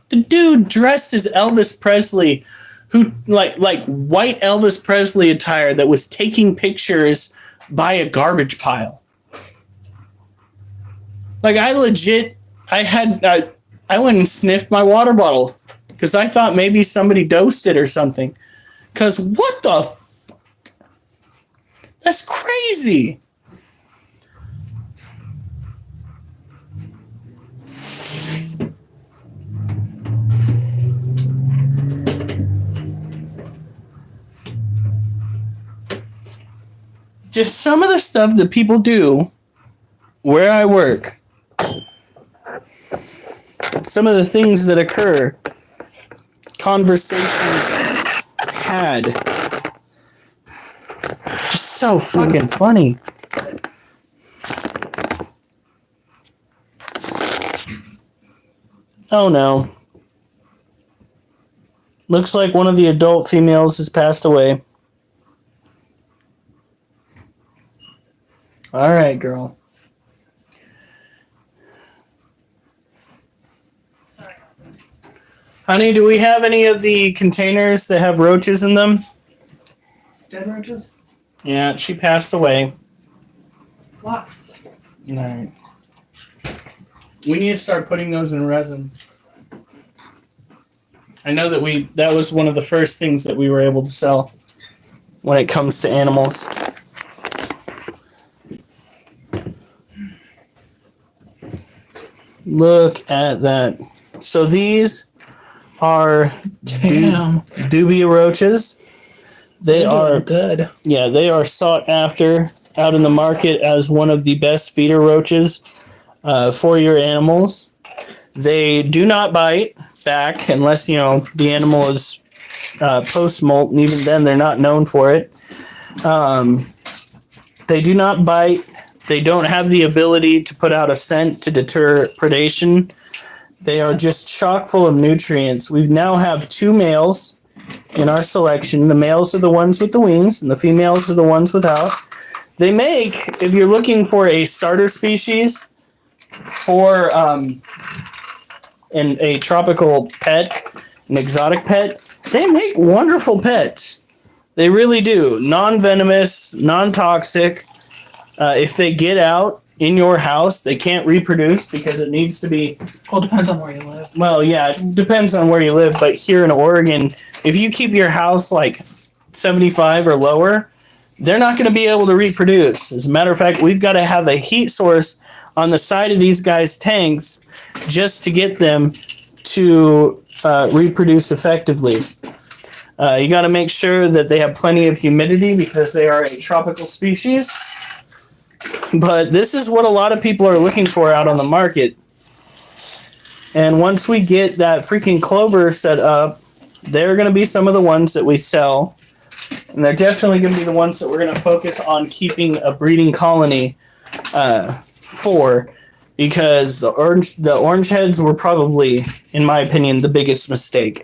A: The dude dressed as Elvis Presley, who like white Elvis Presley attire that was taking pictures by a garbage pile. Like I went and sniffed my water bottle because I thought maybe somebody dosed it or something. Because what the fuck? That's crazy. Just some of the stuff that people do where I work. Some of the things that occur. Conversations had. It's so fucking funny. Oh no. Looks like one of the adult females has passed away. All right, girl. Honey, do we have any of the containers that have roaches in them?
I: Dead roaches?
A: Yeah, she passed away.
I: Lots.
A: All right. We need to start putting those in resin. I know that was one of the first things that we were able to sell when it comes to animals. Look at that. So these are dubia roaches. They are
I: good.
A: Yeah, they are sought after out in the market as one of the best feeder roaches for your animals. They do not bite back unless, the animal is post-molt, and even then they're not known for it. They do not bite. They don't have the ability to put out a scent to deter predation. They are just chock full of nutrients. We now have 2 males in our selection. The males are the ones with the wings, and the females are the ones without. They make, if you're looking for a starter species for a tropical pet, an exotic pet, they make wonderful pets. They really do. Non-venomous, non-toxic. If they get out in your house, they can't reproduce because it needs to be...
I: Well, it depends on where you live.
A: Well, yeah, it depends on where you live, but here in Oregon, if you keep your house like 75 or lower, they're not going to be able to reproduce. As a matter of fact, we've got to have a heat source on the side of these guys' tanks just to get them to reproduce effectively. You got to make sure that they have plenty of humidity because they are a tropical species. But this is what a lot of people are looking for out on the market. And once we get that freaking clover set up, they're going to be some of the ones that we sell. And they're definitely going to be the ones that we're going to focus on keeping a breeding colony for. Because the orange heads were probably, in my opinion, the biggest mistake.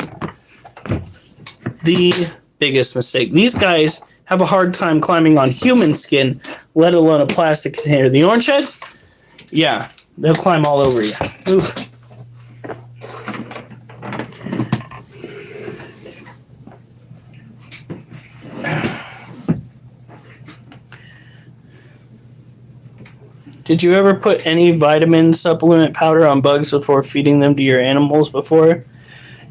A: The biggest mistake. These guys have a hard time climbing on human skin, let alone a plastic container. The orange heads, yeah, they'll climb all over you. Oof. Did you ever put any vitamin supplement powder on bugs before feeding them to your animals before?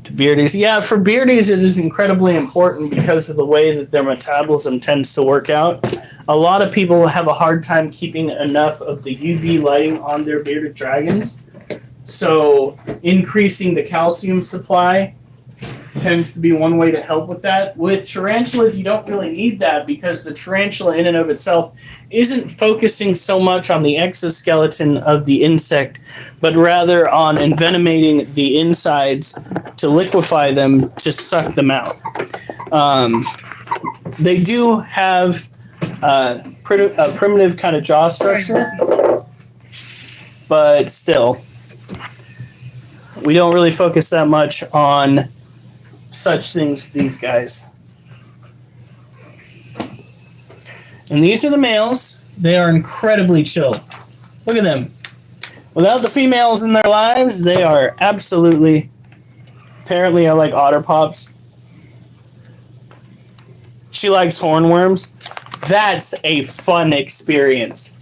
A: To beardies? Yeah, for beardies it is incredibly important because of the way that their metabolism tends to work out. A lot of people have a hard time keeping enough of the UV lighting on their bearded dragons. So increasing the calcium supply tends to be one way to help with that. With tarantulas, you don't really need that because the tarantula in and of itself isn't focusing so much on the exoskeleton of the insect, but rather on envenomating the insides to liquefy them to suck them out. They do have a primitive kind of jaw structure, but still, we don't really focus that much on such things with these guys. And these are the males. They are incredibly chill. Look at them. Without the females in their lives, they are absolutely... Apparently I like otter pops. She likes hornworms. That's a fun experience.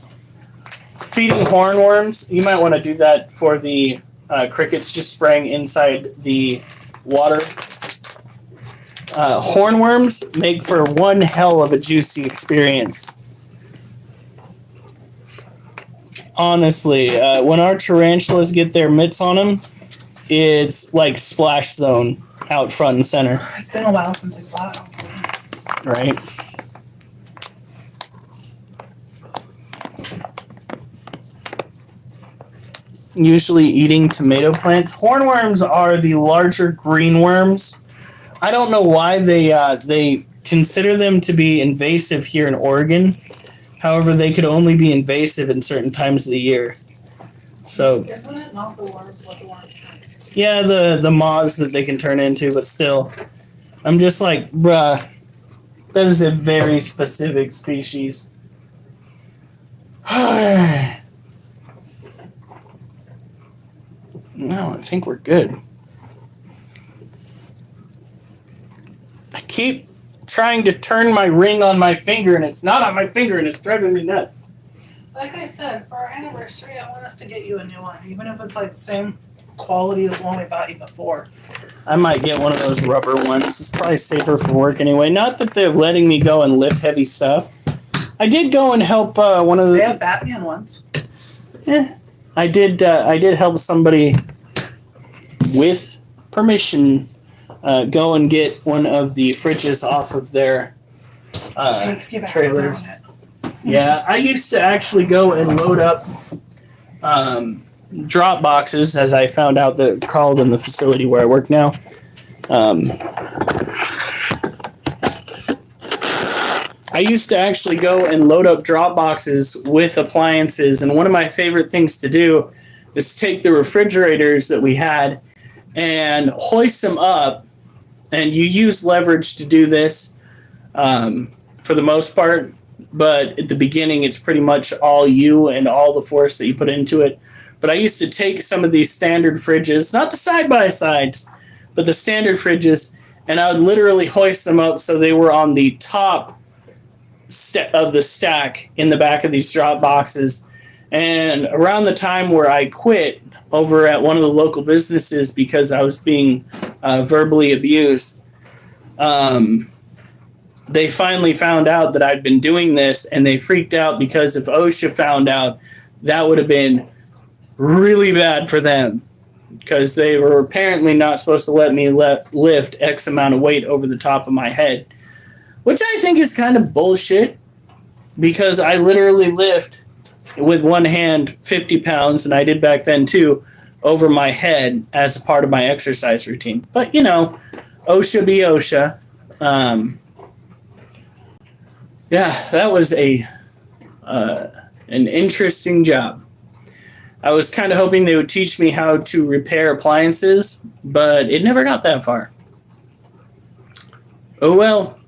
A: Feeding hornworms, you might want to do that for the crickets, just spraying inside the water. Hornworms make for one hell of a juicy experience. Honestly, when our tarantulas get their mitts on them, it's like splash zone out front and center.
I: It's been a while since we fought.
A: Right? Usually eating tomato plants. Hornworms are the larger green worms. I don't know why they consider them to be invasive here in Oregon. However, they could only be invasive in certain times of the year. So,
I: Isn't it not the worms, what the worms?
A: yeah, the moths that they can turn into, but still, I'm just like, bruh, that is a very specific species. No, I think we're good. I keep trying to turn my ring on my finger, and it's not on my finger, and it's driving me nuts.
I: Like I said, for our anniversary, I want us to get you a new one, even if it's like the same quality as the one we bought you before.
A: I might get one of those rubber ones. It's probably safer for work anyway. Not that they're letting me go and lift heavy stuff. I did go and help one of the.
I: They have Batman ones.
A: Yeah, I did help somebody with permission go and get one of the fridges off of their trailers. Yeah, I used to actually go and load up drop boxes, as I found out they're called in the facility where I work now. I used to actually go and load up drop boxes with appliances, and one of my favorite things to do is take the refrigerators that we had and hoist them up, and you use leverage to do this for the most part, but at the beginning it's pretty much all you and all the force that you put into it. But I used to take some of these standard fridges, not the side-by-sides, but the standard fridges, and I would literally hoist them up so they were on the top of the stack in the back of these drop boxes. And around the time where I quit over at one of the local businesses because I was being verbally abused, they finally found out that I'd been doing this, and they freaked out because if OSHA found out, that would have been really bad for them, because they were apparently not supposed to let me lift X amount of weight over the top of my head, which I think is kind of bullshit, because I literally lift with one hand 50 pounds, and I did back then too, over my head as a part of my exercise routine. But, you know, OSHA be OSHA. Yeah, that was an interesting job. I was kind of hoping they would teach me how to repair appliances, but it never got that far. Oh well.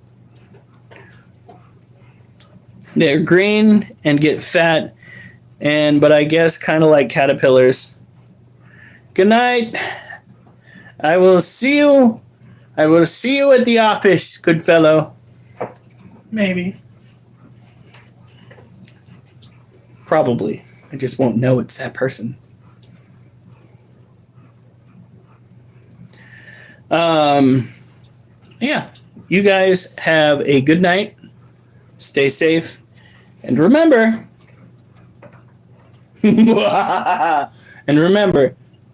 A: They're green and get fat, but I guess kind of like caterpillars. Good night. I will see you at the office, good fellow.
I: Maybe.
A: Probably. I just won't know it's that person. Yeah. You guys have a good night. Stay safe. And remember,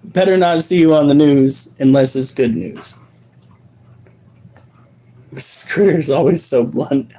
A: better not see you on the news unless it's good news. Mrs. Critter is always so blunt.